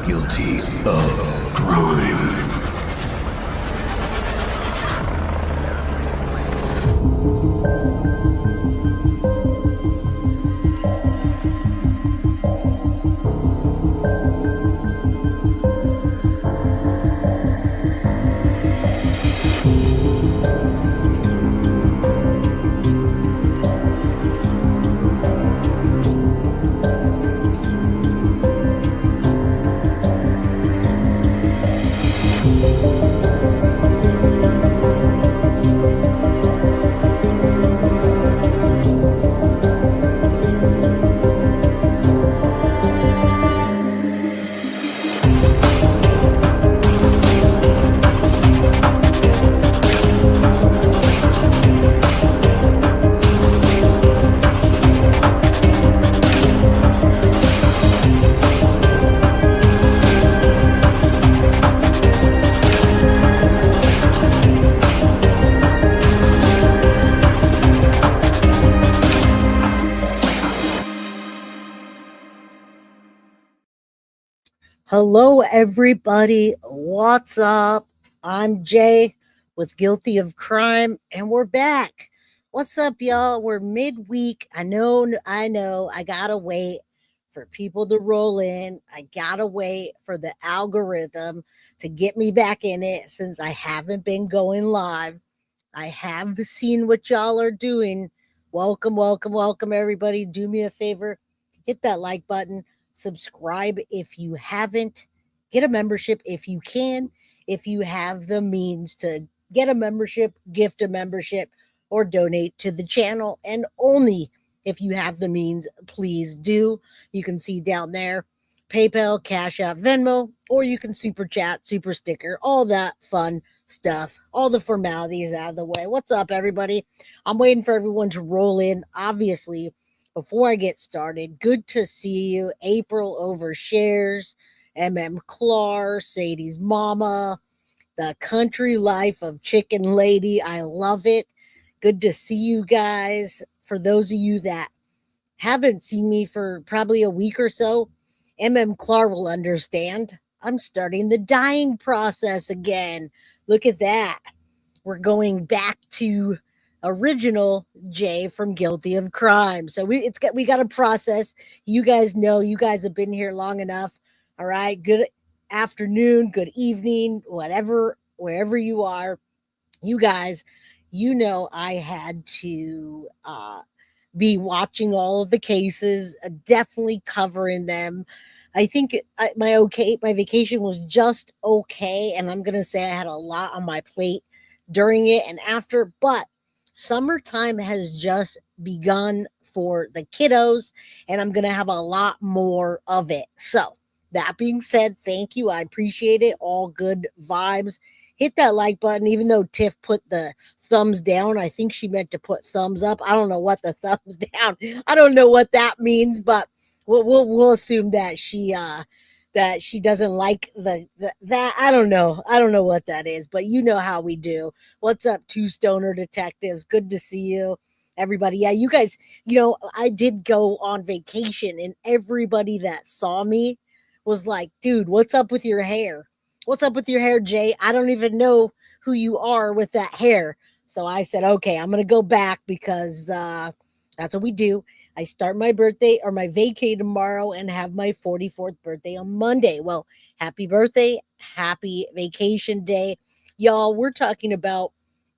Guilty of crime. Hello, everybody. What's up? I'm Jay with Guilty of Crime, and we're back. What's up, y'all? We're midweek. I know. I gotta wait for people to roll in. I gotta wait for the algorithm to get me back in it since I haven't been going live. I have seen what y'all are doing. Welcome, everybody. Do me a favor, hit that like button, subscribe if you haven't, get a membership if you can, if you have the means to get a membership, gift a membership, or donate to the channel. And only if you have the means, please do. You can see down there PayPal, Cash App, Venmo, or you can super chat, super sticker, all that fun stuff, all the formalities out of the way. What's up, everybody? I'm waiting for everyone to roll in. Obviously, before I get started, good to see you. April overshares, Clar, Sadie's mama, the country life of Chicken Lady. I love it. Good to see you guys. For those of you that haven't seen me for probably a week or so, Clar will understand. I'm starting the dying process again. Look at that. We're going back to original Jay from Guilty of Crime. So we got a process. You guys know, you guys have been here long enough. All right. Good afternoon, good evening, whatever, wherever you are. You guys, you know, I had to be watching all of the cases, definitely covering them. I think my vacation was just okay, and I'm gonna say I had a lot on my plate during it and after, but summertime has just begun for the kiddos, and I'm gonna have a lot more of it. So that being said, thank you. I appreciate it. All good vibes. Hit that like button, even though Tiff put the thumbs down. I think she meant to put thumbs up. I don't know what the thumbs down. I don't know what that means, but we'll assume that she doesn't like that. I don't know what that is, but you know how we do. What's up, two stoner detectives? Good to see you, everybody. Yeah, you guys, I did go on vacation, and everybody that saw me was like, dude, what's up with your hair? What's up with your hair, Jay? I don't even know who you are with that hair. So I said, okay, I'm going to go back because that's what we do. I start my birthday or my vacay tomorrow and have my 44th birthday on Monday. Well, happy birthday. Happy vacation day. Y'all, we're talking about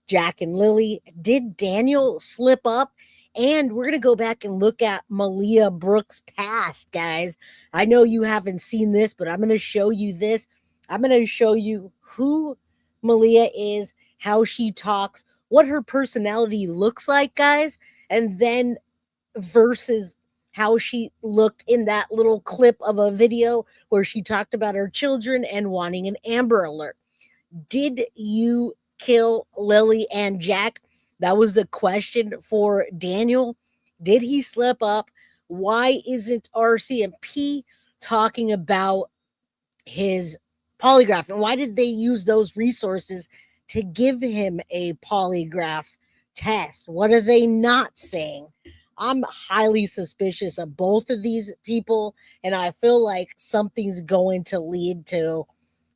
Jack and Lilly. Did Daniel slip up? And we're going to go back and look at Malehya Brooks' past, guys. I know you haven't seen this, but I'm going to show you this. I'm going to show you who Malehya is, how she talks, what her personality looks like, guys, and then versus how she looked in that little clip of a video where she talked about her children and wanting an Amber Alert. Did you kill Lilly and Jack? That was the question for Daniel. Did he slip up? Why isn't RCMP talking about his polygraph? And why did they use those resources to give him a polygraph test? What are they not saying? I'm highly suspicious of both of these people, and I feel like something's going to lead to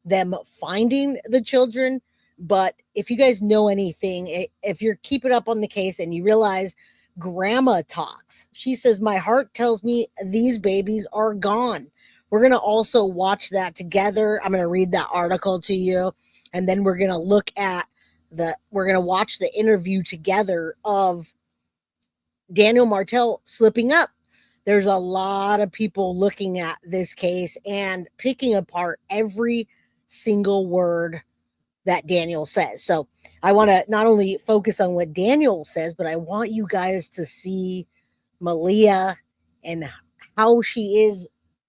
them finding the children. But if you guys know anything, if you're keeping up on the case and you realize grandma talks, she says, my heart tells me these babies are gone. We're going to also watch that together. I'm going to read that article to you, and then we're going to we're going to watch the interview together of Daniel Martell slipping up. There's a lot of people looking at this case and picking apart every single word that Daniel says. So I want to not only focus on what Daniel says, but I want you guys to see Malehya and how she is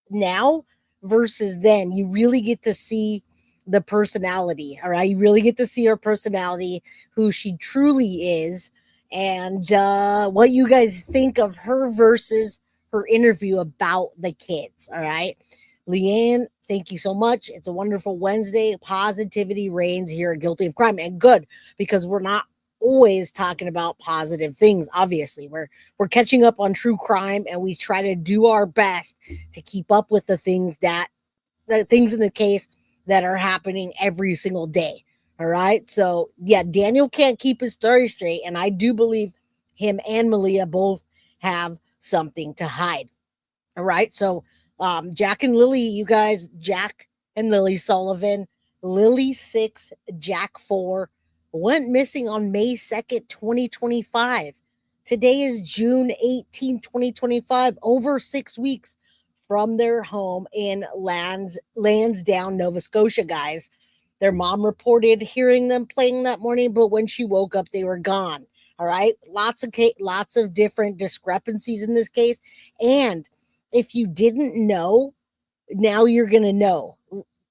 now versus then. You really get to see the personality. All right. You really get to see her personality, who she truly is, and what you guys think of her versus her interview about the kids. All right. Leanne, thank you so much. It's a wonderful Wednesday. Positivity reigns here at Guilty of Crime, and good, because we're not always talking about positive things. Obviously, we're catching up on true crime, and we try to do our best to keep up with the things in the case that are happening every single day. All right. So yeah, Daniel can't keep his story straight, and I do believe him and Malehya both have something to hide. All right. So Jack and Lilly, you guys, Jack and Lilly Sullivan, Lilly 6, Jack 4, went missing on May 2nd, 2025. Today is June 18, 2025, over 6 weeks from their home in Lansdowne, Nova Scotia, guys. Their mom reported hearing them playing that morning, but when she woke up, they were gone. All right. Lots of different discrepancies in this case. And if you didn't know, now you're going to know.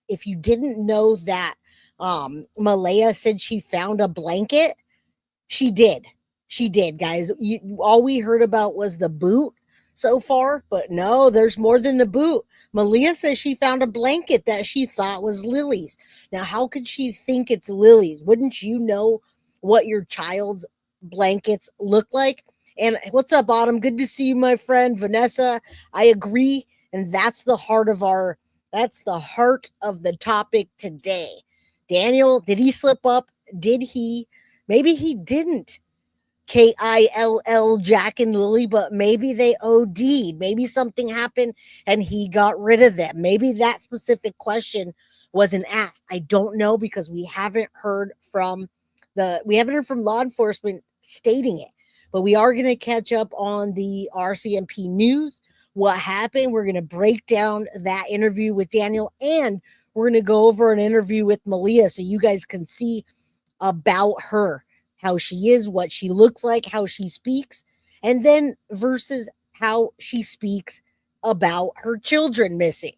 If you didn't know that Malehya said she found a blanket, she did. She did, guys. All we heard about was the boot so far, but no, there's more than the boot. Malehya says she found a blanket that she thought was Lily's. Now, how could she think it's Lily's? Wouldn't you know what your child's blankets look like? And what's up, Autumn? Good to see you, my friend. Vanessa, I agree. And that's the heart of the topic today. Daniel, did he slip up? Did he? Maybe he didn't. Kill Jack and Lilly, but maybe they OD'd. Maybe something happened and he got rid of them. Maybe that specific question wasn't asked. I don't know, because we haven't heard from law enforcement stating it. But we are going to catch up on the RCMP news. What happened? We're going to break down that interview with Daniel, and we're going to go over an interview with Malehya so you guys can see about her, how she is, what she looks like, how she speaks, and then versus how she speaks about her children missing.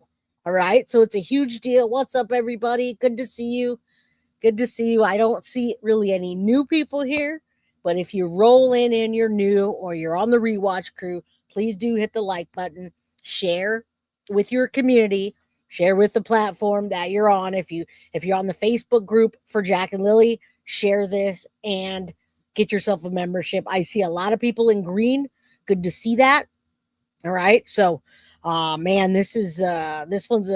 All right. So it's a huge deal. What's up, everybody? Good to see you. Good to see you. I don't see really any new people here, but if you roll in and you're new or you're on the rewatch crew, please do hit the like button, share with your community, share with the platform that you're on. If you're on the Facebook group for Jack and Lilly, share this and get yourself a membership. I see a lot of people in green. Good to see that. All right. So, man, this one's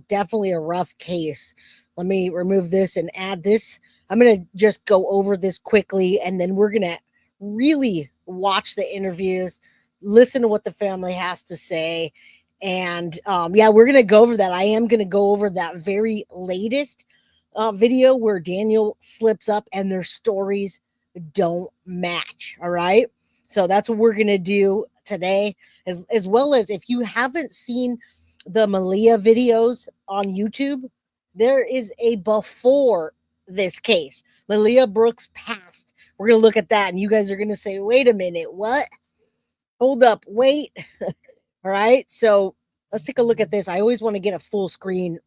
definitely a rough case. Let me remove this and add this. I'm going to just go over this quickly, and then we're going to really watch the interviews, listen to what the family has to say. And yeah, we're going to go over that. I am going to go over that very latest video where Daniel slips up and their stories don't match. All right. So that's what we're going to do today, as well as, if you haven't seen the Malehya videos on YouTube, there is a before this case. Malehya Brooks passed. We're going to look at that, and you guys are going to say, wait a minute, what? Hold up, wait. All right. So let's take a look at this. I always want to get a full screen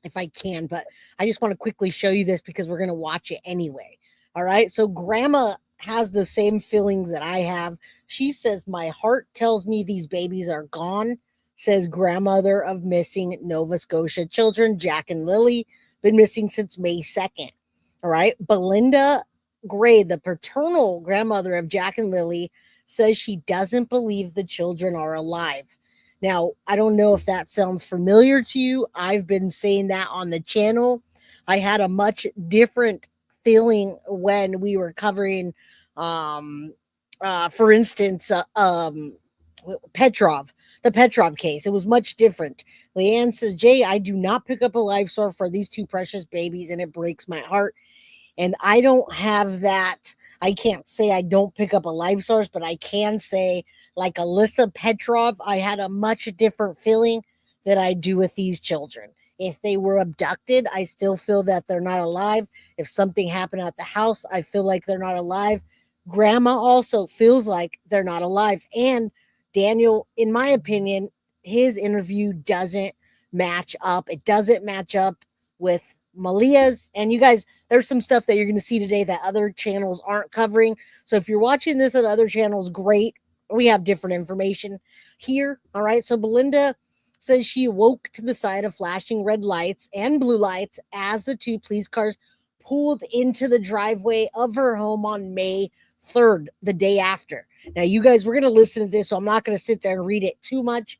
if I can, but I just want to quickly show you this because we're going to watch it anyway. All right. So grandma has the same feelings that I have. She says, my heart tells me these babies are gone, says grandmother of missing Nova Scotia children, Jack and Lilly, been missing since May 2nd. All right. Belinda Gray, the paternal grandmother of Jack and Lilly, says she doesn't believe the children are alive. Now, I don't know if that sounds familiar to you. I've been saying that on the channel. I had a much different feeling when we were covering, um, for instance, Petrov, the Petrov case. It was much different. Leanne says, Jay, I do not pick up a life source for these two precious babies, and it breaks my heart. And I don't have that. I can't say I don't pick up a life source, but I can say, like Alyssa Petrov, I had a much different feeling that I do with these children. If they were abducted, I still feel that they're not alive. If something happened at the house, I feel like they're not alive. Grandma also feels like they're not alive. And Daniel, in my opinion, his interview doesn't match up. It doesn't match up with Malehya's. And you guys, there's some stuff that you're going to see today that other channels aren't covering. So if you're watching this on other channels, great. We have different information here. All right. So Belinda says she awoke to the sight of flashing red lights and blue lights as the two police cars pulled into the driveway of her home on May 3rd, the day after. Now, you guys, we're going to listen to this, so I'm not going to sit there and read it too much.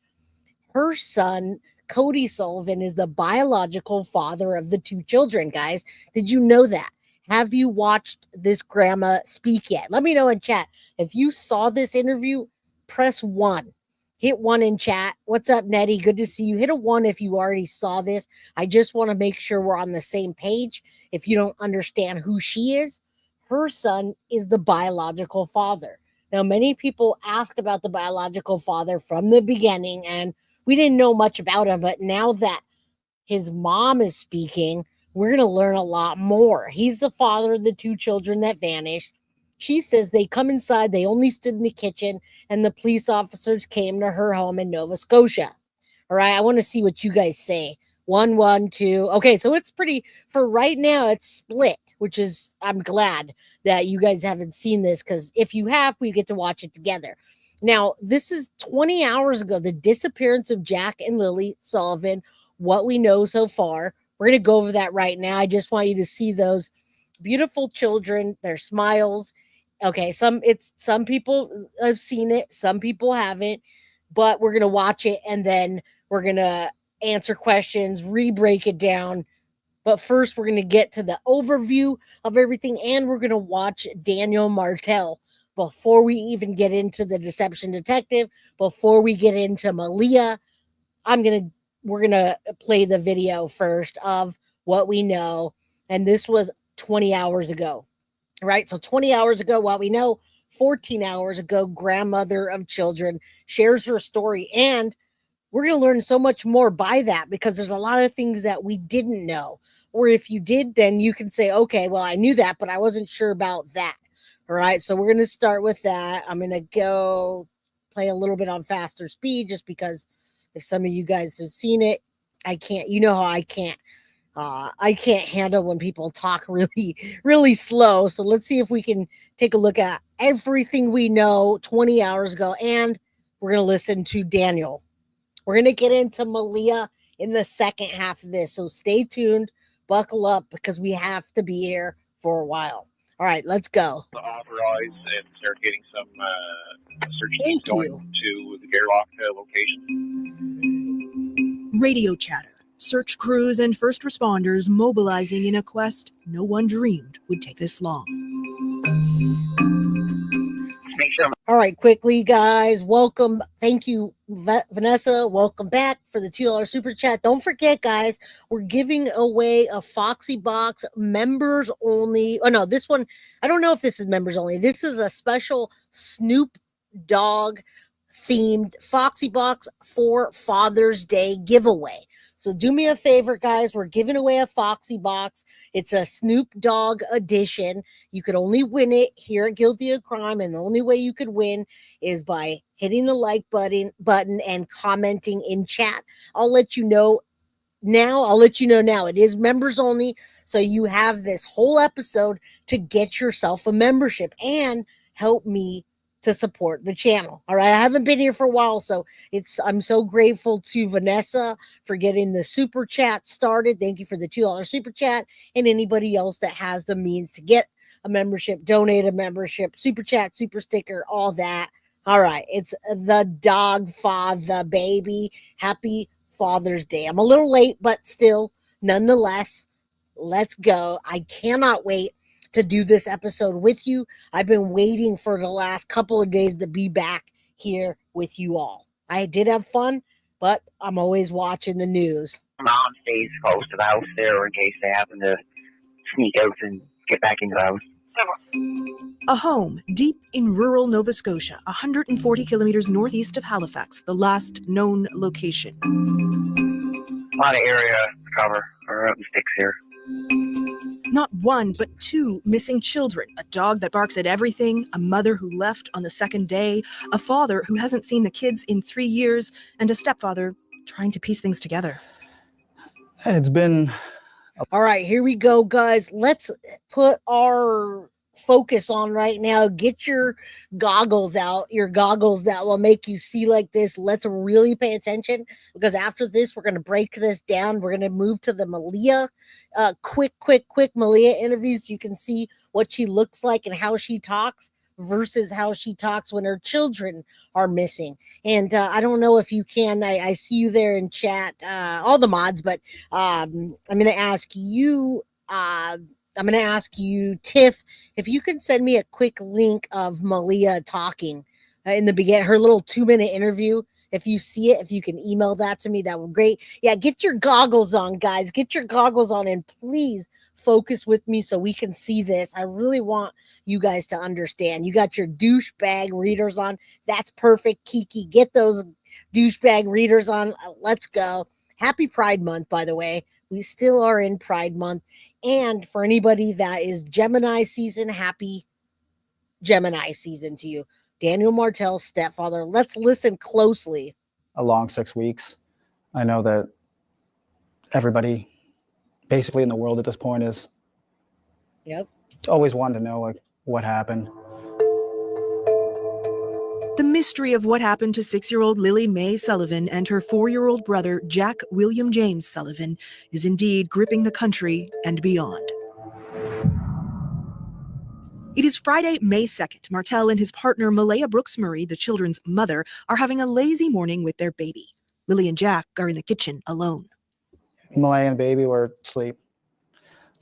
Her son, Cody Sullivan, is the biological father of the two children, guys. Did you know that? Have you watched this grandma speak yet? Let me know in chat. If you saw this interview, press 1. Hit 1 in chat. What's up, Nettie? Good to see you. Hit a 1 if you already saw this. I just want to make sure we're on the same page. If you don't understand who she is, her son is the biological father. Now, many people ask about the biological father from the beginning, and we didn't know much about him, but now that his mom is speaking, we're going to learn a lot more. He's the father of the two children that vanished. She says they come inside, they only stood in the kitchen, and the police officers came to her home in Nova Scotia. All right, I want to see what you guys say. 1, 1, 2. Okay, so it's pretty, for right now, it's split, which is, I'm glad that you guys haven't seen this, because if you have, we get to watch it together. Now, this is 20 hours ago, the disappearance of Jack and Lilly Sullivan, what we know so far. We're going to go over that right now. I just want you to see those beautiful children, their smiles. Okay, some people have seen it, some people haven't, but we're going to watch it and then we're going to answer questions, re-break it down. But first, we're going to get to the overview of everything, and we're going to watch Daniel Martel before we even get into the Deception Detective, before we get into Malehya. We're going to play the video first of what we know. And this was 20 hours ago, right? So 20 hours ago, what we know, 14 hours ago, grandmother of children shares her story. And we're going to learn so much more by that, because there's a lot of things that we didn't know. Or if you did, then you can say, okay, well, I knew that, but I wasn't sure about that. All right. So we're going to start with that. I'm going to go play a little bit on faster speed, just because if some of you guys have seen it, I can't, you know how I can't handle when people talk really, really slow. So let's see if we can take a look at everything we know 20 hours ago. And we're going to listen to Daniel. We're going to get into Malehya in the second half of this. So stay tuned, buckle up, because we have to be here for a while. All right, let's go. Authorize and start getting some search Thank teams going you. to the Gerlach location. Radio chatter. Search crews and first responders mobilizing in a quest no one dreamed would take this long. All right, quickly, guys. Welcome. Thank you, Vanessa. Welcome back for the $2 super chat. Don't forget, guys, we're giving away a Foxy Box members only. Oh, no, this one, I don't know if this is members only. This is a special Snoop Dogg themed Foxy Box for Father's Day giveaway. So do me a favor, guys. We're giving away a Foxy Box. It's a Snoop Dogg edition. You could only win it here at Guilty of Crime, and the only way you could win is by hitting the like button and commenting in chat. I'll let you know now. It is members only, so you have this whole episode to get yourself a membership and help me to support the channel. All right, I haven't been here for a while, so I'm so grateful to Vanessa for getting the super chat started. Thank you for the $2 super chat, and anybody else that has the means to get a membership, donate a membership, super chat, super sticker, all that. All right, it's the dog father, baby. Happy Father's Day. I'm a little late, but still, nonetheless, let's go. I cannot wait to do this episode with you. I've been waiting for the last couple of days to be back here with you all. I did have fun, but I'm always watching the news. Mom stays close to the house there in case they happen to sneak out and get back into the house. A home deep in rural Nova Scotia, 140 kilometers northeast of Halifax, the last known location. A lot of area to cover. We're out in sticks here. Not one, but two missing children. A dog that barks at everything, a mother who left on the second day, a father who hasn't seen the kids in 3 years, and a stepfather trying to piece things together. It's been All right, here we go, guys. Let's put our focus on right now. Get your goggles out, your goggles that will make you see like this. Let's really pay attention, because after this, we're going to break this down. We're going to move to the Malehya, quick Malehya interviews. You can see what she looks like and how she talks versus how she talks when her children are missing. And I don't know if you can, I see you there in chat, all the mods, but I'm going to ask you, Tiff, if you can send me a quick link of Malehya talking in the beginning, her little 2-minute interview. If you see it, if you can email that to me, that would be great. Yeah, get your goggles on, guys. Get your goggles on, and please focus with me so we can see this. I really want you guys to understand. You got your douchebag readers on. That's perfect, Kiki. Get those douchebag readers on. Let's go. Happy Pride Month, by the way. We still are in Pride Month. And for anybody that is Gemini season, happy Gemini season to you. Daniel Martell's stepfather. Let's listen closely. a long 6 weeks. I know that everybody basically in the world at this point is always wanted to know like what happened. The mystery of what happened to 6-year-old Lilly Mae Sullivan and her 4-year-old brother, Jack William James Sullivan, is indeed gripping the country and beyond. It is Friday, May 2nd. Martell and his partner, Malehya Brooks-Murray, the children's mother, are having a lazy morning with their baby. Lilly and Jack are in the kitchen alone. Malehya and baby were asleep.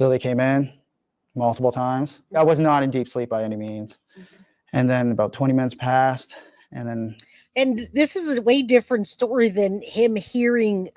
Lilly came in multiple times. I was not in deep sleep by any means. And then about 20 minutes passed, and this is a way different story than him hearing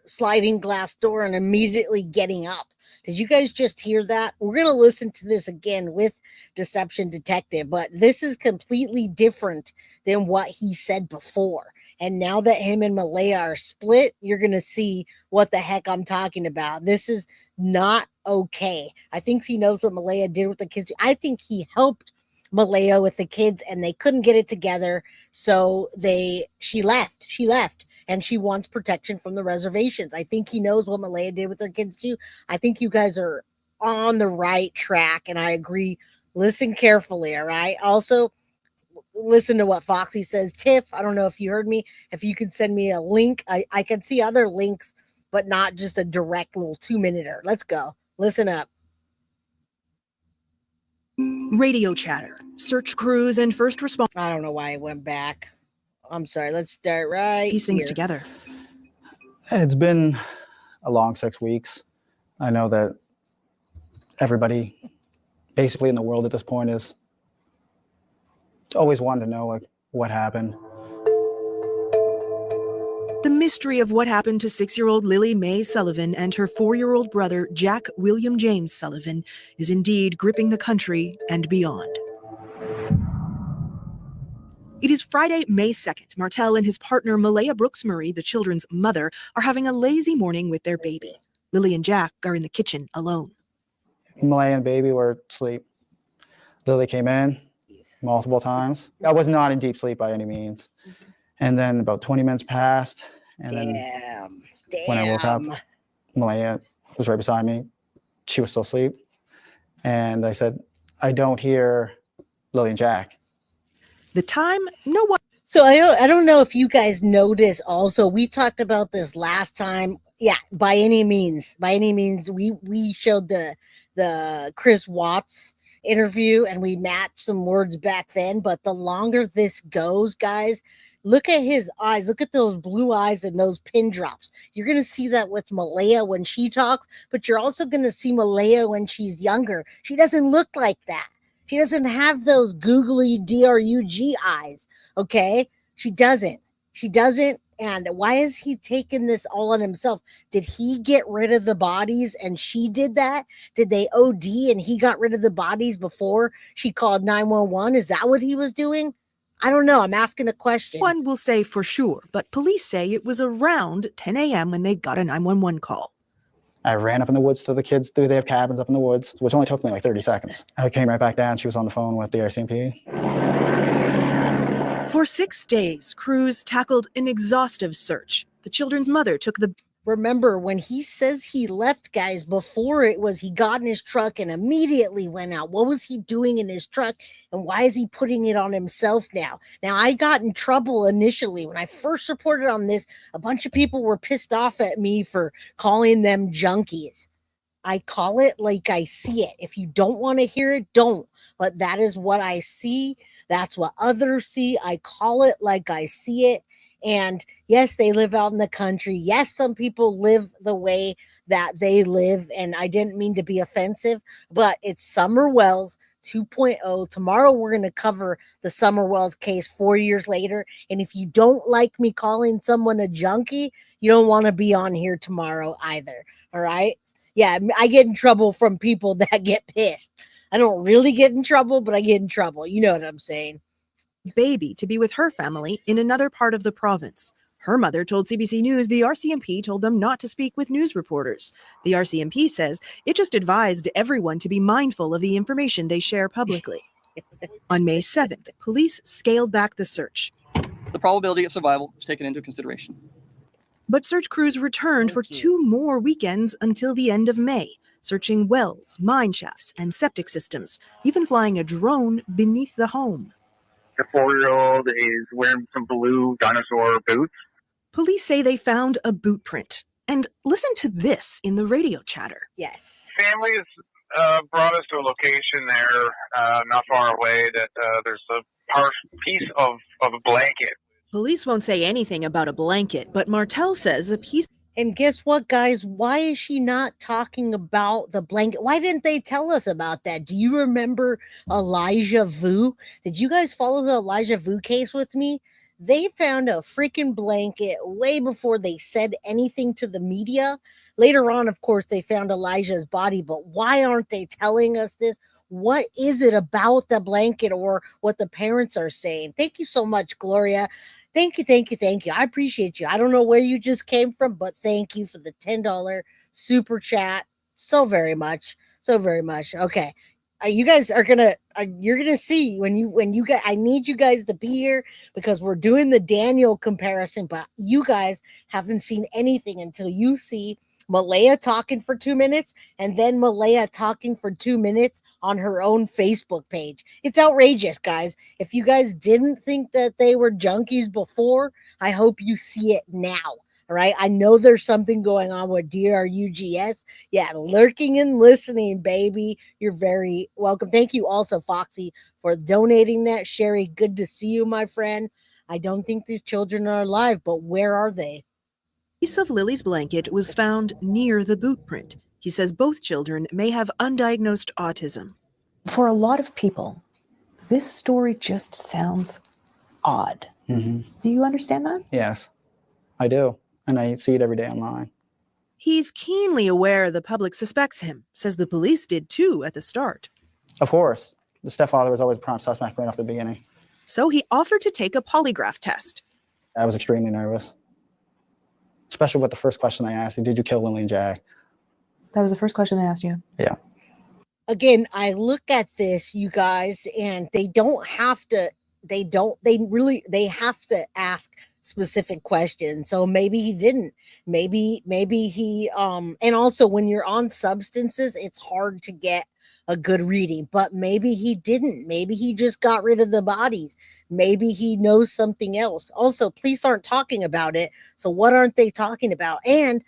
sliding glass door and immediately getting up. Did you guys just hear that? We're going to listen to this again with Deception Detective, but this is completely different than what he said before. And now that him and Malehya are split, you're going to see what the heck I'm talking about. This is not okay. I think he knows what Malehya did with the kids. I think he helped Malehya with the kids and they couldn't get it together. So she left and she wants protection from the reservations. I think he knows what Malehya did with her kids too. I think you guys are on the right track and I agree. Listen carefully. All right. Also listen to what Foxy says. Tiff, I don't know if you heard me. If you could send me a link, I can see other links, but not just a direct little 2-minute. Let's go. Listen up. Radio chatter, search crews, and first responders. I don't know why I went back. I'm sorry. Let's start right piece things here. Together. it's been a long 6 weeks. I know that everybody basically in the world at this point is always wanted to know like what happened. The mystery of what happened to 6-year-old Lilly Mae Sullivan and her 4-year-old brother, Jack William James Sullivan, is indeed gripping the country and beyond. It is Friday, May 2nd. Martell and his partner, Malehya Brooks-Murray, the children's mother, are having a lazy morning with their baby. Lilly and Jack are in the kitchen alone. Malehya and baby were asleep. Lilly came in multiple times. I was not in deep sleep by any means. And then about 20 minutes passed. And then when I woke up, Malehya was right beside me. She was still asleep. And I said, I don't hear Lilly and Jack. The time, no one. So I don't know if you guys noticed also, we talked about this last time. Yeah, by any means, we showed the Chris Watts interview and we matched some words back then, but the longer this goes, guys, look at his eyes. Look at those blue eyes and those pin drops. You're going to see that with Malehya when she talks, but you're also going to see Malehya when she's younger. She doesn't look like that. She doesn't have those googly DRUG eyes, okay? She doesn't. She doesn't. And why is he taking this all on himself? Did he get rid of the bodies and she did that? Did they OD and he got rid of the bodies before she called 911? Is that what he was doing? I don't know. I'm asking a question. One will say for sure, but police say it was around 10 a.m. when they got a 911 call. I ran up in the woods to the kids. They have cabins up in the woods, which only took me like 30 seconds. I came right back down. She was on the phone with the RCMP. For 6 days, crews tackled an exhaustive search. The children's mother took the... Remember, when he says he left, guys, before it was he got in his truck and immediately went out. What was he doing in his truck? And why is he putting it on himself now? Now, I got in trouble initially. When I first reported on this, a bunch of people were pissed off at me for calling them junkies. I call it like I see it. If you don't want to hear it, don't. But that is what I see. That's what others see. I call it like I see it. And yes, they live out in the country. Yes, some people live the way that they live. And I didn't mean to be offensive, but it's Summer Wells 2.0. Tomorrow, we're going to cover the Summer Wells case 4 years later. And if you don't like me calling someone a junkie, you don't want to be on here tomorrow either. All right. Yeah, I get in trouble from people that get pissed. I don't really get in trouble, but I get in trouble. You know what I'm saying? Baby to be with her family in another part of the province. Her mother told CBC News the RCMP told them not to speak with news reporters. The RCMP says it just advised everyone to be mindful of the information they share publicly. On May 7th, police scaled back the search. The probability of survival was taken into consideration. But search crews returned for 2 more weekends until the end of May, searching wells, mine shafts, and septic systems, even flying a drone beneath the home. The 4-year-old is wearing some blue dinosaur boots. Police say they found a boot print. And listen to this in the radio chatter. Yes. Families brought us to a location there, not far away, that there's a piece of a blanket. Police won't say anything about a blanket, but Martel says a piece... And guess what, guys? Why is she not talking about the blanket? Why didn't they tell us about that? Do you remember Elijah Vu? Did you guys follow the Elijah Vu case with me? They found a freaking blanket way before they said anything to the media. Later on, of course, they found Elijah's body, but why aren't they telling us this? What is it about the blanket or what the parents are saying? Thank you so much, Gloria. Thank you, thank you, thank you. I appreciate you. I don't know where you just came from, but thank you for the $10 super chat so very much. So very much. Okay. You guys are you're gonna see when you guys, I need you guys to be here because we're doing the Daniel comparison, but you guys haven't seen anything until you see Malehya talking for 2 minutes and then Malehya talking for 2 minutes on her own Facebook page. It's outrageous, guys. If you guys didn't think that they were junkies before, I hope you see it now. All right. I know there's something going on with DRUGS. Yeah. Lurking and listening, baby. You're very welcome. Thank you also, Foxy, for donating that. Sherry, good to see you, my friend. I don't think these children are alive, but where are they? A piece of Lily's blanket was found near the boot print. He says both children may have undiagnosed autism. For a lot of people, this story just sounds odd. Mm-hmm. Do you understand that? Yes, I do. And I see it every day online. He's keenly aware the public suspects him, says the police did too at the start. Of course. The stepfather was always a prime suspect right off the beginning. So he offered to take a polygraph test. I was extremely nervous. Especially with the first question they asked you, did you kill Lilly and Jack? That was the first question they asked you? Yeah. Again, I look at this, you guys, and they have to ask specific questions. So maybe he didn't. Maybe he and also when you're on substances, it's hard to get a good reading, but maybe he didn't. Maybe he just got rid of the bodies. Maybe he knows something else. Also, police aren't talking about it. So what aren't they talking about? And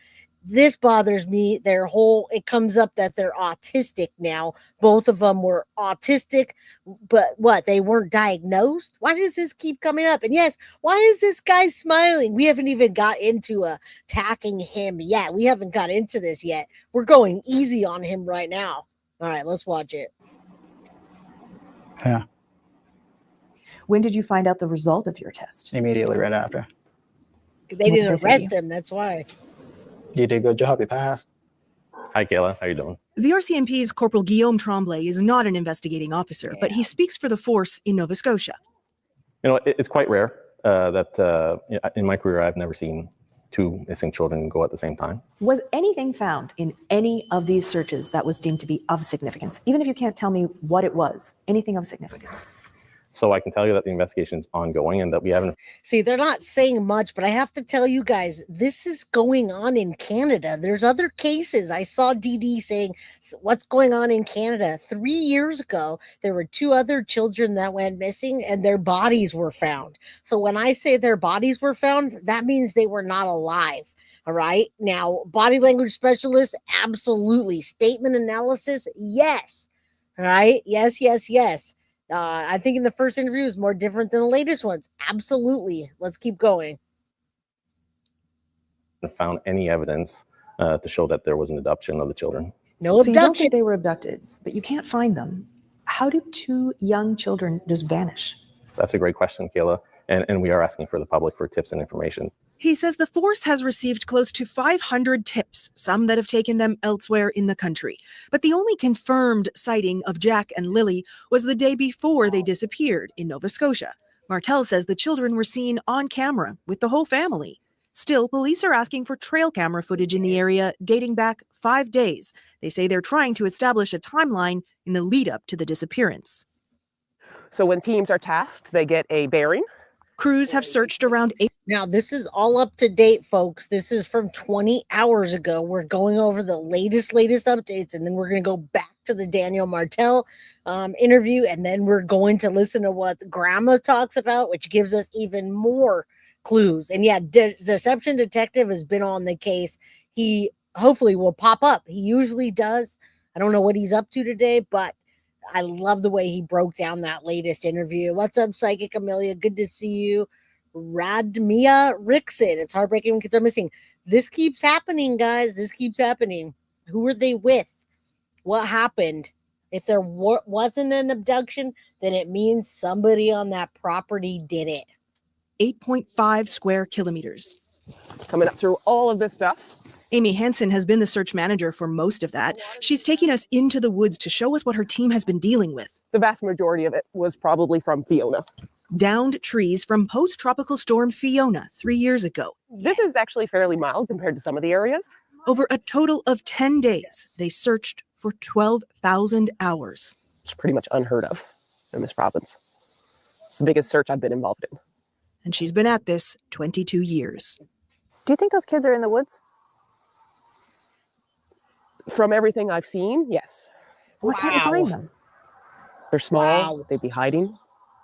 This bothers me. It comes up that they're autistic now. Both of them were autistic, but what? They weren't diagnosed? Why does this keep coming up? And yes, why is this guy smiling? We haven't even got into attacking him yet. We haven't got into this yet. We're going easy on him right now. All right, let's watch it. Yeah, When did you find out the result of your test? immediately right after. They What did didn't they say to arrest you? him. That's why. You did a good job. You passed. Hi, Kayla. How you doing? The RCMP's Corporal Guillaume Tremblay is not an investigating officer, but he speaks for the force in Nova Scotia. You know, it's quite rare that in my career I've never seen two missing children go at the same time. Was anything found in any of these searches that was deemed to be of significance? Even if you can't tell me what it was, anything of significance? So I can tell you that the investigation is ongoing and that we haven't. See, they're not saying much, but I have to tell you guys, this is going on in Canada. There's other cases. I saw DD saying what's going on in Canada. 3 years ago, there were 2 other children that went missing and their bodies were found. So when I say their bodies were found, that means they were not alive. All right. Now, body language specialist, absolutely. Statement analysis, yes. All right. Yes, yes, yes. I think in the first interview is more different than the latest ones. Absolutely. Let's keep going. Found any evidence to show that there was an abduction of the children. No So you don't abduction. think they were abducted, but you can't find them. How do 2 young children just vanish? That's a great question, Kayla. And we are asking for the public for tips and information. He says the force has received close to 500 tips, some that have taken them elsewhere in the country. But the only confirmed sighting of Jack and Lilly was the day before they disappeared in Nova Scotia. Martel says the children were seen on camera with the whole family. Still, police are asking for trail camera footage in the area dating back 5 days. They say they're trying to establish a timeline in the lead up to the disappearance. So when teams are tasked, they get a bearing. Crews have searched around 8. Now, this is all up to date, folks. This is from 20 hours ago. We're going over the latest updates, and then we're going to go back to the Daniel Martel interview, and then we're going to listen to what Grandma talks about, which gives us even more clues. And yeah, Deception Detective has been on the case. He hopefully will pop up. He usually does. I don't know what he's up to today, but I love the way he broke down that latest interview. What's up, Psychic Amelia? Good to see you. Radmia Rickson. It's heartbreaking when kids are missing. This keeps happening, guys. This keeps happening. Who were they with? What happened? If there wasn't an abduction, then it means somebody on that property did it. 8.5 square kilometers. Coming up through all of this stuff. Amy Hansen has been the search manager for most of that. She's taking us into the woods to show us what her team has been dealing with. The vast majority of it was probably from Fiona. Downed trees from post-tropical storm Fiona 3 years ago. This is actually fairly mild compared to some of the areas. Over a total of 10 days, they searched for 12,000 hours. It's pretty much unheard of in this province. It's the biggest search I've been involved in. And she's been at this 22 years. Do you think those kids are in the woods? From everything I've seen, yes. Why can't you find them? They're small. They'd be hiding.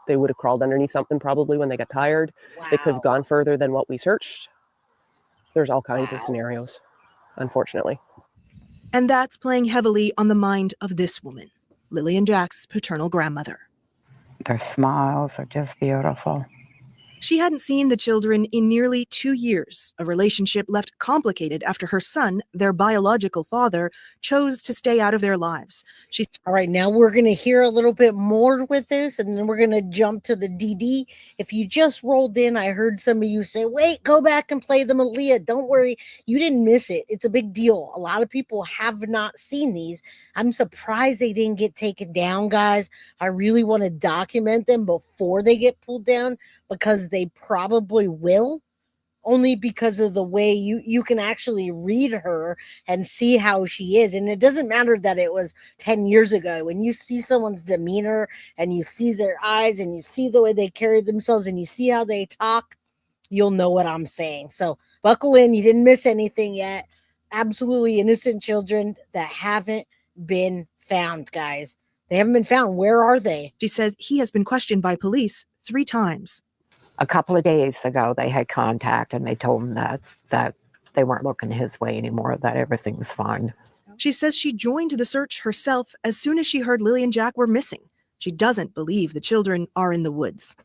They would have crawled underneath something probably when they got tired. They could have gone further than what we searched. There's all kinds of scenarios, unfortunately. And that's playing heavily on the mind of this woman, Lilly and Jack's paternal grandmother. Their smiles are just beautiful. She hadn't seen the children in nearly 2 years, a relationship left complicated after her son, their biological father, chose to stay out of their lives. All right, now we're going to hear a little bit more with this, and then we're going to jump to the DD. If you just rolled in, I heard some of you say, wait, go back and play the Malehya. Don't worry, you didn't miss it. It's a big deal. A lot of people have not seen these. I'm surprised they didn't get taken down, guys. I really want to document them before they get pulled down, because they probably will, only because of the way you can actually read her and see how she is. And it doesn't matter that it was 10 years ago. When you see someone's demeanor and you see their eyes and you see the way they carry themselves and you see how they talk, you'll know what I'm saying. So buckle in. You didn't miss anything yet. Absolutely innocent children that haven't been found, guys. They haven't been found. Where are they? She says he has been questioned by police 3 times. A couple of days ago, they had contact and they told him that they weren't looking his way anymore, that everything was fine. She says she joined the search herself as soon as she heard Lily and Jack were missing. She doesn't believe the children are in the woods.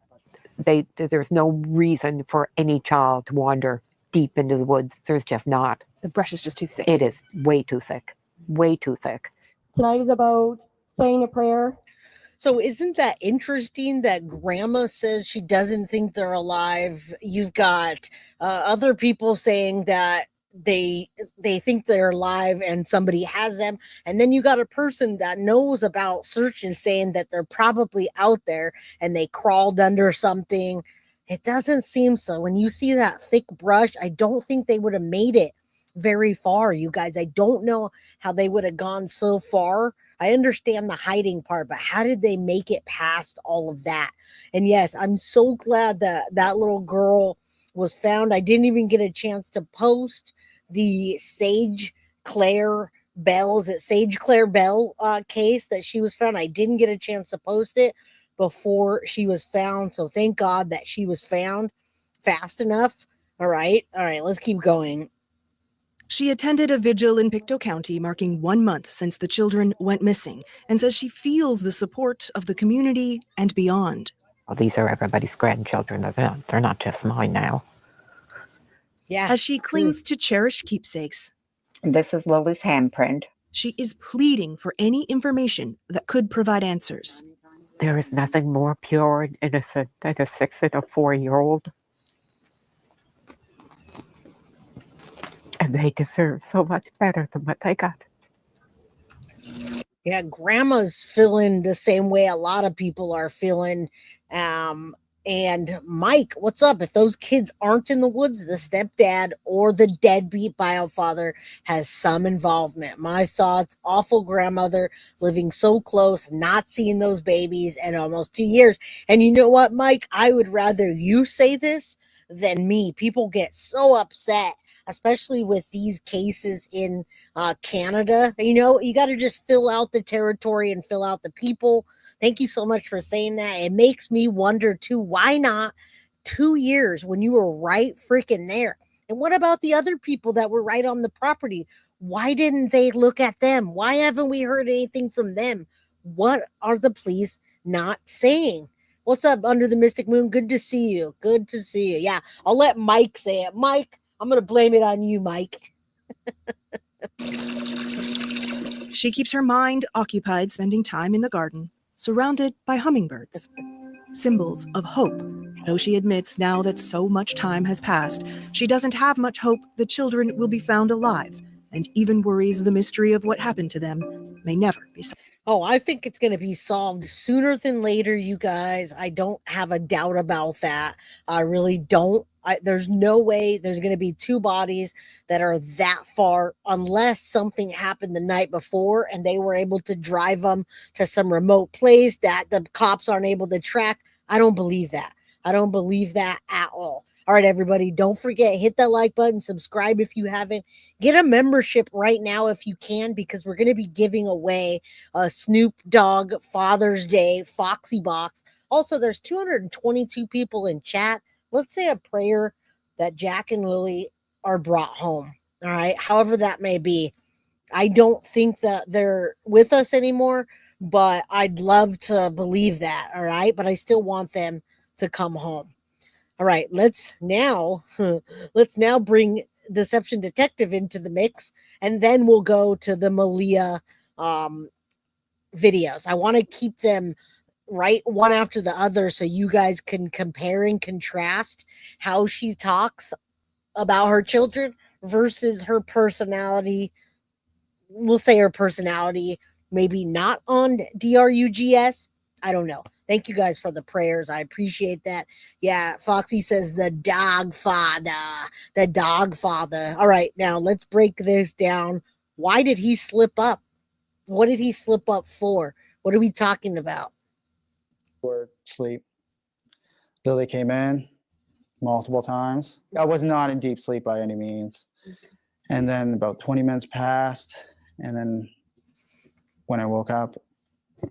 There's no reason for any child to wander deep into the woods. There's just not. The brush is just too thick. It is way too thick. Way too thick. Tonight is about saying a prayer. So isn't that interesting that grandma says she doesn't think they're alive? You've got other people saying that they think they're alive and somebody has them. And then you got a person that knows about searches saying that they're probably out there and they crawled under something. It doesn't seem so. When you see that thick brush, I don't think they would have made it very far, you guys. I don't know how they would have gone so far. I understand the hiding part, but how did they make it past all of that? And yes, I'm so glad that that little girl was found. I didn't even get a chance to post the Sage Claire Bell case that she was found. I didn't get a chance to post it before she was found. So thank God that she was found fast enough. All right, let's keep going. She attended a vigil in Pictou County marking 1 month since the children went missing and says she feels the support of the community and beyond. Well, these are everybody's grandchildren. They're not just mine now. Yeah. As she clings to cherished keepsakes. This is Lily's handprint. She is pleading for any information that could provide answers. There is nothing more pure and innocent than a 6 and a 4-year-old. And they deserve so much better than what they got. Yeah, grandma's feeling the same way a lot of people are feeling. And Mike, what's up? If those kids aren't in the woods, the stepdad or the deadbeat biofather has some involvement. My thoughts, awful grandmother living so close, not seeing those babies in almost 2 years. And you know what, Mike? I would rather you say this than me. People get so upset, especially with these cases in Canada. You know, you got to just fill out the territory and fill out the people. Thank you so much for saying that. It makes me wonder too, why not 2 years when you were right freaking there? And what about the other people that were right on the property? Why didn't they look at them? Why haven't we heard anything from them? What are the police not saying? What's up, Under the Mystic Moon? Good to see you. Good to see you. Yeah, I'll let Mike say it. Mike, I'm going to blame it on you, Mike. She keeps her mind occupied spending time in the garden, surrounded by hummingbirds, symbols of hope, though she admits now that so much time has passed, she doesn't have much hope the children will be found alive, and even worries the mystery of what happened to them may never be solved. Oh, I think it's going to be solved sooner than later, you guys. I don't have a doubt about that. I really don't. There's no way there's going to be 2 bodies that are that far unless something happened the night before and they were able to drive them to some remote place that the cops aren't able to track. I don't believe that. I don't believe that at all. All right, everybody, don't forget, hit that like button, subscribe if you haven't. Get a membership right now if you can, because we're going to be giving away a Snoop Dogg Father's Day Foxy Box. Also, there's 222 people in chat. Let's say a prayer that Jack and Lily are brought home. All right, however that may be. I don't think that they're with us anymore, but I'd love to believe that. All right, but I still want them to come home. All right, let's now bring Deception Detective into the mix, and then we'll go to the Malehya videos. I want to keep them right one after the other so you guys can compare and contrast how she talks about her children versus her personality. We'll say her personality, maybe not on DRUGS. I don't know. Thank you guys for the prayers. I appreciate that. Yeah, Foxy says the dog father. The dog father. All right, now let's break this down. Why did he slip up? What did he slip up for? What are we talking about? Or sleep. Lily came in multiple times. I was not in deep sleep by any means. And then about 20 minutes passed. And then when I woke up,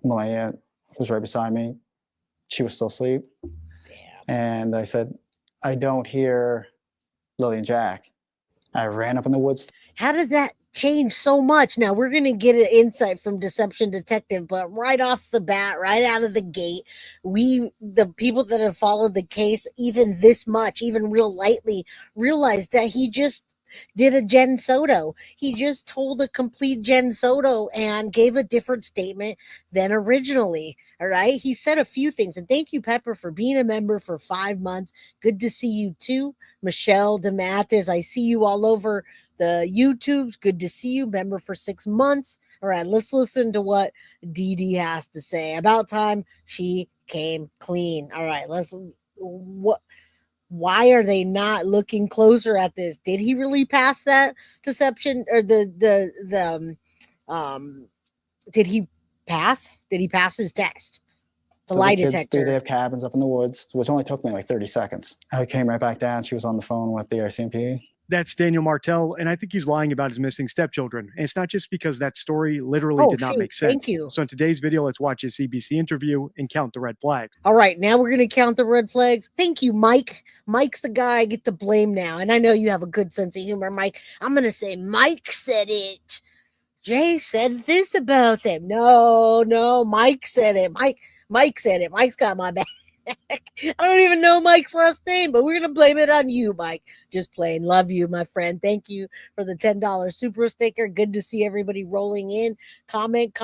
Malehya was right beside me. She was still asleep. Damn. And I said, I don't hear Lily and Jack. I ran up in the woods. How did that change so much? Now we're going to get an insight from Deception Detective, but right off the bat, right out of the gate, the people that have followed the case even this much, even real lightly, realized that he just did a Jen Soto. He just told a complete Jen Soto and gave a different statement than originally. All right. He said a few things. And thank you, Pepper, for being a member for 5 months. Good to see you too. Michelle DeMattis, I see you all over the YouTubes. Good to see you. Member for 6 months. All right. Let's listen to what Dee Dee has to say. About time she came clean. All right. Why are they not looking closer at this? Did he really pass that deception or did he pass? Did he pass his test? The So lie the kids detector. they have cabins up in the woods, which only took me like 30 seconds. I came right back down. She was on the phone with the RCMP. That's Daniel Martell, and I think he's lying about his missing stepchildren. And it's not just because that story literally did not make sense. Thank you. So in today's video, let's watch his CBC interview and count the red flags. All right, now we're going to count the red flags. Thank you, Mike. Mike's the guy I get to blame now. And I know you have a good sense of humor, Mike. I'm going to say Mike said it. Jay said this about them. No, Mike said it. Mike said it. Mike's got my back. I don't even know Mike's last name, but we're going to blame it on you, Mike. Just playing. Love you, my friend. Thank you for the $10 super sticker. Good to see everybody rolling in. Comment.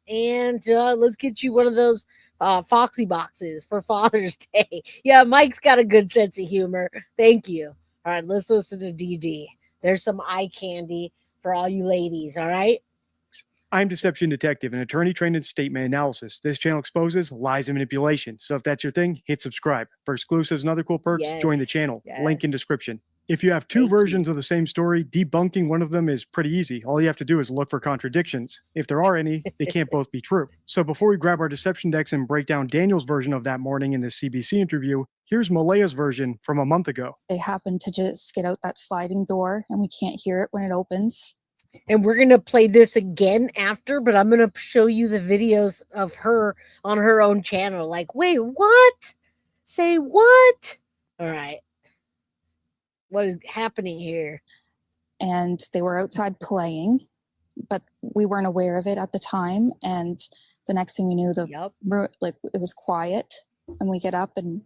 And let's get you one of those Foxy boxes for Father's Day. Yeah, Mike's got a good sense of humor. Thank you. All right, let's listen to DD. There's some eye candy for all you ladies, all right? I'm Deception Detective, an attorney trained in statement analysis. This channel exposes lies and manipulation. So if that's your thing, hit subscribe. For exclusives and other cool perks, join the channel. Link in description. If you have two versions of the same story, debunking one of them is pretty easy. All you have to do is look for contradictions. If there are any, they can't both be true. So before we grab our deception decks and break down Daniel's version of that morning in this CBC interview, here's Malehya's version from a month ago. They happen to just get out that sliding door and we can't hear it when it opens. And we're going to play this again after, but I'm going to show you the videos of her on her own channel. Like, wait, what? Say what? All right. What is happening here? And they were outside playing, but we weren't aware of it at the time. And the next thing we knew, it was quiet. And we get up and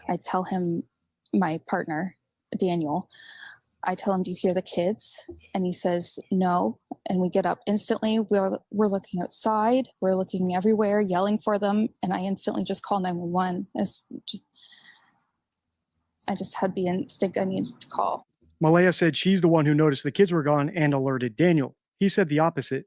I tell him, my partner, Daniel, I tell him, do you hear the kids? And he says, no. And we get up instantly. We're looking outside. We're looking everywhere, yelling for them. And I instantly just call 911. I just had the instinct I needed to call. Malehya said she's the one who noticed the kids were gone and alerted Daniel. He said the opposite.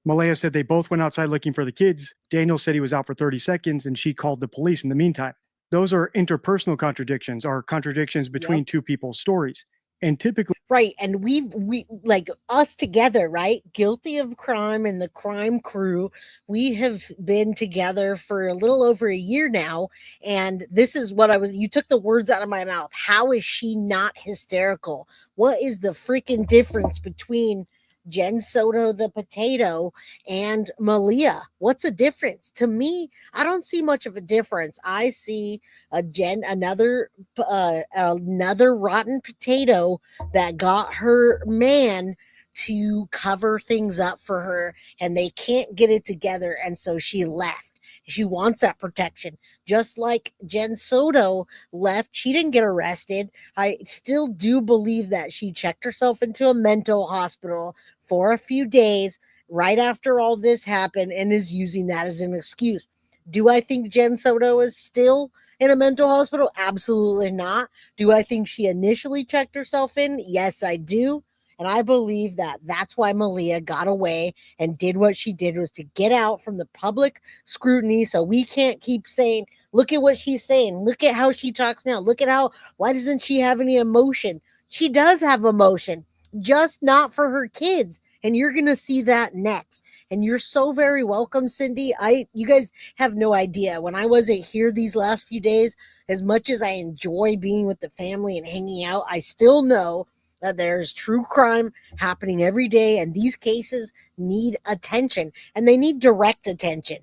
Malehya said they both went outside looking for the kids. Daniel said he was out for 30 seconds and she called the police in the meantime. Those are interpersonal contradictions, or contradictions between two people's stories. And typically, right. And we like us together, right? Guilty of Crime and the crime crew. We have been together for a little over a year now. And this is what you took the words out of my mouth. How is she not hysterical? What is the freaking difference between Jen Soto the potato and Malehya? What's the difference? To me, I don't see much of a difference. I see another rotten potato that got her man to cover things up for her, and they can't get it together, and so she left. She wants that protection. Just like Jen Soto left, she didn't get arrested. I still do believe that she checked herself into a mental hospital for a few days right after all this happened and is using that as an excuse. Do I think Jen Soto is still in a mental hospital? Absolutely not. Do I think she initially checked herself in? Yes, I do. And I believe that that's why Malehya got away and did what she did, was to get out from the public scrutiny. So we can't keep saying, look at what she's saying. Look at how she talks now. Look at why doesn't she have any emotion? She does have emotion, just not for her kids. And you're going to see that next. And you're so very welcome, Cindy. You guys have no idea. When I wasn't here these last few days, as much as I enjoy being with the family and hanging out, I still know that there's true crime happening every day, and these cases need attention, and they need direct attention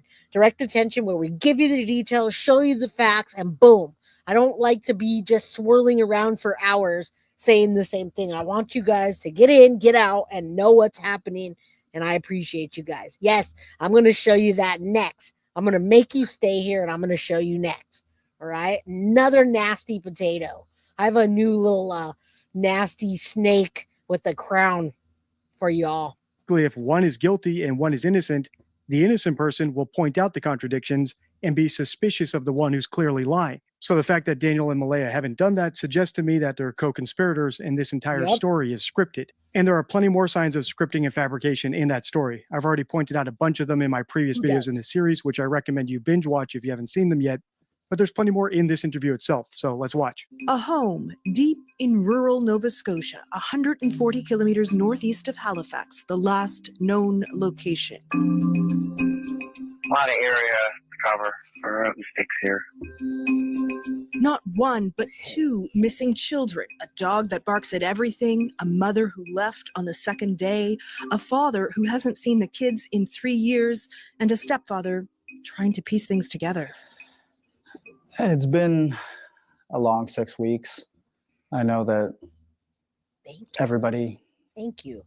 where we give you the details, show you the facts, and boom. I don't like to be just swirling around for hours saying the same thing. I want you guys to get in, get out, and know what's happening. And I appreciate you guys. Yes, I'm going to show you that next. I'm going to make you stay here, and I'm going to show you next. All right? Another nasty potato. I have a new little nasty snake with a crown for y'all. If one is guilty and one is innocent, the innocent person will point out the contradictions and be suspicious of the one who's clearly lying. So the fact that Daniel and Malehya haven't done that suggests to me that they're co-conspirators and this entire story is scripted. And there are plenty more signs of scripting and fabrication in that story. I've already pointed out a bunch of them in my previous videos in this series, which I recommend you binge watch if you haven't seen them yet. But there's plenty more in this interview itself, so let's watch. A home deep in rural Nova Scotia, 140 kilometers northeast of Halifax, the last known location. A lot of area to cover for the sticks here. Not one, but two missing children. A dog that barks at everything, a mother who left on the second day, a father who hasn't seen the kids in 3 years, and a stepfather trying to piece things together. It's been a long 6 weeks. I know that everybody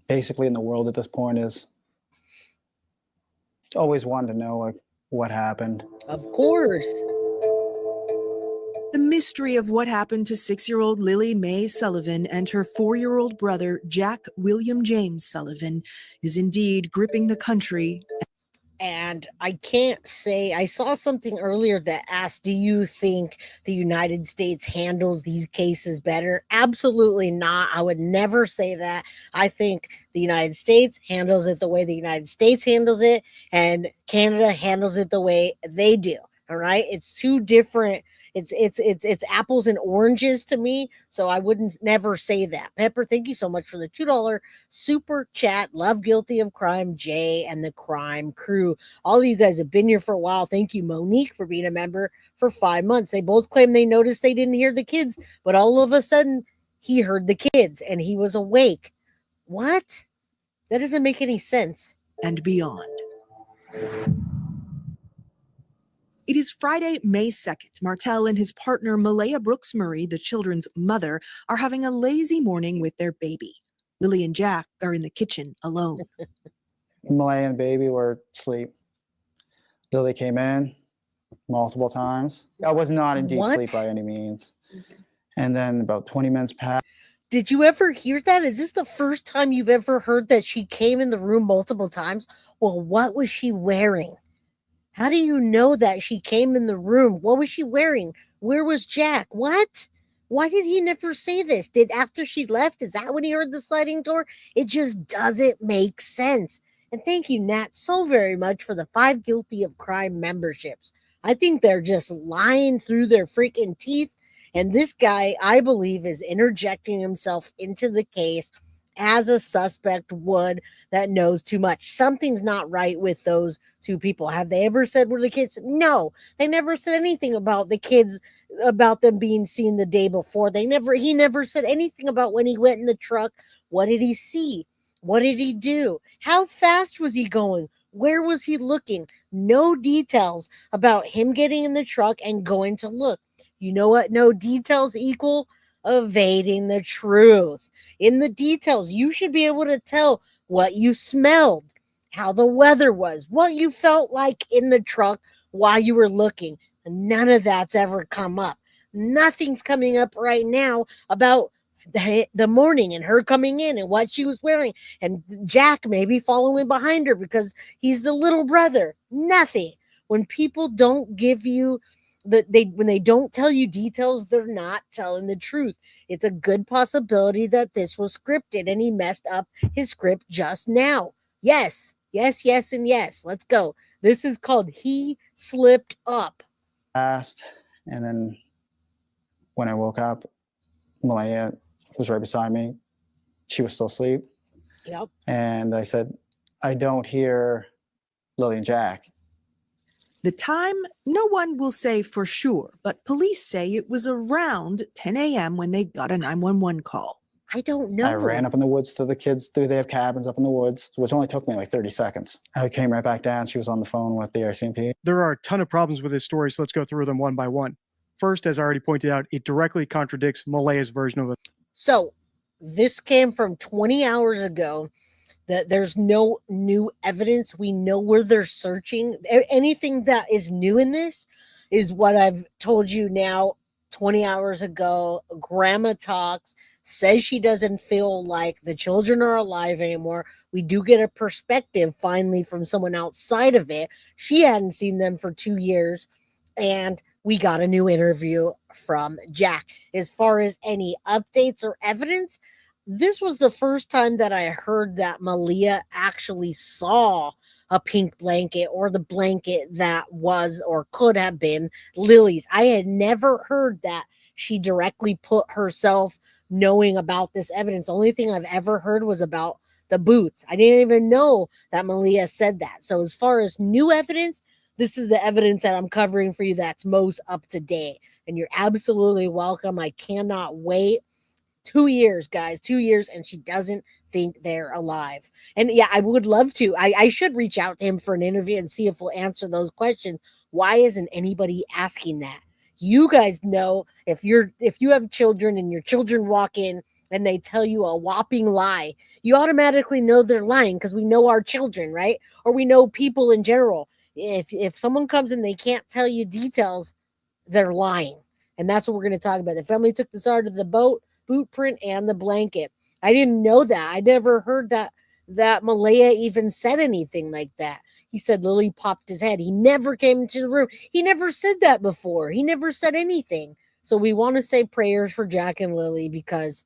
basically in the world at this point is always wanted to know like what happened. Of course. The mystery of what happened to 6-year-old Lilly Mae Sullivan and her 4-year-old brother Jack William James Sullivan is indeed gripping the country. And I can't say, I saw something earlier that asked, do you think the United States handles these cases better? Absolutely not. I would never say that. I think the United States handles it the way the United States handles it, and Canada handles it the way they do. All right. It's two different. It's apples and oranges to me. So I wouldn't never say that. Pepper, thank you so much for the $2 super chat. Love Guilty of Crime, Jay and the Crime Crew. All of you guys have been here for a while. Thank you, Monique, for being a member for 5 months. They both claim they noticed they didn't hear the kids, but all of a sudden he heard the kids and he was awake. What? That doesn't make any sense. And beyond. It is Friday, May 2nd. Martel and his partner, Malehya Brooks Murray, the children's mother, are having a lazy morning with their baby. Lily and Jack are in the kitchen alone. Malehya and baby were asleep. Lily came in multiple times. I was not in deep sleep by any means. And then about 20 minutes passed. Did you ever hear that? Is this the first time you've ever heard that she came in the room multiple times? Well, what was she wearing? How do you know that she came in the room? What was she wearing? Where was Jack? What? Why did he never say this? Did after she left, is that when he heard the sliding door? It just doesn't make sense. And thank you, Nat, so very much for the 5 Guilty of Crime memberships. I think they're just lying through their freaking teeth. And this guy, I believe, is interjecting himself into the case as a suspect would that knows too much. Something's not right with those two people. Have they ever said where the kids? No, they never said anything about the kids, about them being seen the day before. He never said anything about when he went in the truck. What did he see? What did he do? How fast was he going? Where was he looking? No details about him getting in the truck and going to look. You know what? No details equal evading the truth. In the details, you should be able to tell what you smelled, how the weather was, what you felt like in the truck while you were looking. None of that's ever come up. Nothing's coming up right now about the morning and her coming in and what she was wearing and Jack maybe following behind her because he's the little brother. Nothing. When people don't give you when they don't tell you details, they're not telling the truth. It's a good possibility that this was scripted and he messed up his script just now. Yes, yes, yes, and yes. Let's go. This is called He Slipped Up. And then when I woke up, Malehya was right beside me. She was still asleep. Yep. And I said, I don't hear Lily and Jack. The time, no one will say for sure, but police say it was around 10 a.m. when they got a 911 call. I don't know. I ran up in the woods to the kids. They have cabins up in the woods, which only took me like 30 seconds. I came right back down. She was on the phone with the RCMP. There are a ton of problems with this story, so let's go through them one by one. First, as I already pointed out, it directly contradicts Malehya's version of it. So this came from 20 hours ago. That there's no new evidence. We know where they're searching. Anything that is new in this is what I've told you now 20 hours ago. Grandma talks, says she doesn't feel like the children are alive anymore. We do get a perspective finally from someone outside of it. She hadn't seen them for 2 years, and we got a new interview from Jack. As far as any updates or evidence, this was the first time that I heard that Malehya actually saw a pink blanket or the blanket that was or could have been Lily's. I had never heard that she directly put herself knowing about this evidence. The only thing I've ever heard was about the boots. I didn't even know that Malehya said that. So as far as new evidence, this is the evidence that I'm covering for you that's most up to date. And you're absolutely welcome. I cannot wait. 2 years, guys, 2 years, and she doesn't think they're alive. And yeah, I would love to. I should reach out to him for an interview and see if we'll answer those questions. Why isn't anybody asking that? You guys know if you have children and your children walk in and they tell you a whopping lie, you automatically know they're lying because we know our children, right? Or we know people in general. If someone comes and they can't tell you details, they're lying. And that's what we're going to talk about. The family took this out of the boot print and the blanket. I didn't know that. I never heard that Malehya even said anything like that. He said Lilly popped his head. He never came into the room. He never said that before. He never said anything. So we want to say prayers for Jack and Lilly because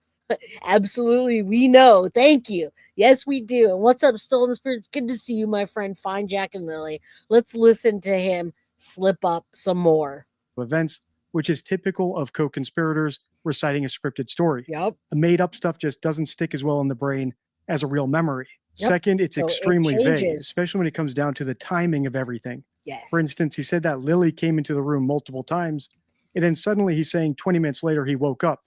absolutely we know. Thank you. Yes, we do. And what's up, Stolen Spirits? Good to see you, my friend. Find Jack and Lilly. Let's listen to him slip up some more. Events, which is typical of co-conspirators reciting a scripted story. Yep. The made-up stuff just doesn't stick as well in the brain as a real memory. Yep. Second, it's So it extremely vague, changes. especially when it comes down to the timing of everything. Yes. For instance, he said that Lilly came into the room multiple times, and then suddenly he's saying 20 minutes later he woke up.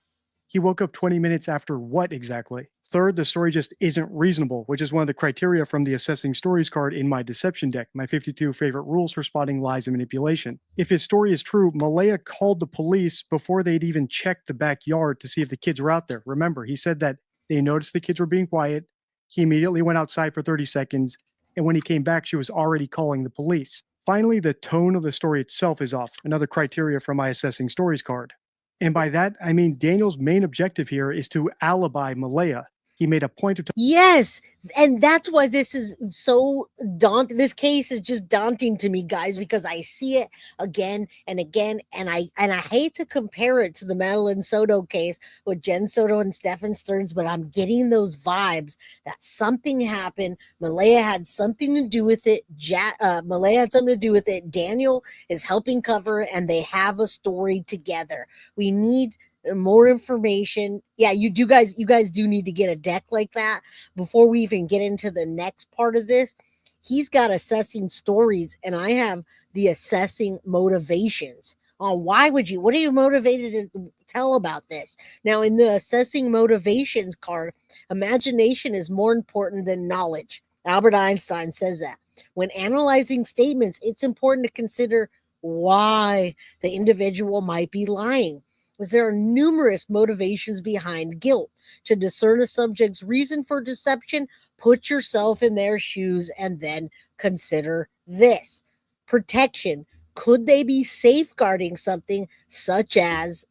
He woke up 20 minutes after what exactly? Third, the story just isn't reasonable, which is one of the criteria from the Assessing Stories card in my Deception deck, my 52 favorite rules for spotting lies and manipulation. If his story is true, Malehya called the police before they'd even checked the backyard to see if the kids were out there. Remember, he said that they noticed the kids were being quiet. He immediately went outside for 30 seconds, and when he came back, she was already calling the police. Finally, the tone of the story itself is off, another criteria from my Assessing Stories card. And by that, I mean Daniel's main objective here is to alibi Malehya. He made a point of Yes, and that's why this is so daunting. This case is just daunting to me, guys, because I see it again and again, and I hate to compare it to the Madeline Soto case with Jen Soto and Stephen Stearns, but I'm getting those vibes that something happened. Malehya had something to do with it. Malehya had something to do with it. Daniel is helping cover it, and they have a story together. We need more information. Yeah, you guys do need to get a deck like that before we even get into the next part of this. He's got assessing stories, and I have the assessing motivations. What are you motivated to tell about this? Now, in the assessing motivations card, imagination is more important than knowledge. Albert Einstein says that. When analyzing statements, it's important to consider why the individual might be lying. As there are numerous motivations behind guilt. To discern a subject's reason for deception, put yourself in their shoes and then consider this. Protection. Could they be safeguarding something such as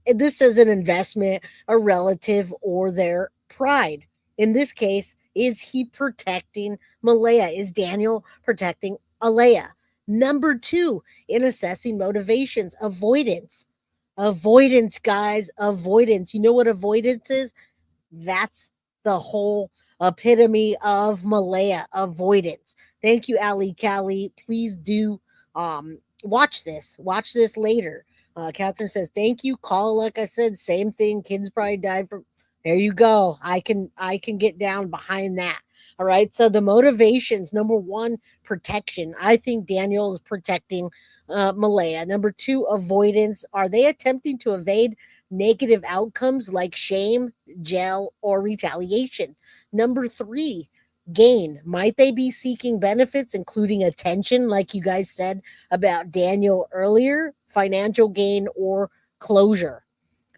this is an investment, a relative, or their pride? In this case, is he protecting Malehya? Is Daniel protecting Alea? Number 2, in assessing motivations, avoidance. Avoidance, guys, avoidance. You know what avoidance is? That's the whole epitome of Malehya, avoidance. Thank you, Ali Callie. Please do watch this. Watch this later. Catherine says, thank you. Call, like I said, same thing. Kids probably died from. There you go. I can get down behind that. All right. So the motivations, number 1, protection. I think Daniel is protecting Malehya. Number 2, avoidance. Are they attempting to evade negative outcomes like shame, jail, or retaliation? Number 3, gain. Might they be seeking benefits, including attention, like you guys said about Daniel earlier, financial gain or closure?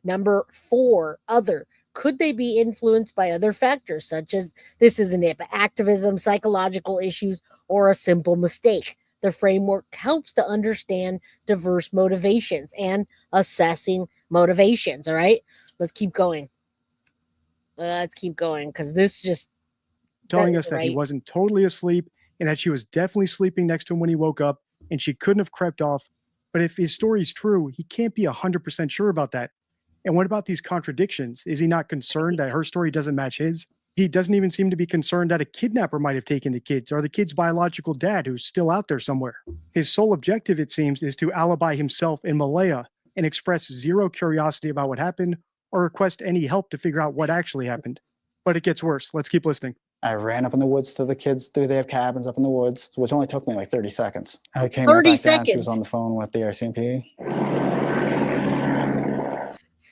Number 4, other. could they be influenced by other factors, such as this isn't it, but activism, psychological issues, or a simple mistake? The framework helps to understand diverse motivations and assessing motivations. All right, let's keep going. Because this just telling us that he wasn't totally asleep and that she was definitely sleeping next to him when he woke up and she couldn't have crept off. But if his story's true, he can't be 100% sure about that. And what about these contradictions? Is he not concerned that her story doesn't match his? He doesn't even seem to be concerned that a kidnapper might have taken the kids or the kid's biological dad who's still out there somewhere. His sole objective, it seems, is to alibi himself in Malehya and express zero curiosity about what happened or request any help to figure out what actually happened. But it gets worse. Let's keep listening. I ran up in the woods to the kids. They have cabins up in the woods, which only took me like 30 seconds. I came 30 right back down. She seconds. was on the phone with the RCMP.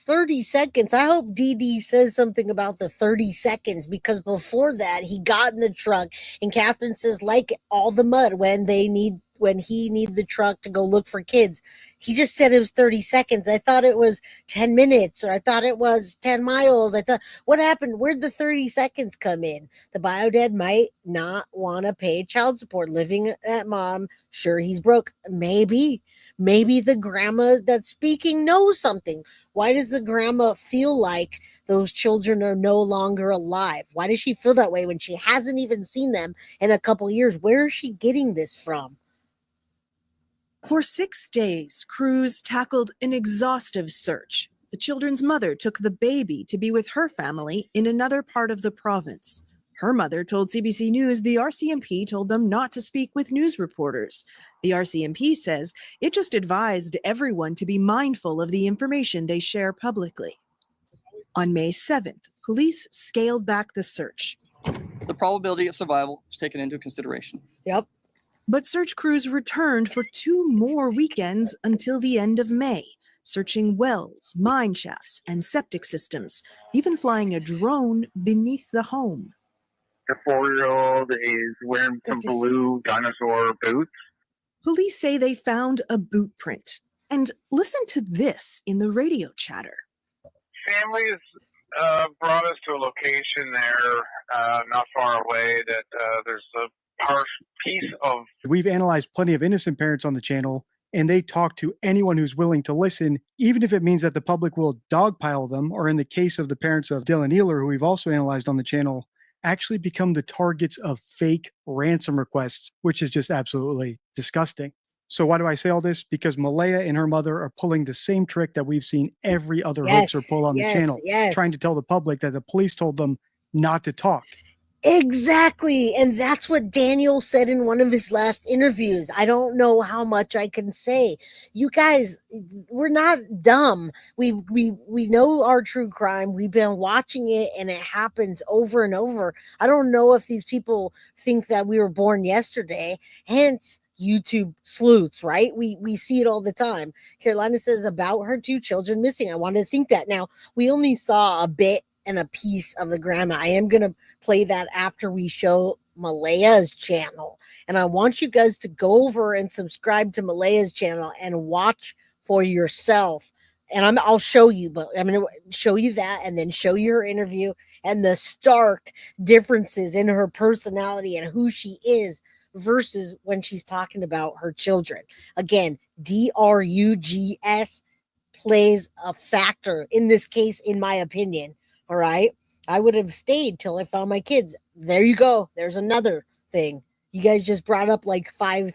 30 seconds. I hope DD says something about the 30 seconds, because before that, he got in the truck and Catherine says, like all the mud when he needed the truck to go look for kids. He just said it was 30 seconds. I thought it was 10 minutes, or I thought it was 10 miles. I thought, what happened? Where'd the 30 seconds come in? The bio dad might not want to pay child support, living at mom. Sure, he's broke. Maybe the grandma that's speaking knows something. Why does the grandma feel like those children are no longer alive? Why does she feel that way when she hasn't even seen them in a couple years? Where is she getting this from? For 6 days, crews tackled an exhaustive search. The children's mother took the baby to be with her family in another part of the province. Her mother told CBC News the RCMP told them not to speak with news reporters. The RCMP says it just advised everyone to be mindful of the information they share publicly. On May 7th, police scaled back the search. The probability of survival is taken into consideration. Yep. But search crews returned for 2 more weekends until the end of May, searching wells, mine shafts, and septic systems, even flying a drone beneath the home. The 4-year-old is wearing some blue dinosaur boots. Police say they found a boot print. And listen to this in the radio chatter. Families brought us to a location there not far away that there's a piece of... We've analyzed plenty of innocent parents on the channel, and they talk to anyone who's willing to listen, even if it means that the public will dogpile them, or in the case of the parents of Dylan Ealer, who we've also analyzed on the channel, actually become the targets of fake ransom requests, which is just absolutely disgusting. So why do I say all this? Because Malehya and her mother are pulling the same trick that we've seen every other hoaxer pull on the channel, trying to tell the public that the police told them not to talk. Exactly. And that's what Daniel said in one of his last interviews. I don't know how much I can say. You guys, we're not dumb. We know our true crime. We've been watching it and it happens over and over. I don't know if these people think that we were born yesterday. Hence YouTube sleuths, right? We see it all the time. Carolina says about her 2 children missing. I want to think that. Now, we only saw a bit and a piece of the grandma. I am going to play that after we show Malehya's channel. And I want you guys to go over and subscribe to Malehya's channel and watch for yourself. And I'll show you, but I'm going to show you that and then show you her interview and the stark differences in her personality and who she is versus when she's talking about her children. Again, DRUGS plays a factor in this case, in my opinion. All right. I would have stayed till I found my kids. There you go. There's another thing. You guys just brought up like 5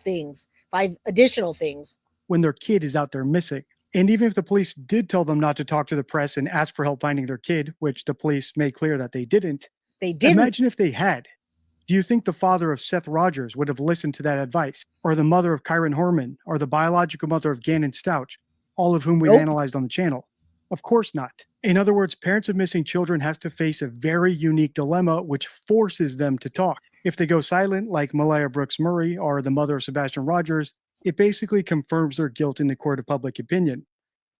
additional things. When their kid is out there missing. And even if the police did tell them not to talk to the press and ask for help finding their kid, which the police made clear that they didn't. Imagine if they had. Do you think the father of Seth Rogers would have listened to that advice? Or the mother of Kyron Horman? Or the biological mother of Gannon Stouch? All of whom we've analyzed on the channel. Of course not. In other words, parents of missing children have to face a very unique dilemma which forces them to talk. If they go silent, like Malehya Brooks Murray or the mother of Sebastian Rogers, it basically confirms their guilt in the court of public opinion.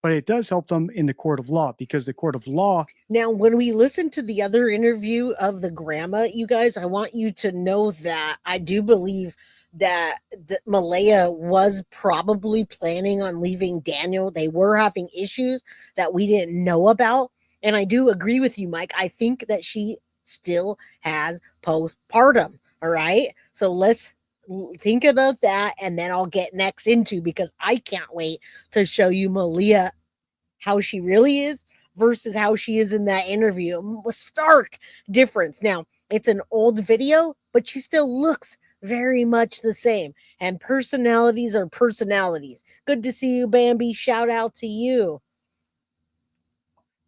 But it does help them in the court of law, because the court of law... Now, when we listen to the other interview of the grandma, you guys, I want you to know that I do believe that Malehya was probably planning on leaving Daniel. They were having issues that we didn't know about. And I do agree with you, Mike. I think that she still has postpartum. All right. So let's think about that. And then I'll get next into, because I can't wait to show you Malehya, how she really is versus how she is in that interview. A stark difference. Now, it's an old video, but she still looks very much the same. And personalities are personalities. Good to see you, Bambi. Shout out to you.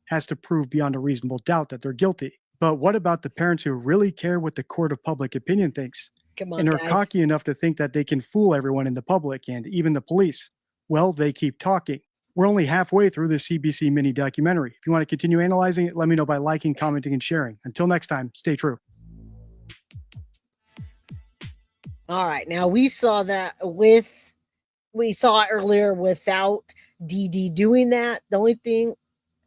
Has to prove beyond a reasonable doubt that they're guilty. But what about the parents who really care what the court of public opinion thinks? Come on, and are guys. cocky enough to think that they can fool everyone in the public and even the police? Well, they keep talking. We're only halfway through this CBC mini documentary. If you want to continue analyzing it, let me know by liking, commenting, and sharing. Until next time, stay true. All right. Now we saw it earlier without Dee doing that. The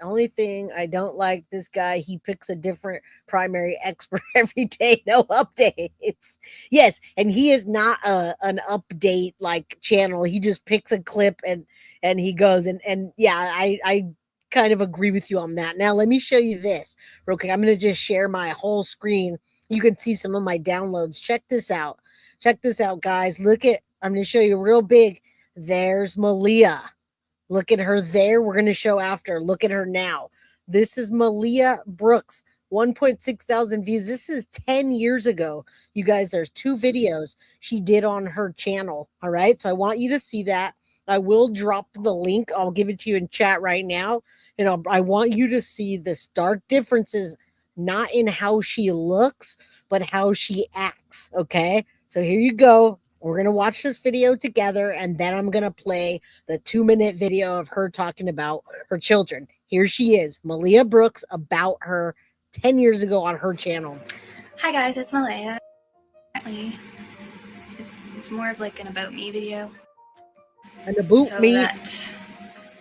only thing I don't like, this guy, he picks a different primary expert every day. No updates. Yes. And he is not an update like channel. He just picks a clip and he goes and yeah, I kind of agree with you on that. Now let me show you this real quick. I'm going to just share my whole screen. You can see some of my downloads. Check this out. Check this out, guys. I'm going to show you real big. There's Malehya. Look at her there. We're going to show after. Look at her now. This is Malehya Brooks. 1.6 thousand views. This is 10 years ago. You guys, there's 2 videos she did on her channel. All right. So I want you to see that. I will drop the link. I'll give it to you in chat right now. And I want you to see the stark differences, not in how she looks, but how she acts. Okay. So here you go. We're going to watch this video together, and then I'm going to play the 2-minute video of her talking about her children. Here she is, Malehya Brooks, about her 10 years ago on her channel. Hi guys, it's Malehya. It's more of like an about me video. And about me? I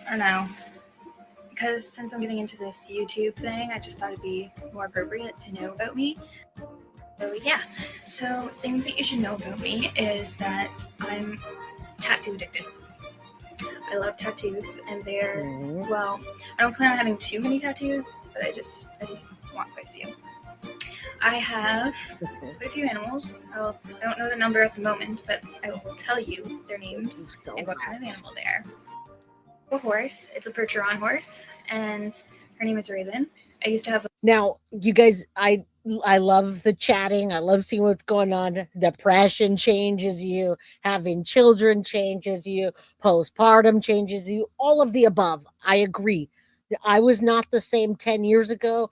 don't know. Because since I'm getting into this YouTube thing, I just thought it'd be more appropriate to know about me. So yeah, so things that you should know about me is that I'm tattoo addicted. I love tattoos, and well, I don't plan on having too many tattoos, but I just want quite a few. I have quite a few animals. I don't know the number at the moment, but I will tell you their names and what kind of animal they are. A horse. It's a Percheron horse, and her name is Raven. I used to have. Now, you guys, I love the chatting. I love seeing what's going on. Depression changes you. Having children changes you. Postpartum changes you. All of the above. I agree. I was not the same 10 years ago.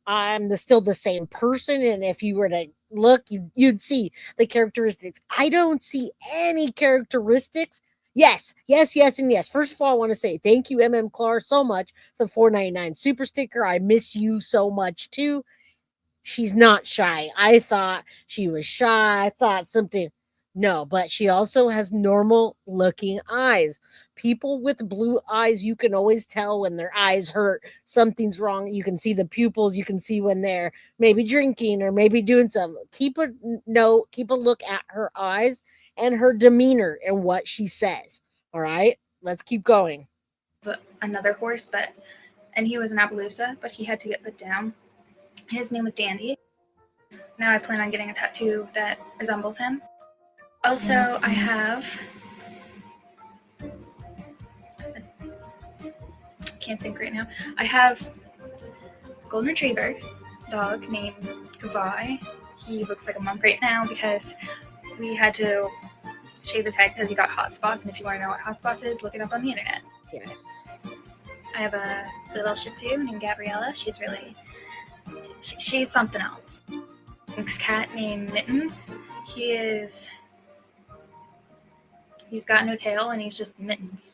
I'm still the same person. And if you were to look, you'd see the characteristics. I don't see any characteristics. Yes, and yes. First of all, I want to say thank you, MM Clark, so much for the $4.99 super sticker. I miss you so much too. She's not shy. I thought she was shy. I thought something. No, but she also has normal looking eyes. People with blue eyes, you can always tell when their eyes hurt. Something's wrong. You can see the pupils. You can see when they're maybe drinking or maybe doing something. Keep a look at her eyes and her demeanor and what she says. All right, let's keep going. Another horse, and he was an Appaloosa, but he had to get put down. His name was Dandy. Now I plan on getting a tattoo that resembles him. Also, I have, can't think right now. I have a golden retriever dog named Kavai. He looks like a monk right now because we had to shave his head because he got hot spots. And if you want to know what hot spots is, look it up on the internet. Yes. I have a little Shih Tzu named Gabriella. She's something else. This cat named Mittens. He's got no tail and he's just Mittens.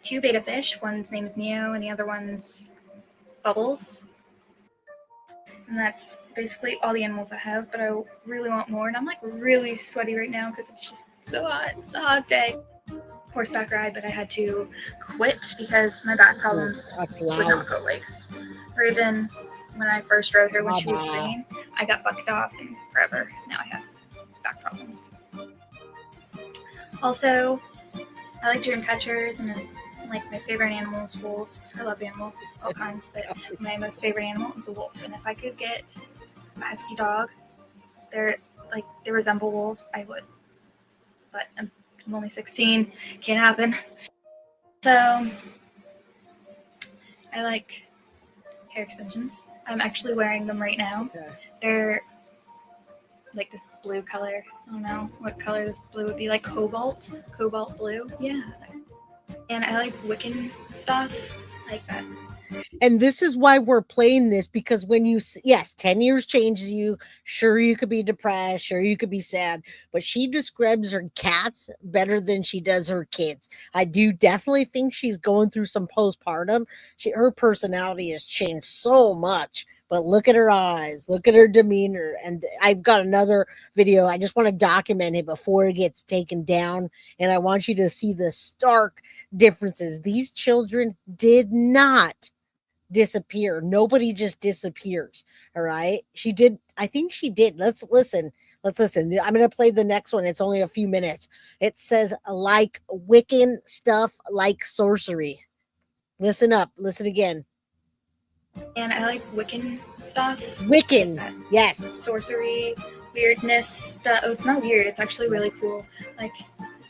2 betta fish. One's name is Neo and the other one's Bubbles. And that's basically all the animals I have, but I really want more. And I'm like really sweaty right now because it's just so hot. It's a hot day. Horseback ride, but I had to quit because my back problems would not go away. Raven, when I first rode her when she was green, I got bucked off and forever. Now I have back problems. Also, I like dream catchers and Like my favorite animal is wolves. I love animals, all kinds, but my most favorite animal is a wolf. And if I could get a husky dog, they resemble wolves, I would. But I'm only 16, can't happen. So I like hair extensions. I'm actually wearing them right now. They're like this blue color. I don't know what color this blue would be, like cobalt blue. Yeah. And I like Wiccan stuff like that. And this is why we're playing this, because when yes, 10 years changes you. Sure, you could be depressed. Sure, you could be sad. But she describes her cats better than she does her kids. I do definitely think she's going through some postpartum. Her personality has changed so much. But look at her eyes. Look at her demeanor. And I've got another video. I just want to document it before it gets taken down. And I want you to see the stark differences. These children did not disappear. Nobody just disappears. All right. She did. I think she did. Let's listen. I'm going to play the next one. It's only a few minutes. It says, like Wiccan stuff, like sorcery. Listen up. Listen again. And I like Wiccan stuff. Wiccan. Like yes. Sorcery, weirdness stuff. Oh, it's not weird. It's actually really cool. Like,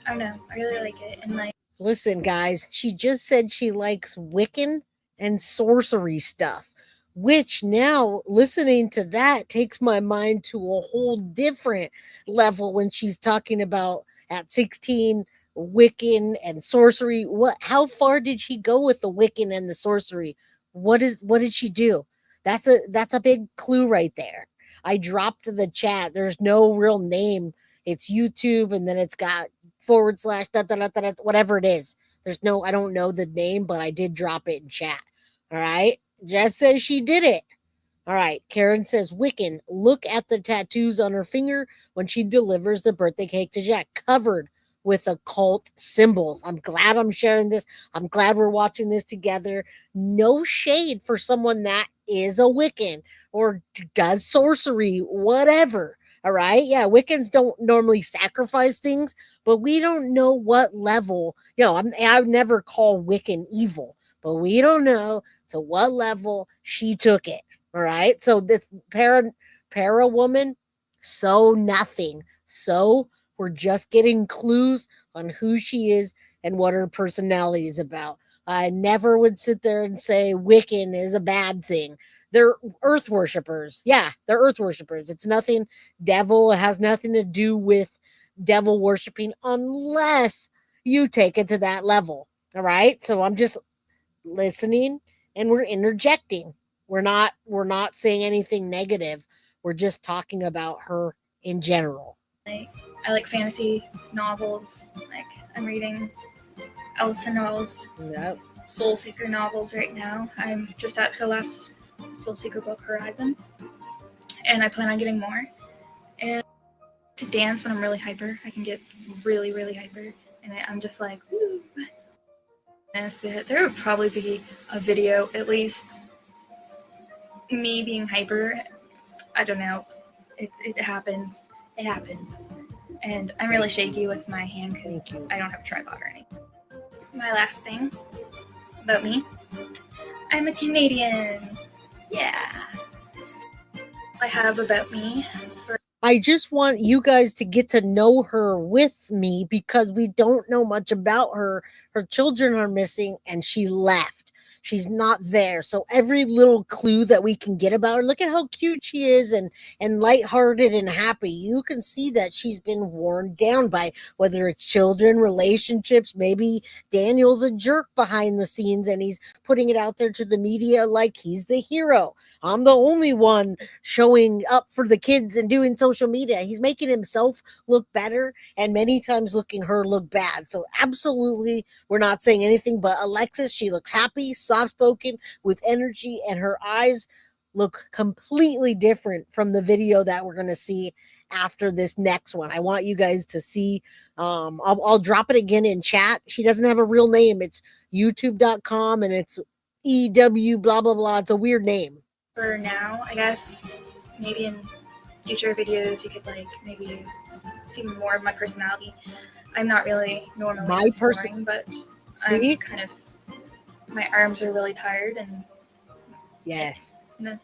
I don't know. I really like it. And like, listen, guys, she just said she likes Wiccan and sorcery stuff, which now listening to that takes my mind to a whole different level when she's talking about at 16 Wiccan and sorcery. How far did she go with the Wiccan and the sorcery? What did she do? That's a big clue right there. I dropped the chat. There's no real name. It's YouTube, and then it's got / whatever it is. I don't know the name, but I did drop it in chat. All right. Jess says she did it. All right. Karen says, Wiccan, look at the tattoos on her finger when she delivers the birthday cake to Jack, covered with occult symbols. I'm glad I'm sharing this. I'm glad we're watching this together. No shade for someone that is a Wiccan or does sorcery, whatever. All right. Yeah. Wiccans don't normally sacrifice things, but we don't know what level. I would never call Wiccan evil, but we don't know to what level she took it. All right. So this para woman, so nothing. So we're just getting clues on who she is and what her personality is about. I never would sit there and say Wiccan is a bad thing. They're earth worshipers. Yeah, they're earth worshipers. It's nothing devil. It has nothing to do with devil worshiping unless you take it to that level. All right. So I'm just listening and we're interjecting. We're not saying anything negative. We're just talking about her in general. I like fantasy novels. Like I'm reading Elsa Noel's Soul Seeker novels right now. I'm just at her last Soul Seeker book, Horizon, and I plan on getting more. And to dance when I'm really hyper, I can get really, really hyper, and I'm just like, woo. And there would probably be a video, at least me being hyper. I don't know. It happens. It happens. And I'm really shaky with my hand because I don't have a tripod or anything. My last thing about me, I'm a Canadian. Yeah. I have about me. I just want you guys to get to know her with me because we don't know much about her. Her children are missing and she left. She's not there. So every little clue that we can get about her, look at how cute she is and lighthearted and happy. You can see that she's been worn down by whether it's children, relationships, maybe Daniel's a jerk behind the scenes and he's putting it out there to the media like he's the hero. I'm the only one showing up for the kids and doing social media. He's making himself look better and many times looking her look bad. So absolutely, we're not saying anything, but Alexis, she looks happy, soft-spoken, with energy, and her eyes look completely different from the video that we're going to see after this next one. I want you guys to see. I'll drop it again in chat. She doesn't have a real name. It's youtube.com and it's EW blah, blah, blah. It's a weird name. For now, I guess maybe in future videos you could like maybe see more of my personality. I'm not really normally boring, but I'm kind of my arms are really tired and yes, I'm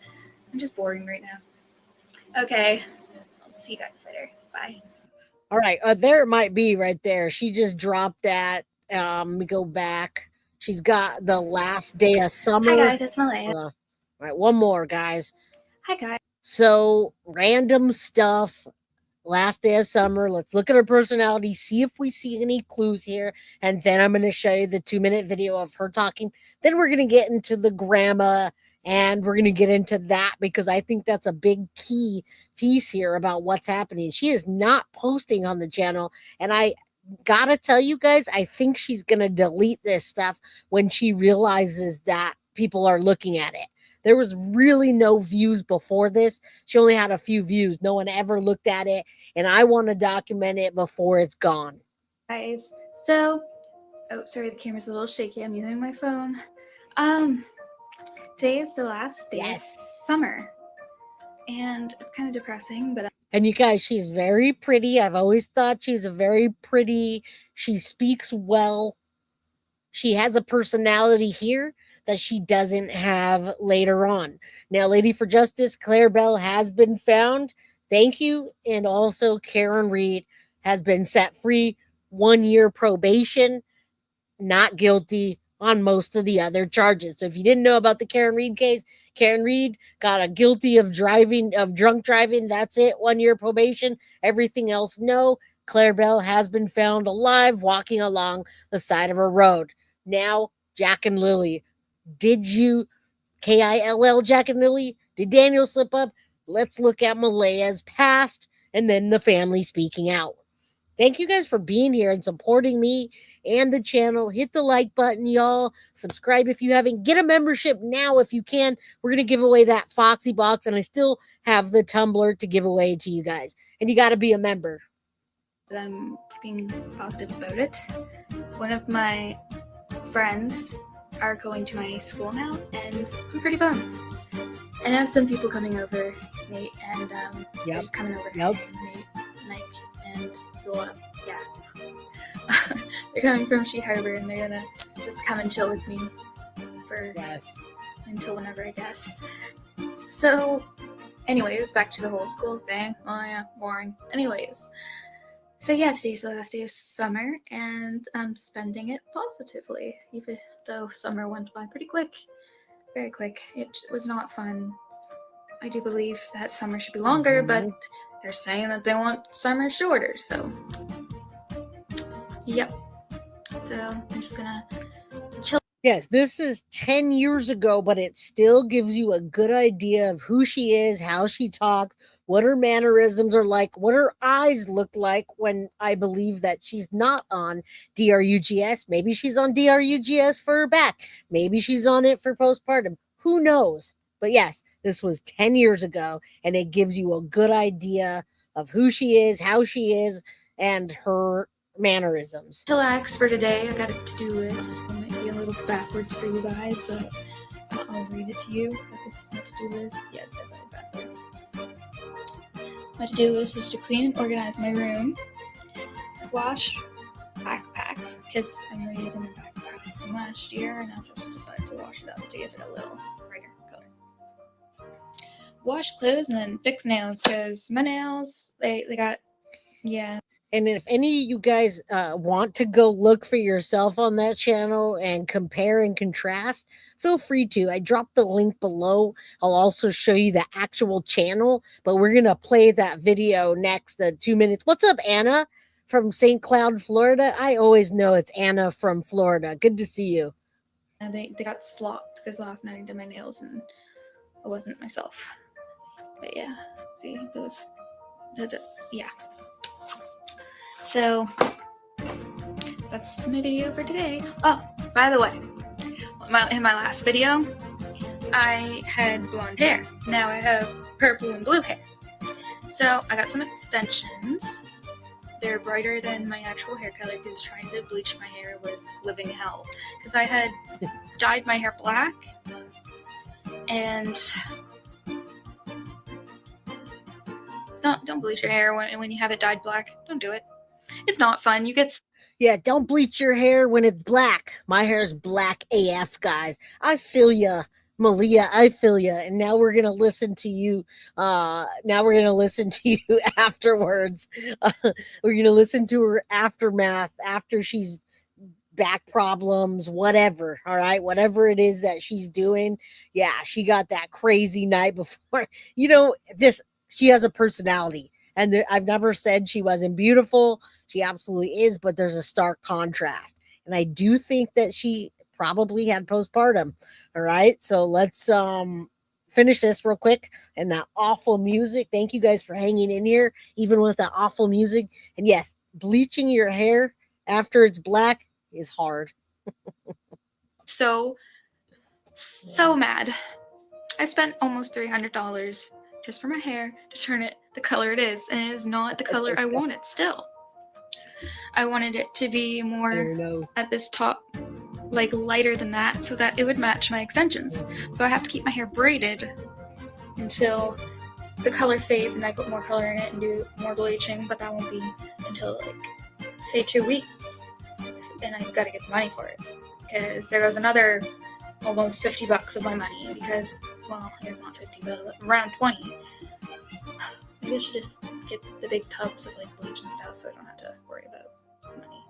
just boring right now. Okay, I'll see you guys later. Bye. All right, there it might be right there. She just dropped that. Let me go back. She's got the last day of summer. Hi guys, it's Malehya. All right, one more, guys. Hi guys. So random stuff. Last day of summer. Let's look at her personality, see if we see any clues here, and then I'm going to show you the 2-minute video of her talking. Then we're going to get into the grandma, and we're going to get into that because I think that's a big key piece here about what's happening. She is not posting on the channel, and I gotta tell you guys, I think she's going to delete this stuff when she realizes that people are looking at it. There was really no views before this. She only had a few views. No one ever looked at it. And I want to document it before it's gone. Guys, so, oh, sorry, the camera's a little shaky. I'm using my phone. Today is the last day of summer. And it's kind of depressing, but... And you guys, she's very pretty. I've always thought she's a very pretty. She speaks well. She has a personality here that she doesn't have later on. Now, Lady for Justice, Claire Bell has been found. Thank you. And also Karen Reed has been set free. 1 year probation, not guilty on most of the other charges. So if you didn't know about the Karen Reed case, Karen Reed got a guilty of drunk driving. That's it. 1 year probation. Everything else, no. Claire Bell has been found alive walking along the side of a road. Now, Jack and Lilly. Did you, Kill Jack and Lilly? Did Daniel slip up? Let's look at Malehya's past and then the family speaking out. Thank you guys for being here and supporting me and the channel. Hit the like button, y'all. Subscribe if you haven't. Get a membership now if you can. We're going to give away that Foxy box, and I still have the tumbler to give away to you guys. And you got to be a member. I'm being positive about it. One of my friends are going to my school now, and I'm pretty bummed. I know some people coming over, Nate, and they're just coming over. Nate, Mike, and Yola. Yeah. They're coming from Sheet Harbor, and they're gonna just come and chill with me for until whenever, I guess. So, anyways, back to the whole school thing. Oh yeah, boring. Anyways. So yeah, today's the last day of summer, and I'm spending it positively, even though summer went by pretty quick, very quick. It was not fun. I do believe that summer should be longer, but they're saying that they want summer shorter, so yep. So I'm just gonna chill. Yes, this is 10 years ago, but it still gives you a good idea of who she is, how she talks, what her mannerisms are like, what her eyes look like when I believe that she's not on DRUGS. Maybe she's on DRUGS for her back. Maybe she's on it for postpartum. Who knows? But yes, this was 10 years ago, and it gives you a good idea of who she is, how she is, and her mannerisms. Chillax for today. I got a to-do list. It might be a little backwards for you guys, but I'll read it to you. But this is my to-do list. Yeah, it's definitely backwards. My to-do list is to clean and organize my room, wash, backpack, because I'm reusing the backpack from last year, and I just decided to wash it up to give it a little brighter color. Wash clothes and then fix nails, because my nails, they got, yeah. And if any of you guys want to go look for yourself on that channel and compare and contrast, feel free to. I dropped the link below. I'll also show you the actual channel, but we're going to play that video next, the 2 minutes. What's up, Anna from St. Cloud, Florida? I always know it's Anna from Florida. Good to see you. They got slopped because last night I did my nails and I wasn't myself. But yeah, see, those, yeah. So, that's my video for today. Oh, by the way, in my last video, I had blonde hair. Now I have purple and blue hair. So, I got some extensions. They're brighter than my actual hair color because trying to bleach my hair was living hell. Because I had dyed my hair black, and don't bleach your hair when you have it dyed black. Don't do it. It's not fun. You get... Yeah, don't bleach your hair when it's black. My hair's black AF, guys. I feel ya, Malehya. I feel ya. And now we're gonna listen to you. Now we're gonna listen to you afterwards. We're gonna listen to her aftermath after she's back problems, whatever. All right, whatever it is that she's doing. Yeah, she got that crazy night before. You know, this she has a personality, and I've never said she wasn't beautiful. She absolutely is, but there's a stark contrast, and I do think that she probably had postpartum. All right, so let's finish this real quick and that awful music. Thank you guys for hanging in here, even with that awful music. And yes, bleaching your hair after it's black is hard. So mad. I spent almost $300 just for my hair to turn it the color it is, and it is not the color I wanted still. I wanted it to be more at this top, like lighter than that, so that it would match my extensions. So I have to keep my hair braided until the color fades and I put more color in it and do more bleaching, but that won't be until like, say 2 weeks. And I've got to get the money for it, because there goes another almost $50 of my money, because, well, it's not 50, but around 20. Maybe I should just get the big tubs of like bleach and stuff so I don't have to worry about money,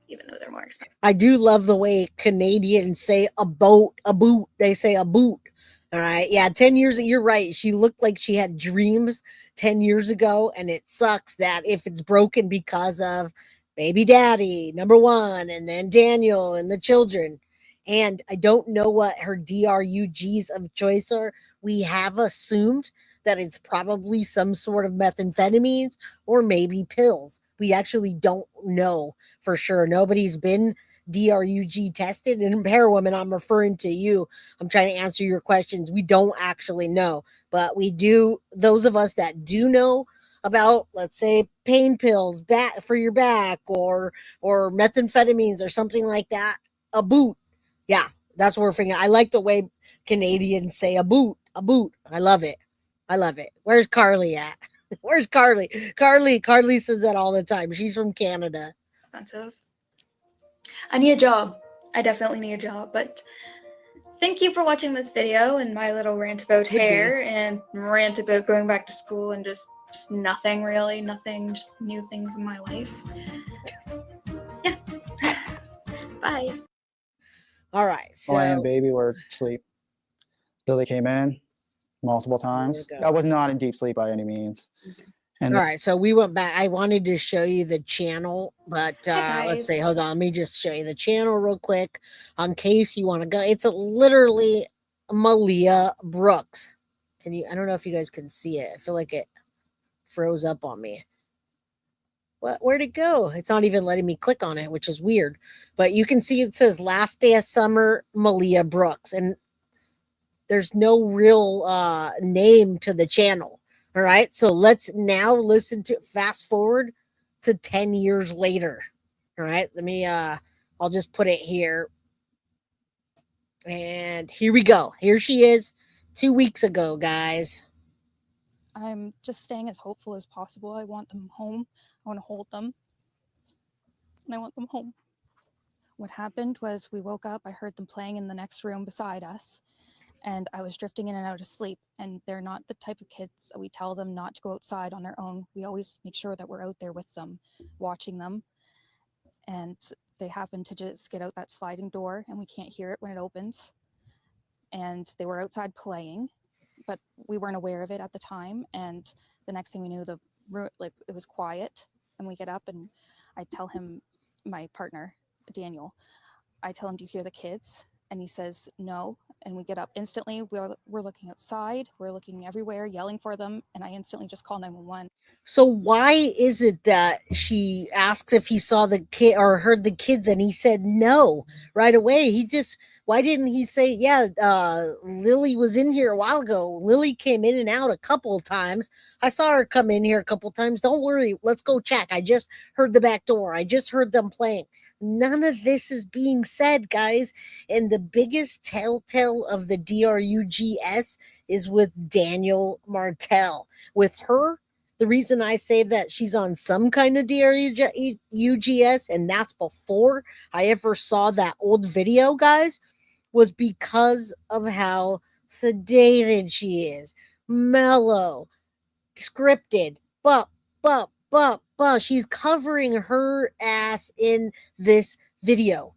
even though they're more expensive. I do love the way Canadians say a boat, a boot. They say a boot. All right. Yeah, 10 years, you're right. She looked like she had dreams 10 years ago, and it sucks that if it's broken because of baby daddy, number one, and then Daniel and the children. And I don't know what her DRUGs of choice are. We have assumed that it's probably some sort of methamphetamines or maybe pills. We actually don't know for sure. Nobody's been DRUG tested. And Woman, I'm referring to you. I'm trying to answer your questions. We don't actually know, but we do. Those of us that do know about, let's say, pain pills back for your back or methamphetamines or something like that, a boot. Yeah, that's what we're figuring. I like the way Canadians say a boot, a boot. I love it. I love it. Where's Carly at? Where's Carly? Carly says that all the time. She's from Canada. Expensive. I need a job. I definitely need a job, but thank you for watching this video and my little rant about hair and rant about going back to school and just nothing really, nothing, just new things in my life. Yeah. Bye. All right. So Malehya and baby were asleep. Lilly came in multiple times. I was not in deep sleep by any means. And all right, so we went back. I wanted to show you the channel, but let's see. Hold on, let me just show you the channel real quick, in case you want to go. It's literally Malehya Brooks. Can you? I don't know if you guys can see it. I feel like it froze up on me. What? Where'd it go? It's not even letting me click on it, which is weird. But you can see it says "Last Day of Summer," Malehya Brooks, and there's no real name to the channel. All right, so let's now listen to fast forward to 10 years later. All right, let me I'll just put it here. And here we go. Here she is 2 weeks ago, guys. I'm just staying as hopeful as possible. I want them home. I want to hold them. And I want them home. What happened was we woke up. I heard them playing in the next room beside us. And I was drifting in and out of sleep. And they're not the type of kids that we tell them not to go outside on their own. We always make sure that we're out there with them, watching them. And they happen to just get out that sliding door, and we can't hear it when it opens. And they were outside playing, but we weren't aware of it at the time. And the next thing we knew, it was quiet. And we get up, and I tell him, my partner, Daniel, I tell him, "Do you hear the kids?" And he says, "No." And we get up instantly. We're looking outside. We're looking everywhere, yelling for them. And I instantly just call 911. So why is it that she asks if he saw the kid or heard the kids, and he said no right away? Why didn't he say, yeah, Lilly was in here a while ago. Lilly came in and out a couple of times. I saw her come in here a couple of times. Don't worry. Let's go check. I just heard the back door. I just heard them playing. None of this is being said, guys. And the biggest telltale of the DRUGS is with Daniel Martell. With her, The reason I say that she's on some kind of DRUGS, and that's before I ever saw that old video, guys, was because of how sedated she is, mellow, scripted, but she's covering her ass in this video.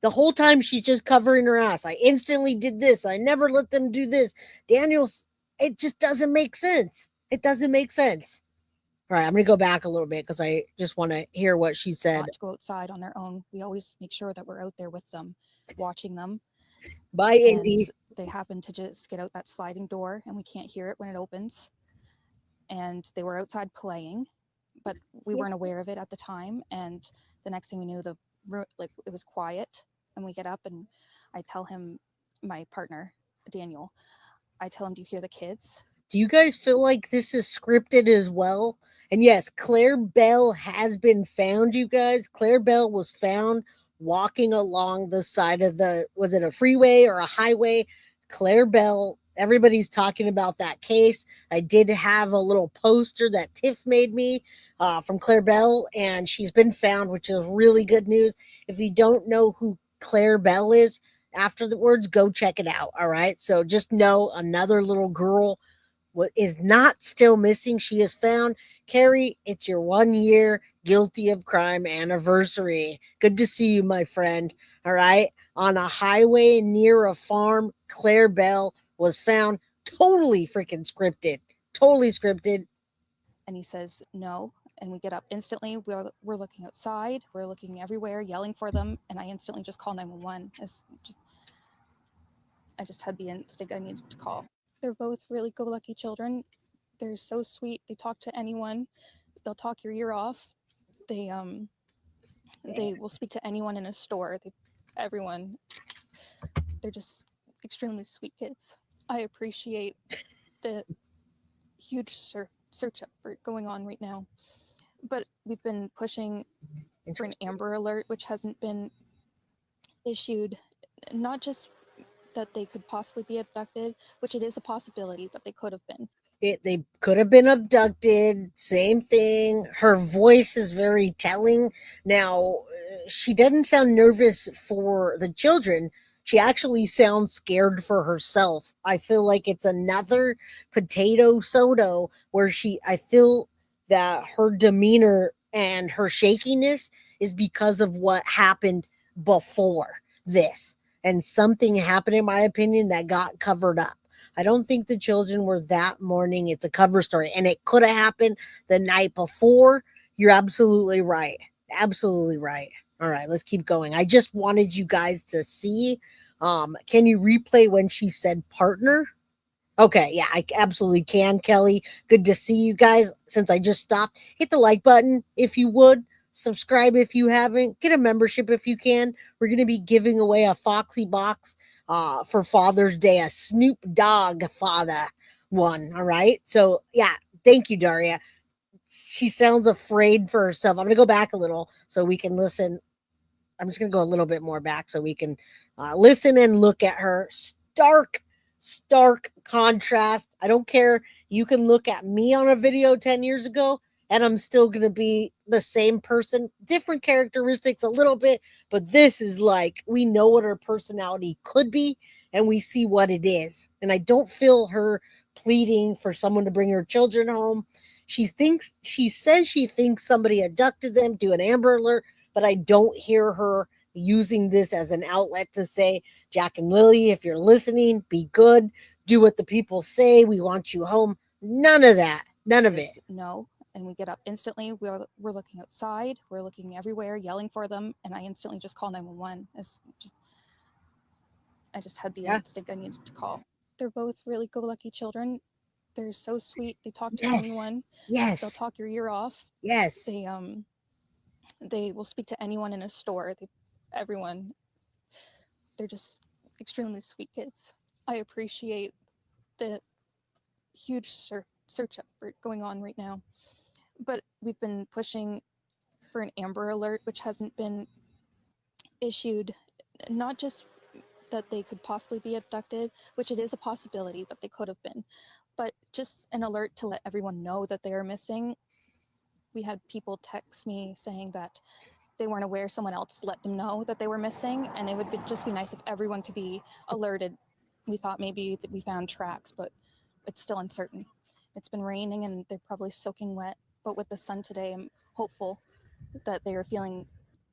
The whole time she's just covering her ass. I instantly did this. I never let them do this. Daniel's, it just doesn't make sense. It doesn't make sense. All right, I'm going to go back a little bit because I just want to hear what she said. Not to go outside on their own. We always make sure that we're out there with them, watching them. Bye, Indy. They happen to just get out that sliding door and we can't hear it when it opens. And they were outside playing, but we weren't aware of it at the time. And the next thing we knew, it was quiet. And we get up and I tell him, my partner, Daniel, I tell him, do you hear the kids? Do you guys feel like this is scripted as well? And yes, Claire Bell has been found, you guys. Claire Bell was found walking along the side of was it a freeway or a highway? Claire Bell, everybody's talking about that case. I did have a little poster that Tiff made me from Claire Bell, and she's been found, which is really good news. If you don't know who Claire Bell is, afterwards, go check it out, all right? So just know another little girl is not still missing. She is found. Carrie, it's your 1 year guilty of crime anniversary. Good to see you, my friend. All right. On a highway near a farm, Claire Bell was found. Totally freaking scripted. Totally scripted. And he says no. And we get up instantly. We're looking outside. We're looking everywhere, yelling for them. And I instantly just call 911. I just had the instinct I needed to call. They're both really go-lucky children. They're so sweet. They talk to anyone. They'll talk your ear off. They will speak to anyone in a store. Everyone. They're just extremely sweet kids. I appreciate the huge search effort going on right now. But we've been pushing for an Amber Alert, which hasn't been issued. Not just that they could possibly be abducted, which it is a possibility that they could have been. They could have been abducted. Same thing. Her voice is very telling. Now, she doesn't sound nervous for the children. She actually sounds scared for herself. I feel like it's another potato soda where I feel that her demeanor and her shakiness is because of what happened before this. And something happened, in my opinion, that got covered up. I don't think the children were that morning. It's a cover story. And it could have happened the night before. You're absolutely right. Absolutely right. All right, let's keep going. I just wanted you guys to see. Can you replay when she said partner? Okay, yeah, I absolutely can, Kelly. Good to see you guys. Since I just stopped, hit the like button if you would. Subscribe if you haven't. Get a membership if you can. We're going to be giving away a Foxy box for Father's Day, a Snoop Dogg father one. All right. So, yeah, thank you, Daria. She sounds afraid for herself. I'm going to go back a little so we can listen. I'm just going to go a little bit more back so we can listen and look at her. Stark contrast. I don't care. You can look at me on a video 10 years ago and I'm still going to be the same person. Different characteristics a little bit, but this is like, we know what her personality could be and we see what it is. And I don't feel her pleading for someone to bring her children home. She says she thinks somebody abducted them, do an Amber Alert, but I don't hear her using this as an outlet to say, Jack and Lily, if you're listening, be good, do what the people say, we want you home. None of that. None of it. No. And we get up instantly. We're looking outside. We're looking everywhere, yelling for them. And I instantly just call 911. I just had the instinct I needed to call. They're both really go-lucky children. They're so sweet. They talk to anyone. Yes. They'll talk your ear off. Yes. They will speak to anyone in a store. Everyone. They're just extremely sweet kids. I appreciate the huge search effort going on right now. But we've been pushing for an Amber Alert, which hasn't been issued. Not just that they could possibly be abducted, which it is a possibility that they could have been. But just an alert to let everyone know that they are missing. We had people text me saying that they weren't aware, someone else let them know that they were missing, and it would just be nice if everyone could be alerted. We thought maybe that we found tracks, but it's still uncertain. It's been raining and they're probably soaking wet, but with the sun today, I'm hopeful that they are feeling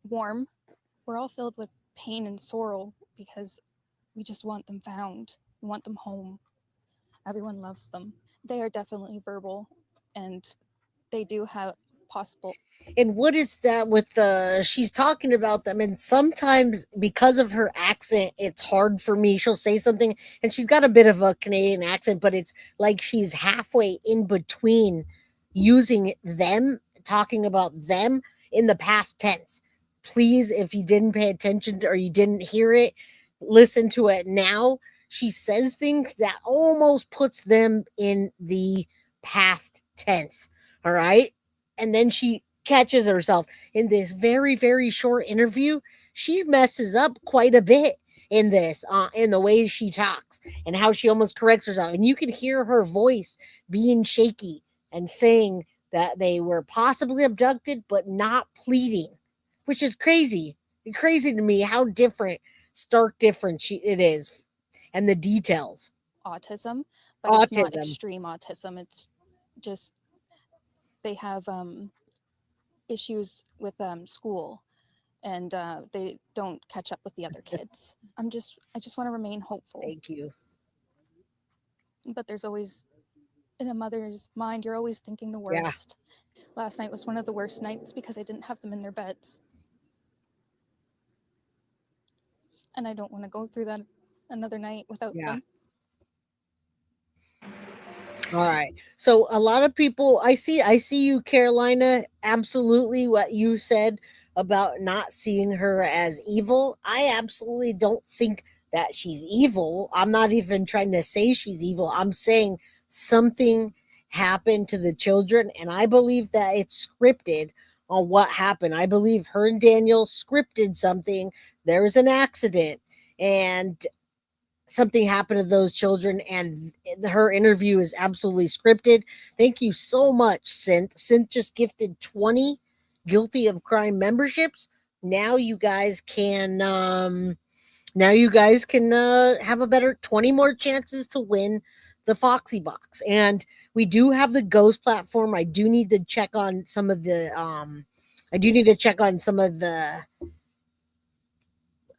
warm. We're all filled with pain and sorrow because we just want them found. We want them home. Everyone loves them. They are definitely verbal, and they do have possible. And what is that with she's talking about them, and sometimes because of her accent it's hard for me. She'll say something and she's got a bit of a Canadian accent, but it's like she's halfway in between using them, talking about them in the past tense. Please, if you didn't pay attention or you didn't hear it, listen to it now. She says things that almost puts them in the past tense. All right. And then she catches herself in this very, very short interview. She messes up quite a bit in this, in the way she talks and how she almost corrects herself. And you can hear her voice being shaky and saying that they were possibly abducted, but not pleading, which is crazy. Crazy to me how stark different it is, and the details. Autism, but it's not extreme autism. It's just they have issues with school, and they don't catch up with the other kids. I just want to remain hopeful. Thank you. But there's always, in a mother's mind, you're always thinking the worst. Yeah. Last night was one of the worst nights because I didn't have them in their beds. And I don't want to go through that another night without them. All right. So a lot of people, I see you, Carolina. Absolutely what you said about not seeing her as evil. I absolutely don't think that she's evil. I'm not even trying to say she's evil. I'm saying something happened to the children, and I believe that it's scripted on what happened. I believe her and Daniel scripted something. There was an accident, and something happened to those children, and her interview is absolutely scripted. Thank you so much, Synth. Synth just gifted 20 Guilty of Crime memberships. Now you guys can have a better 20 more chances to win the Foxy box. And we do have the Ghost platform. I do need to check on some of the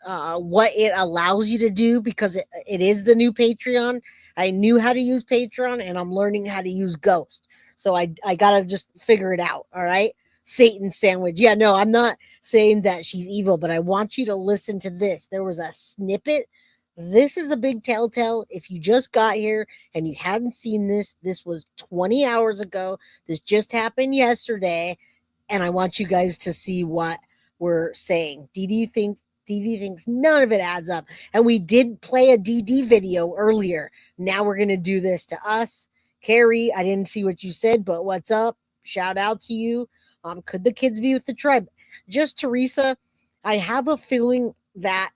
what it allows you to do, because it is the new Patreon. I knew how to use Patreon, and I'm learning how to use Ghost. So I gotta just figure it out. All right. Satan sandwich. Yeah, no, I'm not saying that she's evil, but I want you to listen to this. There was a snippet. This is a big telltale. If you just got here and you hadn't seen this was 20 hours ago. This just happened yesterday. And I want you guys to see what we're saying. DD thinks none of it adds up. And we did play a DD video earlier. Now we're going to do this to us. Carrie, I didn't see what you said, but what's up? Shout out to you. Could the kids be with the tribe? Just Teresa, I have a feeling that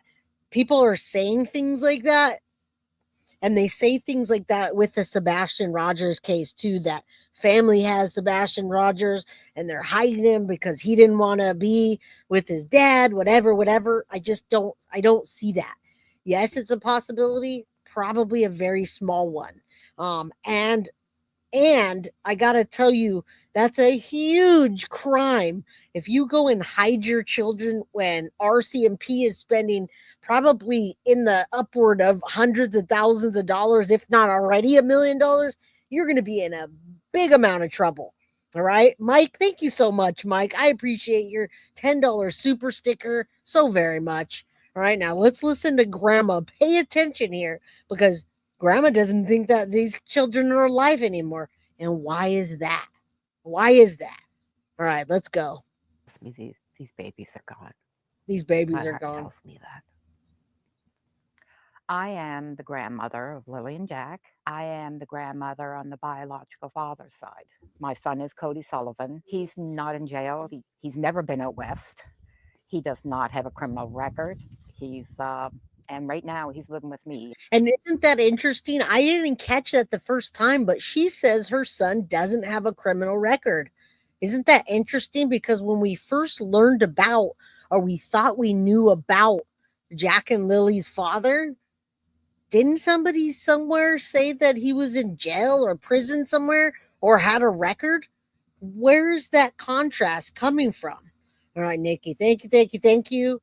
people are saying things like that. And they say things like that with the Sebastian Rogers case too, that family has Sebastian Rogers and they're hiding him because he didn't want to be with his dad, whatever. I don't see that. Yes, it's a possibility, probably a very small one. And I got to tell you, that's a huge crime. If you go and hide your children when RCMP is spending probably in the upward of hundreds of thousands of dollars, if not already $1 million, you're going to be in a big amount of trouble. All right, Mike, thank you so much, Mike. I appreciate your $10 super sticker so very much. All right, now let's listen to Grandma. Pay attention here, because Grandma doesn't think that these children are alive anymore. And why is that? Why is that? All right, let's go. These babies are gone. These babies My are heart gone. tells me that. I am the grandmother of Lily and Jack. I am the grandmother on the biological father's side. My son is Cody Sullivan. He's not in jail. He's never been out west. He does not have a criminal record. He's And right now he's living with me. And isn't that interesting? I didn't catch that the first time, but she says her son doesn't have a criminal record. Isn't that interesting? Because when we first learned about, or we thought we knew about Jack and Lily's father, didn't somebody somewhere say that he was in jail or prison somewhere or had a record? Where's that contrast coming from? All right, Nikki, thank you.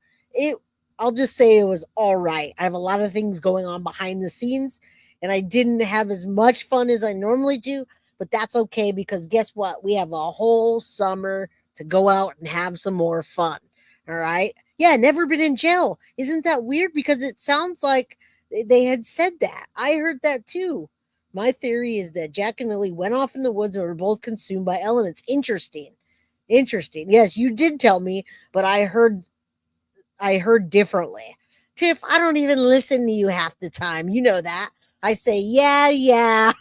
I'll just say it was all right. I have a lot of things going on behind the scenes, and I didn't have as much fun as I normally do, but that's okay because guess what? We have a whole summer to go out and have some more fun. All right. Yeah, never been in jail. Isn't that weird? Because it sounds like they had said that. I heard that too. My theory is that Jack and Lily went off in the woods and were both consumed by elements. Interesting. Yes, you did tell me, but I heard differently. Tiff, I don't even listen to you half the time. You know that. I say, yeah.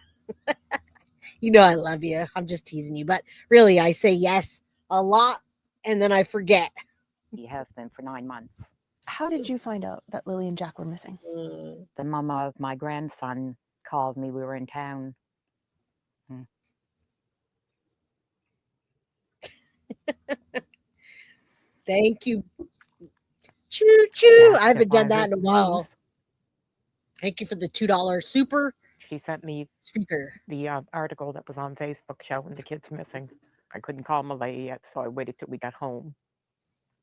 You know I love you. I'm just teasing you. But really, I say yes a lot, and then I forget. He has been for 9 months. How did you find out that Lily and Jack were missing? The mama of my grandson called me. We were in town. Thank you. Choo choo. I haven't done that in a while. Thank you for the $2 super. She sent me sticker. The article that was on Facebook showing the kids missing. I couldn't call Malehya yet, so I waited till we got home.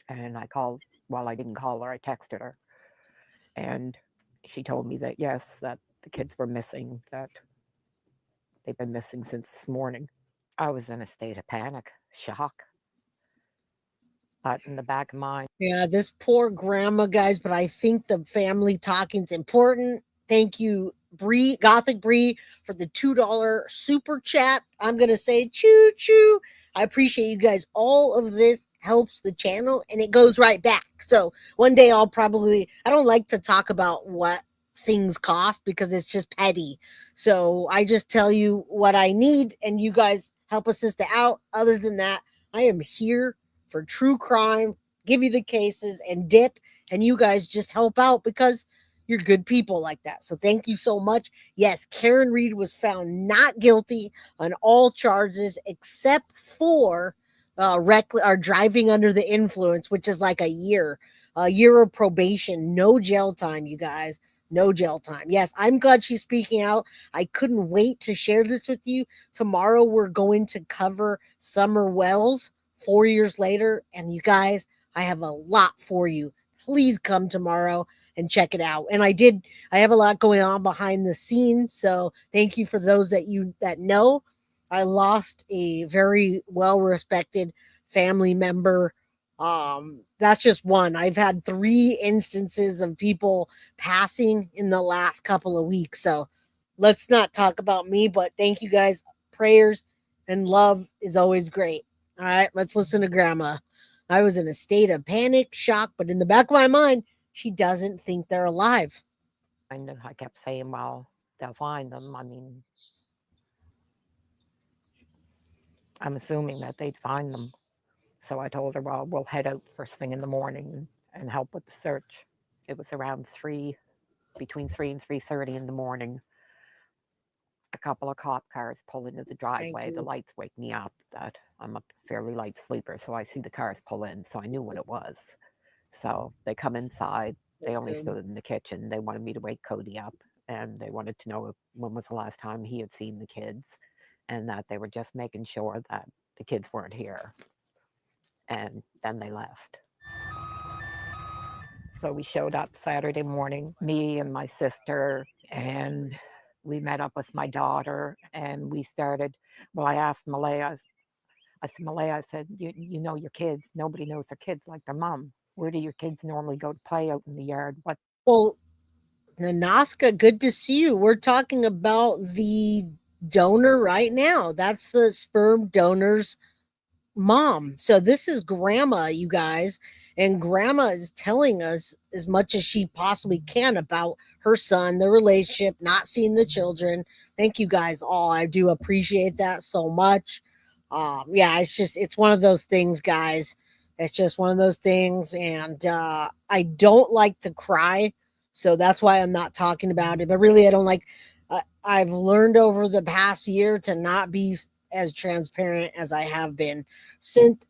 And I called, well, I didn't call her, I texted her. And she told me that, yes, that the kids were missing, that they've been missing since this morning. I was in a state of panic, shock. But in the back of my Yeah, this poor grandma, guys, but I think the family talking's important. Thank you, Bree, Gothic Bree, for the $2 super chat. I'm going to say choo choo. I appreciate you guys. All of this helps the channel and it goes right back. So one day I don't like to talk about what things cost because it's just petty. So I just tell you what I need and you guys help a sister out. Other than that, I am here for true crime, give you the cases and dip, and you guys just help out because you're good people like that. So thank you so much. Yes, Karen Reed was found not guilty on all charges except for driving under the influence, which is like a year of probation, no jail time, you guys. No jail time. Yes, I'm glad she's speaking out. I couldn't wait to share this with you. Tomorrow we're going to cover Summer Wells 4 years later. And you guys, I have a lot for you. Please come tomorrow and check it out. And I have a lot going on behind the scenes. So thank you for those that know. I lost a very well-respected family member. That's just one. I've had 3 instances of people passing in the last couple of weeks. So let's not talk about me, but thank you guys. Prayers and love is always great. All right, let's listen to Grandma. I was in a state of panic, shock, but in the back of my mind, she doesn't think they're alive. I kept saying, well, they'll find them. I mean, I'm assuming that they'd find them. So I told her, well, we'll head out first thing in the morning and help with the search. It was around between 3 and 3:30 in the morning. A couple of cop cars pull into the driveway. The lights wake me up that I'm a fairly light sleeper, so I see the cars pull in, so I knew what it was. So they come inside. They only stood in the kitchen. They wanted me to wake Cody up, and they wanted to know when was the last time he had seen the kids, and that they were just making sure that the kids weren't here. And then they left. So we showed up Saturday morning, me and my sister, and we met up with my daughter, and we started, well, I asked Malehya, I said, you know your kids. Nobody knows their kids like their mom. Where do your kids normally go to play out in the yard? What? Well, Nanaska, good to see you. We're talking about the donor right now. That's the sperm donor's mom. So this is Grandma, you guys. And Grandma is telling us as much as she possibly can about her son, the relationship, not seeing the children. Thank you guys all. I do appreciate that so much. Yeah, it's one of those things, guys. It's just one of those things. And I don't like to cry. So that's why I'm not talking about it. But really, I don't like. I've learned over the past year to not be as transparent as I have been. Synth,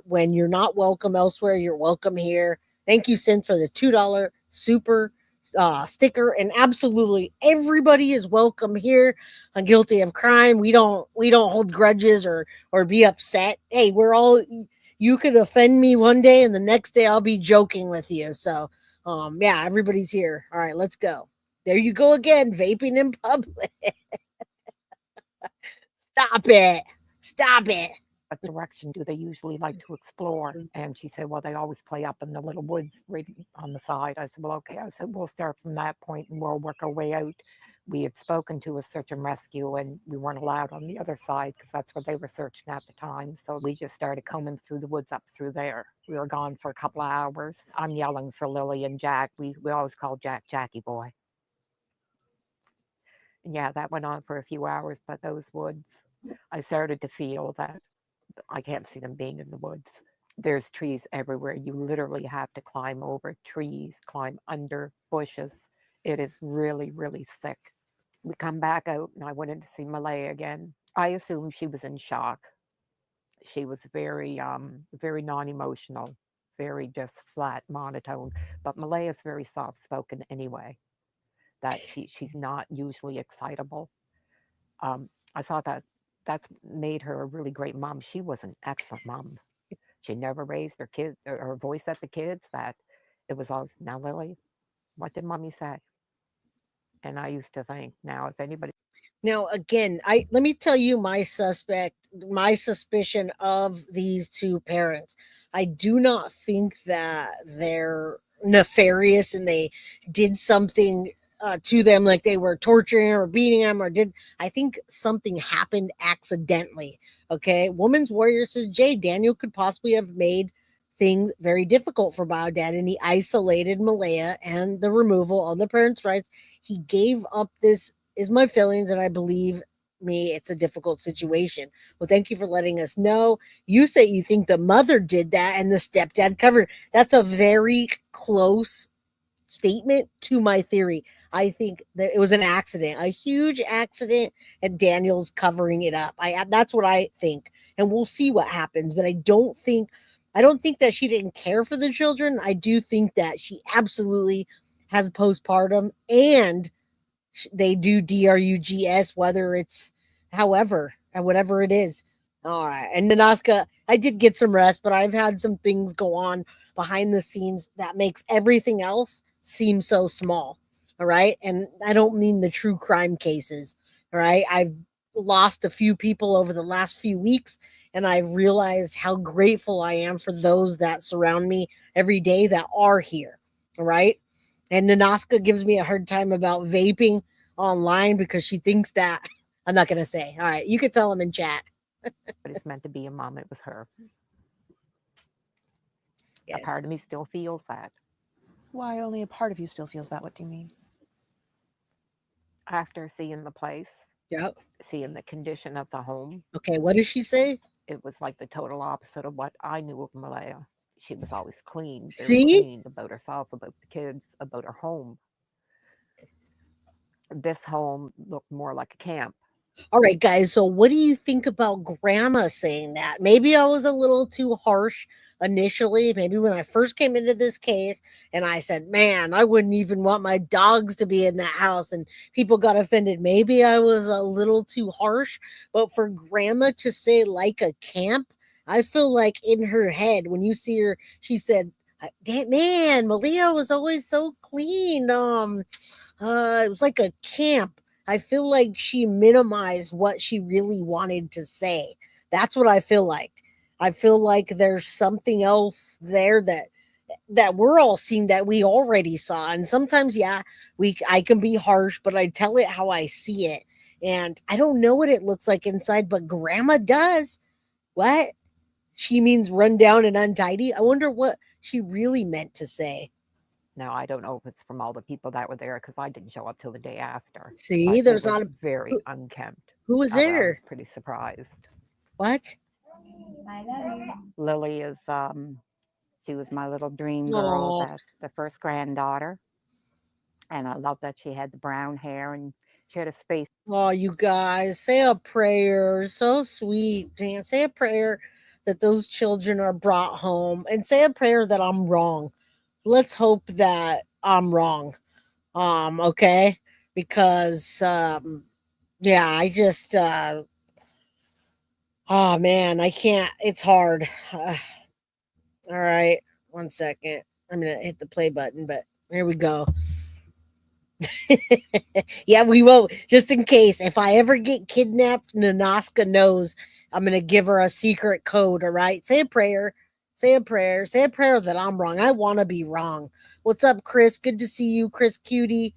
when you're not welcome elsewhere, you're welcome here. Thank you, Synth, for the $2 super sticker. And absolutely everybody is welcome here on Guilty of Crime. We don't hold grudges or be upset. Hey, we're all, you could offend me one day and the next day I'll be joking with you. So yeah, everybody's here. All right, let's go. There you go again, vaping in public. Stop it. Stop it. What direction do they usually like to explore? And she said, well, they always play up in the little woods right on the side. I said, well, okay. I said, we'll start from that point and we'll work our way out. We had spoken to a search and rescue and we weren't allowed on the other side because that's what they were searching at the time. So we just started combing through the woods up through there. We were gone for a couple of hours. I'm yelling for Lily and Jack. We always call Jack Jackie boy. And yeah, that went on for a few hours, but those woods, I started to feel that I can't see them being in the woods. There's trees everywhere. You literally have to climb over trees, climb under bushes. It is really, really thick. We come back out and I went in to see Malehya again. I assumed she was in shock. She was very, very non-emotional, very just flat, monotone. But Malehya is very soft-spoken anyway. That she's not usually excitable. I thought that's made her a really great mom. She was an excellent mom. She never raised her kids or her voice at the kids. That it was always, now Lily, what did mommy say? And I used to think, now if anybody. Now again, let me tell you my suspicion of these two parents. I do not think that they're nefarious and they did something to them, like they were torturing or beating them I think something happened accidentally. Okay. Woman's Warrior says, Jay, Daniel could possibly have made things very difficult for Bio Dad and he isolated Malehya and the removal on the parents' rights. He gave up this is my feelings, and I believe me, it's a difficult situation. Well, thank you for letting us know. You say you think the mother did that and the stepdad covered. That's a very close statement to my theory. I think that it was an accident, a huge accident, and Daniel's covering it up. That's what I think, and we'll see what happens. But I don't think that she didn't care for the children. I do think that she absolutely has postpartum and they do DRUGS, whether it's however and whatever it is. All right. And Nanaska, I did get some rest, but I've had some things go on behind the scenes that makes everything else seem so small. All right. And I don't mean the true crime cases. All right. I've lost a few people over the last few weeks, and I realized how grateful I am for those that surround me every day that are here. All right. And Nanaska gives me a hard time about vaping online because she thinks that I'm not going to say. All right. You can tell them in chat. But it's meant to be a mom. It was her. Yes. A part of me still feels that. Why only a part of you still feels that? What do you mean? After seeing the place, yep, seeing the condition of the home. Okay, what does she say? It was like the total opposite of what I knew of Malehya. She was always clean, very See? clean about herself, about the kids, about her home. This home looked more like a camp. All right, guys. So what do you think about Grandma saying that? Maybe I was a little too harsh initially. Maybe when I first came into this case and I said, man, I wouldn't even want my dogs to be in that house, and people got offended. Maybe I was a little too harsh, but for Grandma to say like a camp, I feel like in her head, when you see her, she said, man, Malehya was always so clean. It was like a camp. I feel like she minimized what she really wanted to say. That's what I feel like. I feel like there's something else there that we're all seeing that we already saw. And sometimes, yeah, I can be harsh, but I tell it how I see it. And I don't know what it looks like inside, but Grandma does. What? She means run down and untidy. I wonder what she really meant to say. Now, I don't know if it's from all the people that were there because I didn't show up till the day after. See, there's not very unkempt. Who was there? I was pretty surprised. What? I love you. Lily is, she was my little dream girl, the first granddaughter. And I love that she had the brown hair and she had a space. Oh, you guys, say a prayer. So sweet, man. Say a prayer that those children are brought home, and say a prayer that I'm wrong. Let's hope that I'm wrong. Okay? Because yeah, I just oh man, I can't. It's hard. All right, 1 second. I'm gonna hit the play button, but here we go. Yeah, we won't. Just in case, if I ever get kidnapped, Nanaska knows I'm gonna give her a secret code. All right, say a prayer. Say a prayer. Say a prayer that I'm wrong. I want to be wrong. What's up, Chris? Good to see you, Chris Cutie.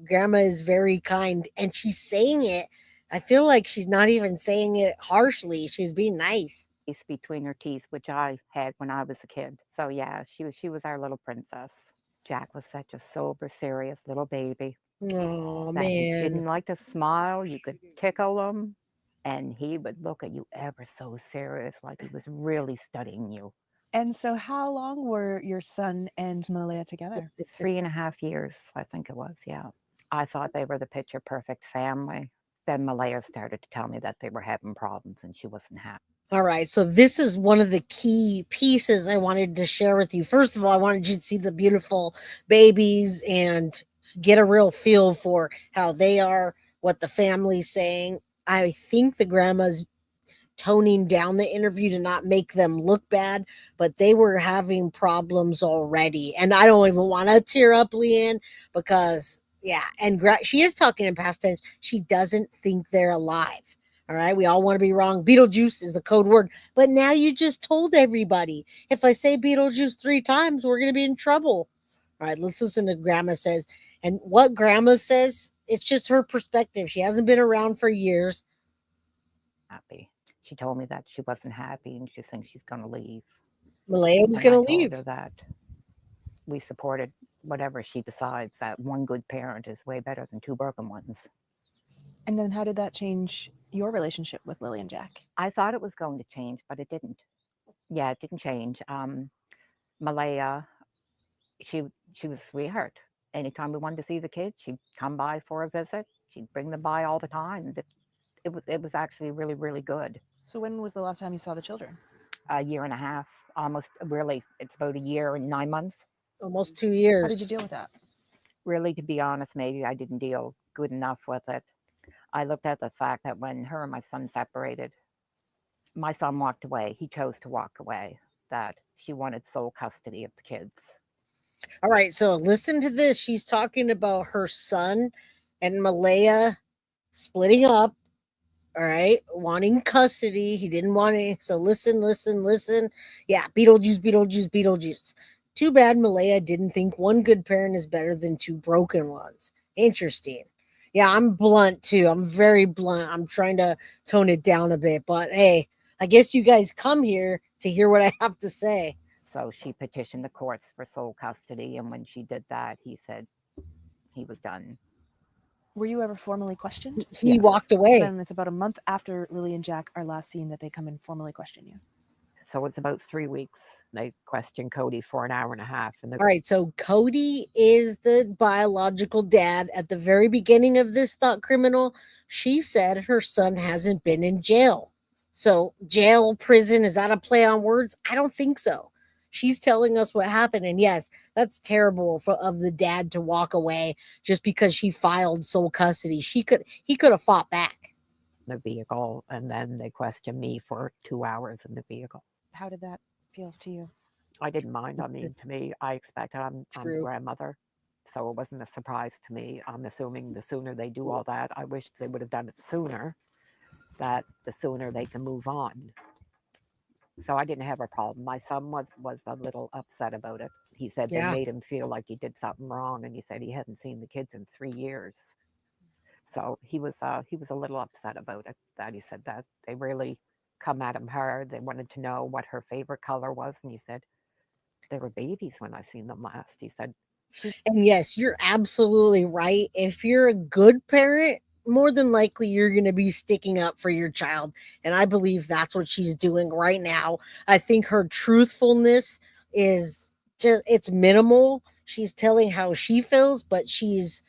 Grandma is very kind, and she's saying it. I feel like she's not even saying it harshly. She's being nice. Between her teeth, which I had when I was a kid. So yeah, she was our little princess. Jack was such a sober, serious little baby. Oh that he man. didn't like to smile. You could tickle him, and he would look at you ever so serious, like he was really studying you. And so, how long were your son and Malehya together? 3.5 years, I think it was. Yeah, I thought they were the picture perfect family. Then Malehya started to tell me that they were having problems and she wasn't happy. All right, so this is one of the key pieces I wanted to share with you. First of all, I wanted you to see the beautiful babies and get a real feel for how they are, what the family's saying. I think the grandma's toning down the interview to not make them look bad, but they were having problems already. And I don't even want to tear up, Leanne, because yeah, and she is talking in past tense. She doesn't think they're alive. All right, we all want to be wrong. Beetlejuice is the code word, but now you just told everybody. If I say Beetlejuice 3 times, we're going to be in trouble. All right, let's listen to Grandma says. And what Grandma says, it's just her perspective. She hasn't been around for years. Happy. She told me that she wasn't happy and she thinks she's going to leave. Malehya was going to leave. Her that we supported whatever she decides, that one good parent is way better than 2 broken ones. And then how did that change your relationship with Lilly and Jack? I thought it was going to change, but it didn't. Yeah, it didn't change. Malehya, she was a sweetheart. Anytime we wanted to see the kids, she'd come by for a visit. She'd bring them by all the time. It was actually really, really good. So when was the last time you saw the children? A year and a half, almost. Really, it's about a year and 9 months. Almost 2 years. How did you deal with that? Really, to be honest, maybe I didn't deal good enough with it. I looked at the fact that when her and my son separated, my son walked away. He chose to walk away, that she wanted sole custody of the kids. All right, so listen to this. She's talking about her son and Malehya splitting up. All right, wanting custody. He didn't want it. So listen. Yeah, Beetlejuice. Too bad Malehya didn't think one good parent is better than 2 broken ones. Interesting. Yeah, I'm blunt too. I'm very blunt. I'm trying to tone it down a bit. But hey, I guess you guys come here to hear what I have to say. So she petitioned the courts for sole custody. And when she did that, he said he was done. Were you ever formally questioned? He walked away. So then it's about a month after Lilly and Jack are last seen that they come and formally question you. So it's about 3 weeks. They questioned Cody for an hour and a half. And all right, so Cody is the biological dad. At the very beginning of this thought criminal, she said her son hasn't been in jail. So jail, prison, is that a play on words? I don't think so. She's telling us what happened. And yes, that's terrible of the dad to walk away just because she filed sole custody. He could have fought back. The vehicle, and then they questioned me for 2 hours in the vehicle. How did that feel to you? I didn't mind. I mean, to me, I expected I'm the grandmother, so it wasn't a surprise to me. I'm assuming the sooner they do all that, I wish they would have done it sooner, that the sooner they can move on. So I didn't have a problem. My son was a little upset about it. He said they made him feel like he did something wrong, and he said he hadn't seen the kids in 3 years. So he was a little upset about it. That he said that they really come at him hard. They wanted to know what her favorite color was, and he said they were babies when I seen them last. He said, and yes, you're absolutely right. If you're a good parent, more than likely you're going to be sticking up for your child. And I believe that's what she's doing right now. I think her truthfulness is just, it's minimal. She's telling how she feels, but she's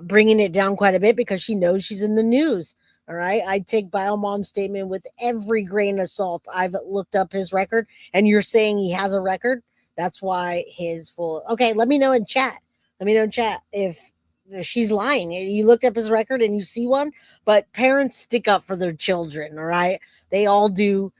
bringing it down quite a bit because she knows she's in the news. All right. I take Biomom's statement with every grain of salt. I've looked up his record, and you're saying he has a record. That's why his full. Okay. Let me know in chat. If she's lying. You looked up his record and you see one, but parents stick up for their children. All right. They all do.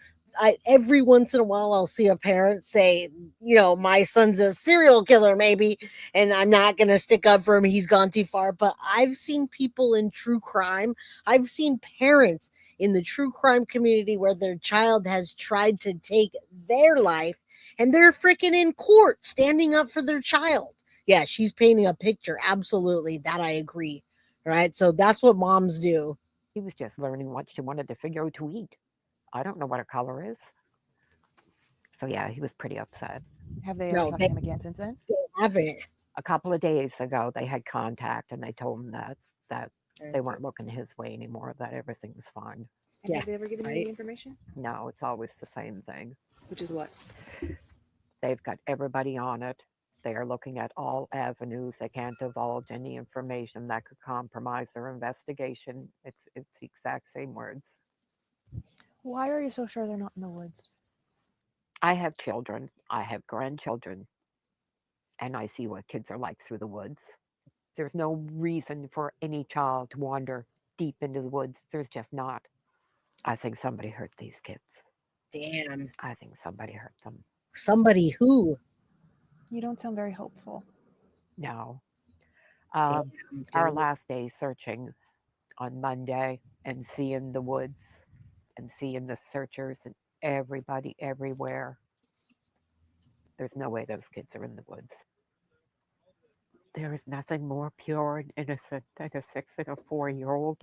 Every once in a while, I'll see a parent say, my son's a serial killer, maybe, and I'm not going to stick up for him. He's gone too far. But I've seen people in true crime. I've seen parents in the true crime community where their child has tried to take their life, and they're freaking in court standing up for their child. Yeah, she's painting a picture. Absolutely. That I agree. All right. So that's what moms do. He was just learning what she wanted to figure out to eat. I don't know what her color is. So yeah, he was pretty upset. Have they ever talked to him again since then? They haven't. A couple of days ago, they had contact, and they told him that they weren't looking his way anymore, that everything was fine. And have they ever given you any information? No, it's always the same thing. Which is what? They've got everybody on it. They are looking at all avenues. They can't divulge any information that could compromise their investigation. It's the exact same words. Why are you so sure they're not in the woods? I have children. I have grandchildren. And I see what kids are like through the woods. There's no reason for any child to wander deep into the woods. There's just not. I think somebody hurt these kids. Damn. I think somebody hurt them. Somebody who? You don't sound very hopeful. No. Our last day searching on Monday and seeing the woods and seeing the searchers and everybody everywhere. There's no way those kids are in the woods. There is nothing more pure and innocent than a 6 and a 4-year-old.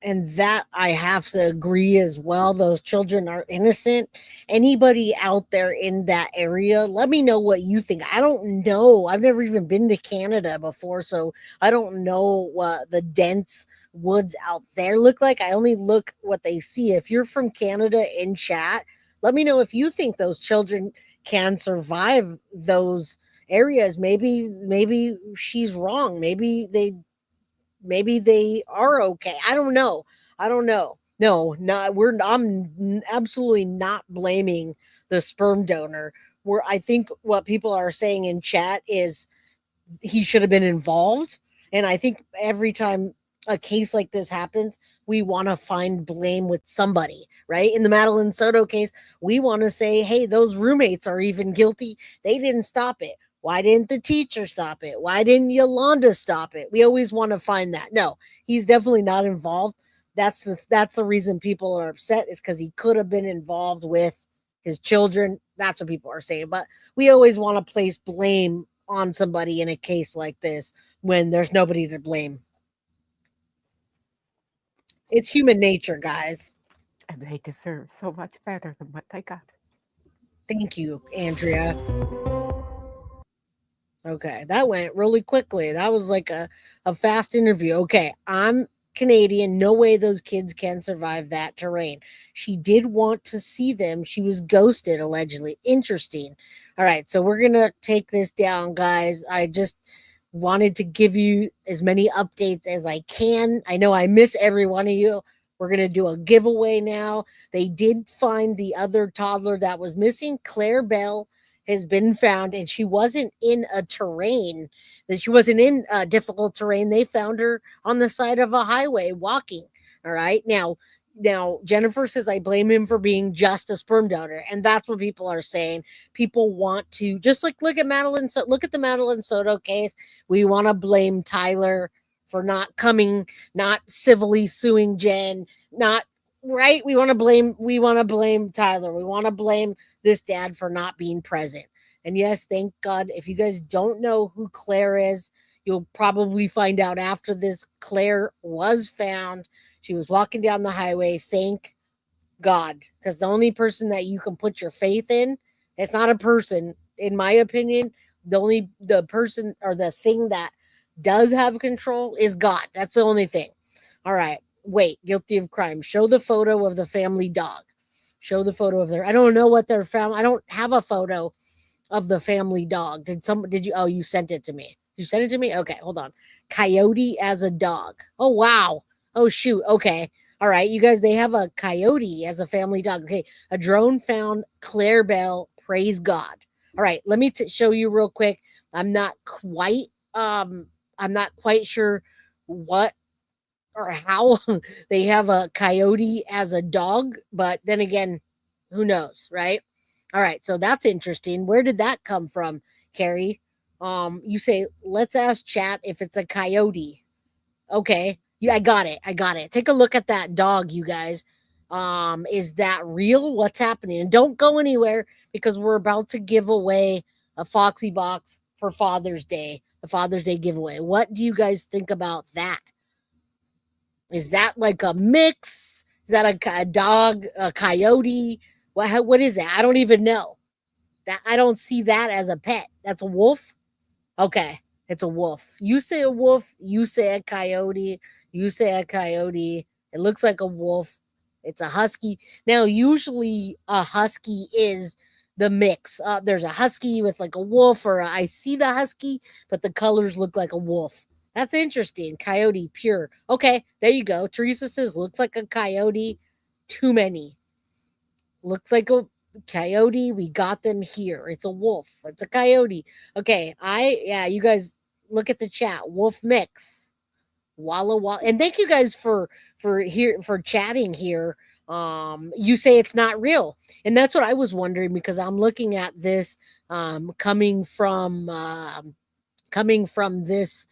And that I have to agree as well. Those children are innocent. Anybody out there in that area, let me know what you think. I don't know. I've never even been to Canada before, so I don't know what the dense woods out there look like. I only look what they see. If you're from Canada in chat, let me know if you think those children can survive those areas. Maybe she's wrong. Maybe they are okay. I don't know. No, I'm absolutely not blaming the sperm donor. I think what people are saying in chat is he should have been involved. And I think every time a case like this happens, we want to find blame with somebody, right? In the Madeline Soto case, we want to say, hey, those roommates are even guilty. They didn't stop it. Why didn't the teacher stop it? Why didn't Yolanda stop it? We always want to find that. No, he's definitely not involved. That's the reason people are upset, is because he could have been involved with his children. That's what people are saying. But we always want to place blame on somebody in a case like this when there's nobody to blame. It's human nature, guys. And they deserve so much better than what they got. Thank you, Andrea. Okay, that went really quickly. That was like a fast interview. Okay, I'm Canadian. No way those kids can survive that terrain. She did want to see them. She was ghosted, allegedly. Interesting. All right, so we're going to take this down, guys. I just wanted to give you as many updates as I can. I know I miss every one of you. We're going to do a giveaway now. They did find the other toddler that was missing. Claire Bell has been found, and she wasn't in a terrain, that she wasn't in difficult terrain. They found her on the side of a highway walking. All right. Now Jennifer says, I blame him for being just a sperm donor. And that's what people are saying. People want to just look at the Madeline Soto case. We want to blame Tyler for not civilly suing Jen, right? We want to blame Tyler. We want to blame this dad for not being present. And yes, thank God. If you guys don't know who Claire is, you'll probably find out after this. Claire was found. She was walking down the highway. Thank God. Because the only person that you can put your faith in, it's not a person, in my opinion. The person or the thing that does have control is God. That's the only thing. All right. Wait, guilty of crime. Show the photo of the family dog. Show the photo of I don't know what their family. I don't have a photo of the family dog. Did you, oh, you sent it to me. You sent it to me? Okay, hold on. Coyote as a dog. Oh, wow. Oh, shoot. Okay. All right, you guys, they have a coyote as a family dog. Okay, a drone found Clarabelle. Praise God. All right, let me show you real quick. I'm not quite sure what or how they have a coyote as a dog, but then again, who knows, right? All right, so that's interesting. Where did that come from, Carrie? You say, let's ask chat if it's a coyote. Okay. Yeah, I got it. I got it. Take a look at that dog, you guys. Is that real? What's happening? And don't go anywhere because we're about to give away a Foxy box for Father's Day, the Father's Day giveaway. What do you guys think about that? Is that like a mix? Is that a dog, a coyote? What is that? I don't even know. That I don't see that as a pet. That's a wolf. Okay, it's a wolf. You say a wolf, you say a coyote, you say a coyote. It looks like a wolf. It's a husky. Now, usually a husky is the mix. There's a husky with like a wolf, or I see the husky, but the colors look like a wolf. That's interesting. Coyote, pure. Okay, there you go. Teresa says, looks like a coyote. Too many. Looks like a coyote. We got them here. It's a wolf. It's a coyote. Okay, you guys look at the chat. Wolf mix. Walla walla. And thank you guys for chatting here. You say it's not real. And that's what I was wondering, because I'm looking at this coming from this,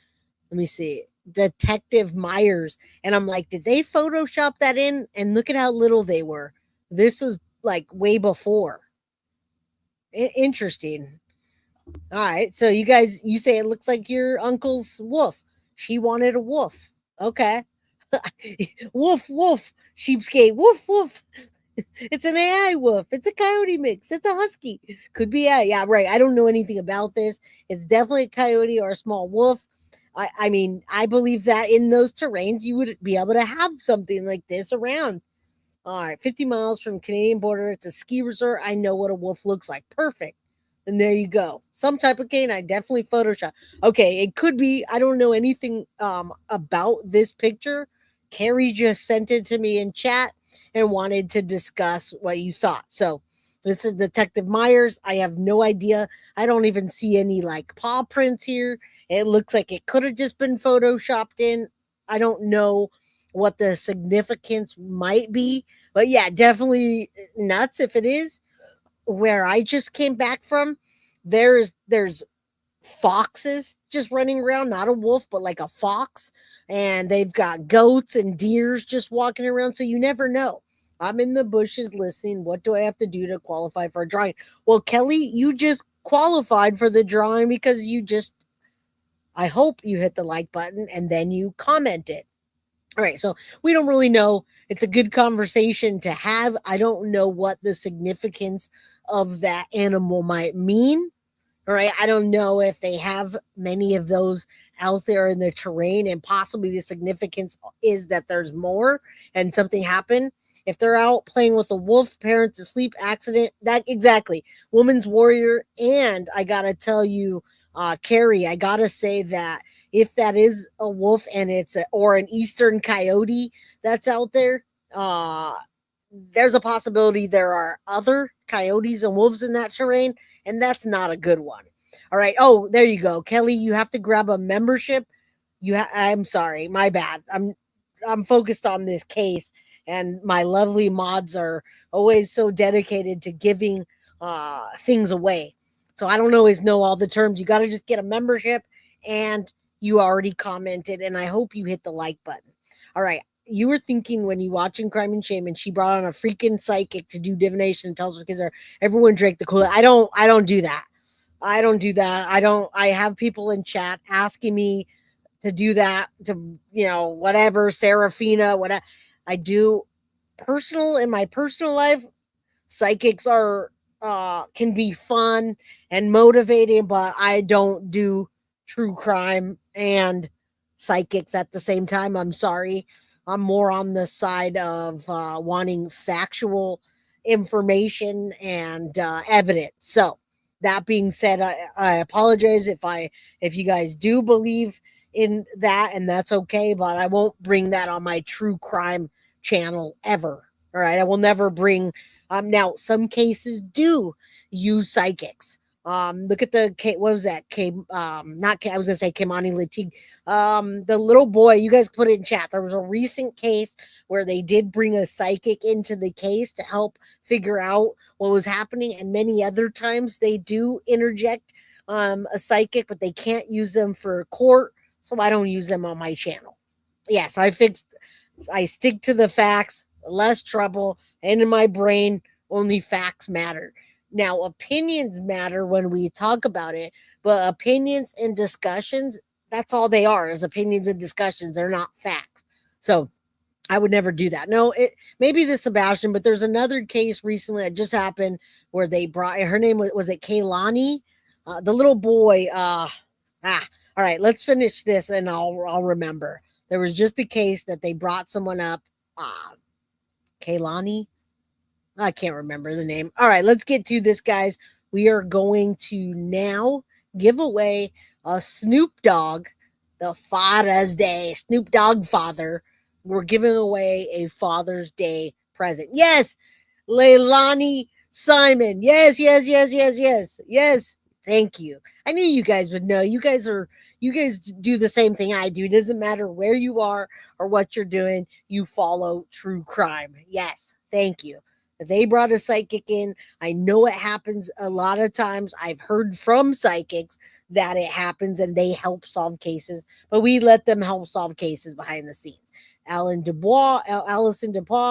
let me see, Detective Myers, and I'm like, did they Photoshop that in? And look at how little they were. This was like way before. Interesting. All right, so you guys, you say it looks like your uncle's wolf. She wanted a wolf. Okay. Woof woof, sheepskate. Woof woof. It's an AI wolf. It's a coyote mix. It's a husky. Could be yeah, right. I don't know anything about this. It's definitely a coyote or a small wolf. I mean, I believe that in those terrains you would be able to have something like this around. All right, 50 miles from Canadian border. It's a ski resort. I know what a wolf looks like. Perfect. And there you go. Some type of canine, definitely Photoshop. Okay, it could be. I don't know anything about this picture. Carrie just sent it to me in chat and wanted to discuss what you thought. So this is Detective Myers. I have no idea. I don't even see any like paw prints here. It looks like it could have just been Photoshopped in. I don't know what the significance might be, but yeah, definitely nuts if it is. Where I just came back from, there's foxes just running around, not a wolf, but like a fox, and they've got goats and deers just walking around, so you never know. I'm in the bushes listening. What do I have to do to qualify for a drawing? Well, Kelly, you just qualified for the drawing because I hope you hit the like button and then you commented. All right, so we don't really know. It's a good conversation to have. I don't know what the significance of that animal might mean. All right, I don't know if they have many of those out there in the terrain, and possibly the significance is that there's more and something happened. If they're out playing with a wolf, parents asleep, accident, that exactly. Woman's warrior. And I gotta tell you, Carrie, I gotta say that if that is a wolf and it's or an eastern coyote that's out there, there's a possibility there are other coyotes and wolves in that terrain, and that's not a good one. All right. Oh, there you go, Kelly. You have to grab a membership. I'm sorry, my bad. I'm focused on this case, and my lovely mods are always so dedicated to giving things away. So I don't always know all the terms. You got to just get a membership, and you already commented, and I hope you hit the like button. All right. You were thinking when you watching Crime and Shame, and she brought on a freaking psychic to do divination and tell us what kids are. Everyone drank the Kool-Aid. I don't do that. I don't do that. I have people in chat asking me to do that, to, whatever, Serafina, whatever. I do in my personal life. Psychics are can be fun and motivating, but I don't do true crime and psychics at the same time. I'm sorry. I'm more on the side of wanting factual information and evidence. So that being said, I apologize if you guys do believe in that, and that's okay, but I won't bring that on my true crime channel ever. All right. I will never bring now some cases do use psychics. Look at what was that? I was gonna say Kimani Latig. The little boy, you guys put it in chat. There was a recent case where they did bring a psychic into the case to help figure out what was happening, and many other times they do interject a psychic, but they can't use them for court, so I don't use them on my channel. Yes, I stick to the facts, less trouble, and in my brain, only facts matter. Now, opinions matter when we talk about it, but opinions and discussions, that's all they are, is opinions and discussions. They're not facts. So I would never do that. No, maybe the Sebastian, but there's another case recently that just happened where they brought, her name was it Kaylani? The little boy, all right, let's finish this and I'll remember. There was just a case that they brought someone up, Kaylani. I can't remember the name. All right, let's get to this, guys. We are going to now give away a Snoop Dogg, the Father's Day, Snoop Dogg father. We're giving away a Father's Day present. Yes, Leilani Simon. Yes. Thank you. I knew you guys would know. You guys do the same thing I do. It doesn't matter where you are or what you're doing. You follow true crime. Yes. Thank you. They brought a psychic in. I know it happens a lot of times. I've heard from psychics that it happens and they help solve cases, but we let them help solve cases behind the scenes. Allison Dubois,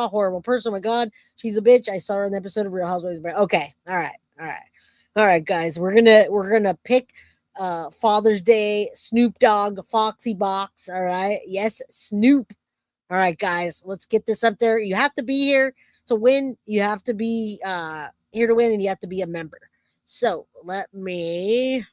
horrible person. Oh my God, she's a bitch. I saw her in the episode of Real Housewives. But okay, all right, guys. We're gonna pick Father's Day Snoop Dogg Foxy Box. All right, yes, Snoop. All right, guys, let's get this up there. You have to be here to win. You have to be here to win, and you have to be a member. So let me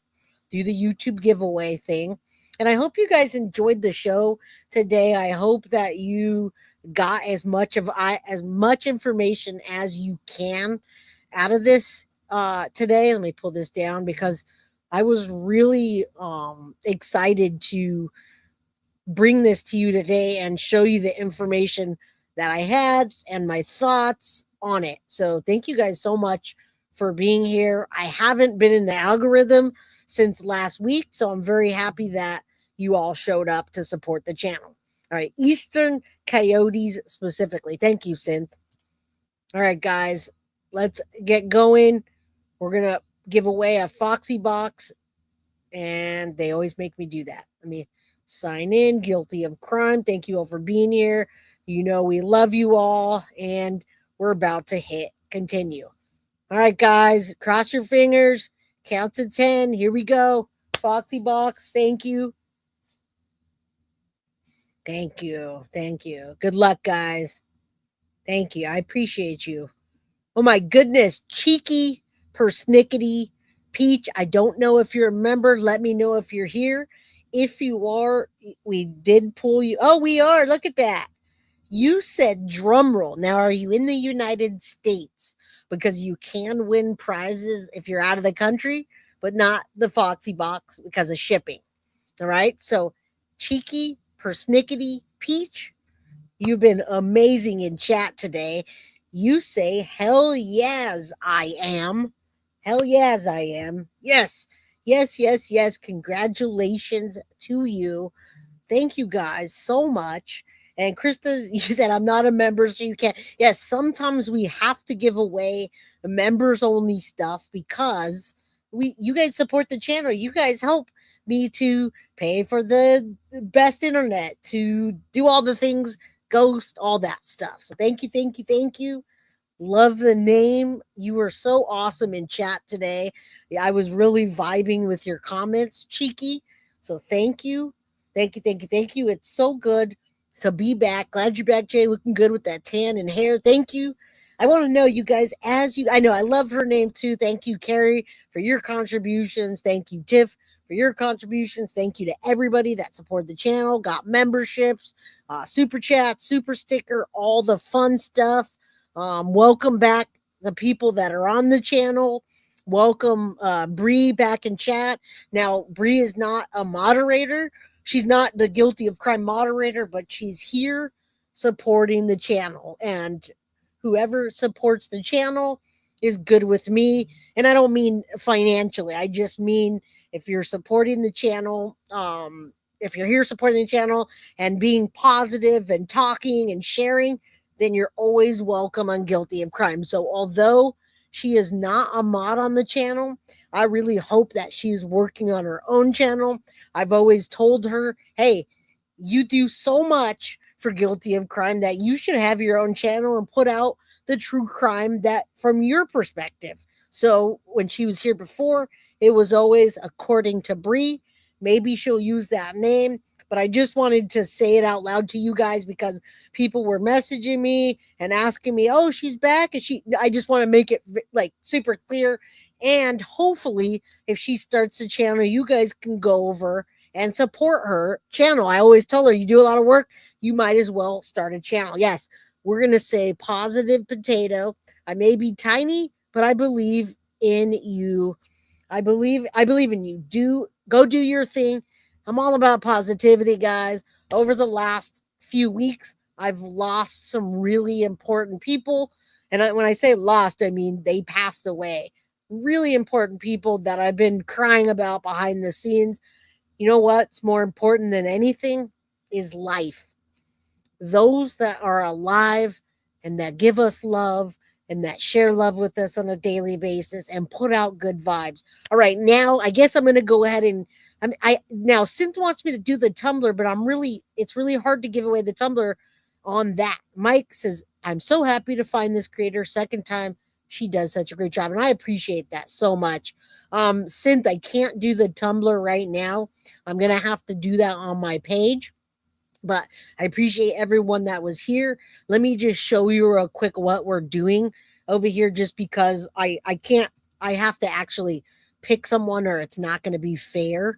do the YouTube giveaway thing. And I hope you guys enjoyed the show today. I hope that you got as much information as you can out of this today. Let me pull this down because I was really excited to bring this to you today and show you the information that I had and my thoughts on it. So thank you guys so much for being here. I haven't been in the algorithm since last week, so I'm very happy that you all showed up to support the channel. All right, Eastern Coyotes specifically. Thank you, Synth. All right, guys, let's get going. We're going to give away a Foxy box, and they always make me do that. Let me sign in. Guilty of crime. Thank you all for being here. You know we love you all, and we're about to hit continue. All right, guys, cross your fingers. Count to 10. Here we go. Foxy box. Thank you. Thank you. Good luck, guys. Thank you. I appreciate you. Oh, my goodness. Cheeky, persnickety, Peach. I don't know if you're a member. Let me know if you're here. If you are, we did pull you. Oh, we are. Look at that. You said drum roll. Now, are you in the United States? Because you can win prizes if you're out of the country, but not the Foxy box because of shipping. All right. So, Cheeky, persnickety, Peach, you've been amazing in chat today. You say, hell yes, I am. Hell yes, I am. Yes. Congratulations to you. Thank you guys so much. And Krista, you said, I'm not a member, so you can't. Yes, sometimes we have to give away members only stuff because you guys support the channel. You guys help me to pay for the best internet, to do all the things, Ghost, all that stuff. So thank you. Love the name. You were so awesome in chat today. I was really vibing with your comments, Cheeky. So thank you. It's so good to be back. Glad you're back, Jay. Looking good with that tan and hair. Thank you. I want to know, you guys, I know I love her name too. Thank you, Carrie, for your contributions. Thank you, Tiff, for your contributions. Thank you to everybody that supported the channel, got memberships, super chat, super sticker, all the fun stuff. Welcome back the people that are on the channel. welcome Bree back in chat. Now, Bree is not a moderator. She's not the Guilty of Crime moderator, but she's here supporting the channel. And whoever supports the channel is good with me. And I don't mean financially. I just mean if you're supporting the channel, if you're here supporting the channel and being positive and talking and sharing, then you're always welcome on Guilty of Crime. So although she is not a mod on the channel, I really hope that she's working on her own channel. I've always told her, hey, you do so much for Guilty of Crime that you should have your own channel and put out the true crime that from your perspective. So when she was here before, it was always according to Bree. Maybe she'll use that name, but I just wanted to say it out loud to you guys because people were messaging me and asking me, oh, she's back. I just want to make it like super clear. And hopefully if she starts the channel, you guys can go over and support her channel. I always tell her, you do a lot of work, you might as well start a channel. Yes, we're going to say Positive Potato. I may be tiny, but I believe in you. I believe in you. Go do your thing. I'm all about positivity, guys. Over the last few weeks, I've lost some really important people. And when I say lost, I mean they passed away. Really important people that I've been crying about behind the scenes. You know what's more important than anything is life. Those that are alive and that give us love and that share love with us on a daily basis and put out good vibes. All right, now I guess I'm going to go ahead and now Synth wants me to do the Tumblr, but it's really hard to give away the Tumblr on that. Mike says, I'm so happy to find this creator second time. She does such a great job, and I appreciate that so much. Synth, I can't do the Tumblr right now. I'm going to have to do that on my page. But I appreciate everyone that was here. Let me just show you real quick what we're doing over here, just because I have to actually pick someone or it's not going to be fair.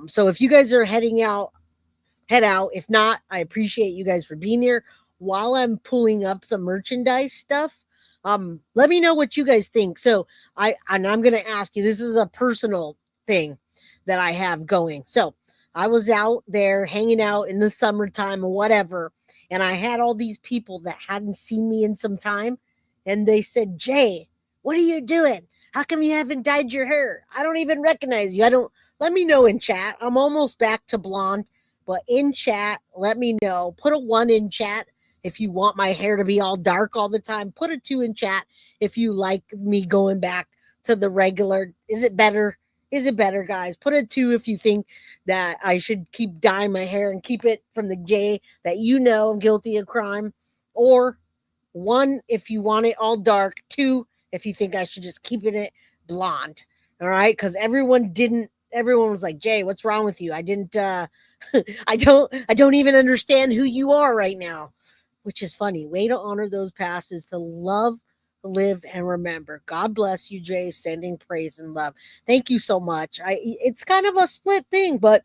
So if you guys are heading out, head out. If not, I appreciate you guys for being here. While I'm pulling up the merchandise stuff, let me know what you guys think. So I'm going to ask you, this is a personal thing that I have going. So I was out there hanging out in the summertime or whatever, and I had all these people that hadn't seen me in some time, and they said, Jay, what are you doing? How come you haven't dyed your hair? I don't even recognize you. Let me know in chat. I'm almost back to blonde, but in chat, let me know. Put a 1 in chat if you want my hair to be all dark all the time. Put a 2 in chat if you like me going back to the regular. Is it better? Is it better, guys? Put a 2 if you think that I should keep dyeing my hair and keep it from the J that you know I'm guilty of crime. Or 1 if you want it all dark. 2 if you think I should just keep it blonde. All right? Because everyone was like, Jay, what's wrong with you? I didn't I don't even understand who you are right now. Which is funny. Way to honor those passes, to love, live, and remember. God bless you, Jay. Sending praise and love. Thank you so much. It's kind of a split thing, but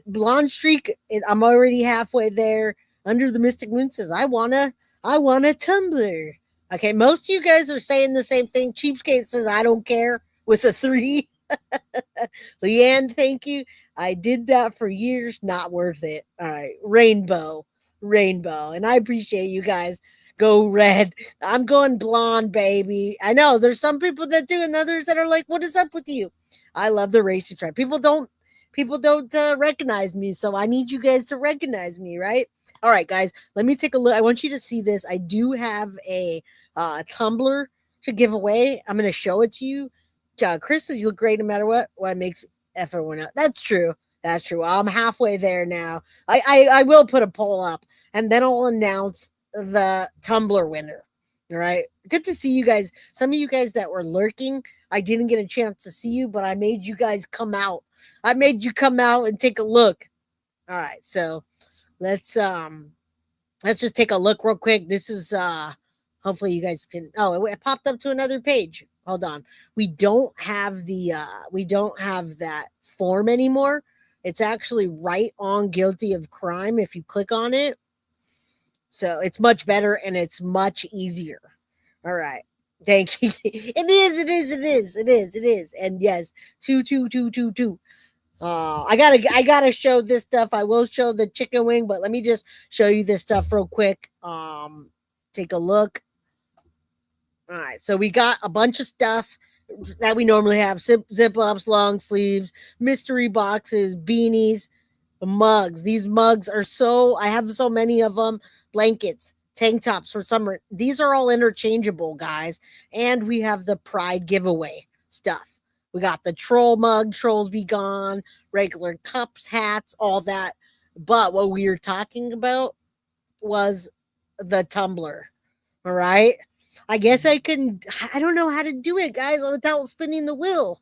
Blonde Streak, I'm already halfway there. Under the Mystic Moon says, I want a Tumblr. Okay, most of you guys are saying the same thing. Cheapskate says, I don't care, with a 3. Leanne, thank you. I did that for years. Not worth it. All right, Rainbow. And I appreciate you guys. Go red. I'm going blonde, baby. I know there's some people that do and others that are like, what is up with you? I love the racing track. People don't recognize me, so I need you guys to recognize me, right? All right, guys, let me take a look. I want you to see this. I do have a Tumblr to give away. I'm going to show it to you. Chris says you look great no matter what. What makes everyone out? That's true. That's true. I'm halfway there now. I will put a poll up, and then I'll announce the Tumblr winner. All right. Good to see you guys. Some of you guys that were lurking, I didn't get a chance to see you, but I made you guys come out. I made you come out and take a look. All right. So let's just take a look real quick. This is hopefully you guys can. Oh, it popped up to another page. Hold on. We don't have that form anymore. It's actually right on Guilty of Crime if you click on it. So it's much better and it's much easier. All right. Thank you. It is. And yes, 2. I gotta show this stuff. I will show the chicken wing, but let me just show you this stuff real quick. Take a look. All right, so we got a bunch of stuff that we normally have: zip ups, long sleeves, mystery boxes, beanies, mugs. These mugs are I have so many of them. Blankets, tank tops for summer. These are all interchangeable, guys. And we have the Pride giveaway stuff. We got the troll mug, Trolls Be Gone, regular cups, hats, all that. But what we were talking about was the tumbler. All right. I guess I don't know how to do it, guys, without spinning the wheel.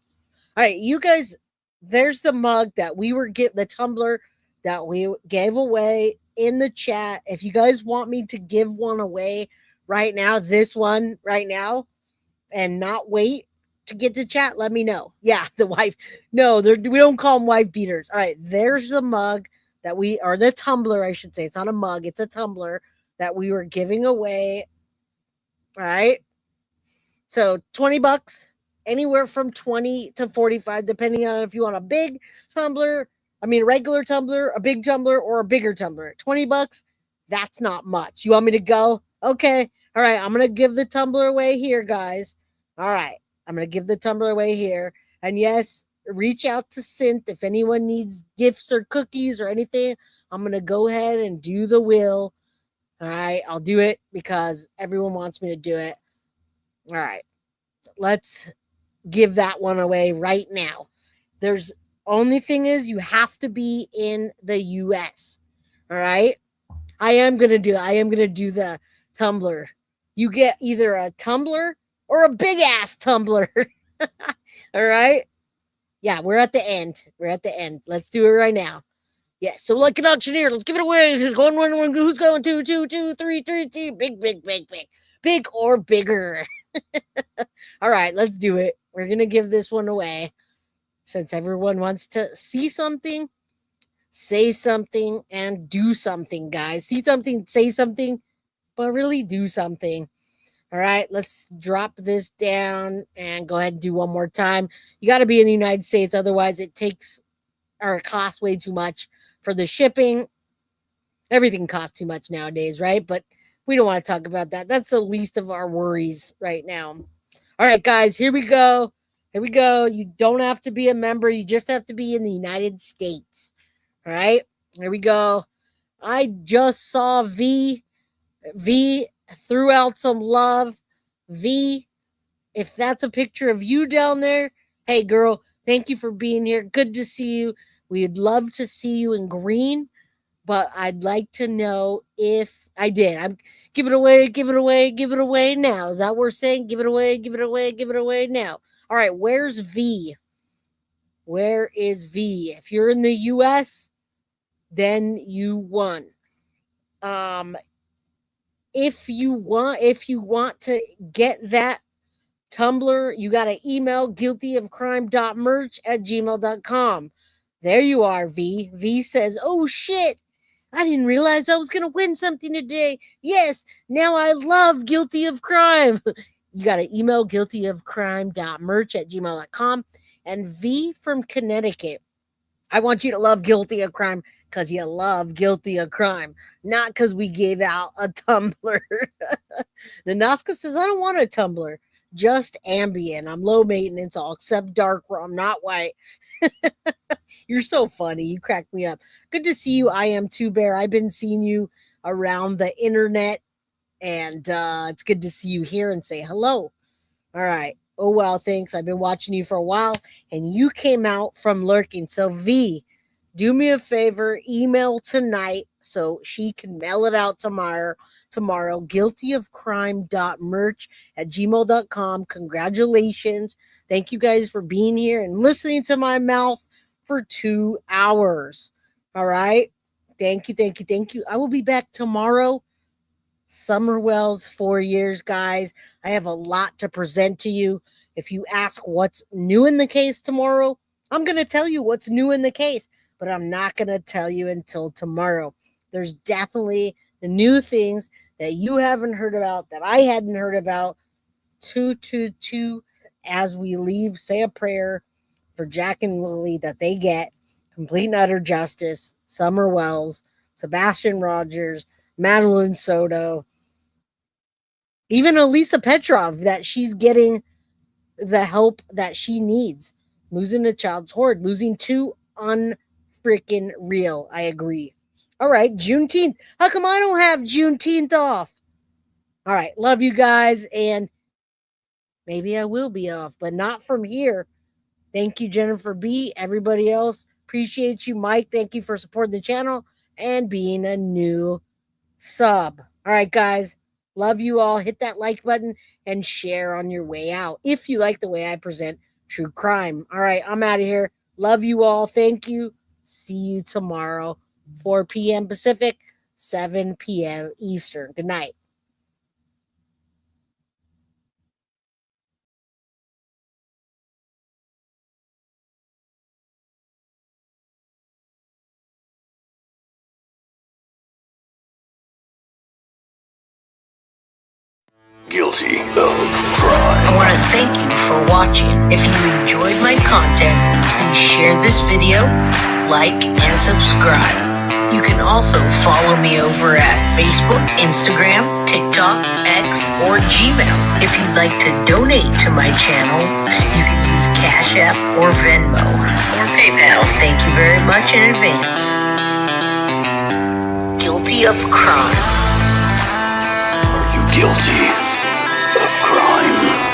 All right, you guys, there's the mug that we were the tumbler that we gave away in the chat. If you guys want me to give one away right now, this one right now, and not wait to get to chat, let me know. Yeah, the wife. No, we don't call them wife beaters. All right, there's the mug or the tumbler, I should say. It's not a mug, it's a tumbler that we were giving away. All right. So $20, anywhere from 20 to 45, depending on if you want a big tumbler, regular tumbler, a big tumbler, or a bigger tumbler. $20, that's not much. You want me to go? Okay. All right. I'm going to give the tumbler away here, guys. All right. I'm going to give the tumbler away here. And yes, reach out to Synth if anyone needs gifts or cookies or anything. I'm going to go ahead and do the wheel. All right. I'll do it because everyone wants me to do it. All right. Let's give that one away right now. Only thing is you have to be in the US. All right. I am going to do the tumbler. You get either a tumbler or a big ass tumbler. All right. Yeah, we're at the end. Let's do it right now. Yeah, so like an auctioneer, let's give it away. Who's going one? Who's going two, 3, 3. Big or bigger. All right, let's do it. We're going to give this one away. Since everyone wants to see something, say something, and do something, guys. See something, say something, but really do something. All right, let's drop this down and go ahead and do one more time. You got to be in the United States. Otherwise, it costs way too much for the shipping. Everything costs too much nowadays, right? But we don't want to talk about that. That's the least of our worries right now. All right, guys, here we go. You don't have to be a member. You just have to be in the United States. All right, here we go. I just saw V threw out some love. V, if that's a picture of you down there, hey, girl, thank you for being here. Good to see you. We'd love to see you in green, but I'd like to know if I did. I'm give it away now. Is that what we're saying? Give it away now. All right, where's V? Where is V? If you're in the US, then you won. If you want to get that tumbler, you got to email guiltyofcrime.merch@gmail.com. There you are, V. V says, oh shit, I didn't realize I was going to win something today. Yes, now I love Guilty of Crime. You got to email guiltyofcrime.merch@gmail.com. And V from Connecticut, I want you to love Guilty of Crime because you love Guilty of Crime, not because we gave out a tumbler. Nanaska says, I don't want a tumbler, just Ambien. I'm low maintenance. I'll accept dark rum, not white. You're so funny. You crack me up. Good to see you. I am Two Bear. I've been seeing you around the internet, and it's good to see you here and say hello. All right. Oh, well, thanks. I've been watching you for a while, and you came out from lurking. So, V, do me a favor, email tonight so she can mail it out tomorrow. guiltyofcrime.merch@gmail.com. Congratulations. Thank you guys for being here and listening to my mouth for 2 hours. All right. Thank you. I will be back tomorrow. Summerwell's 4 years, guys. I have a lot to present to you. If you ask what's new in the case tomorrow, I'm going to tell you what's new in the case, but I'm not going to tell you until tomorrow. There's definitely the new things that you haven't heard about, that I hadn't heard about. 222 as we leave. Say a prayer for Jack and Lily that they get complete and utter justice. Summer Wells, Sebastian Rogers, Madeline Soto, even Elisa Petrov, that she's getting the help that she needs. Losing a child's hoard, losing two unfreaking real. I agree. All right, Juneteenth. How come I don't have Juneteenth off? All right, love you guys, and maybe I will be off, but not from here. Thank you, Jennifer B. Everybody else, appreciate you. Mike, thank you for supporting the channel and being a new sub. All right, guys, love you all. Hit that like button and share on your way out if you like the way I present true crime. All right, I'm out of here. Love you all. Thank you. See you tomorrow, 4 p.m. Pacific, 7 p.m. Eastern. Good night. Guilty of crime. I want to thank you for watching. If you enjoyed my content, please share this video, like, and subscribe. You can also follow me over at Facebook, Instagram, TikTok, X, or Gmail. If you'd like to donate to my channel, you can use Cash App or Venmo or PayPal. Thank you very much in advance. Guilty of crime. Are you guilty of crime?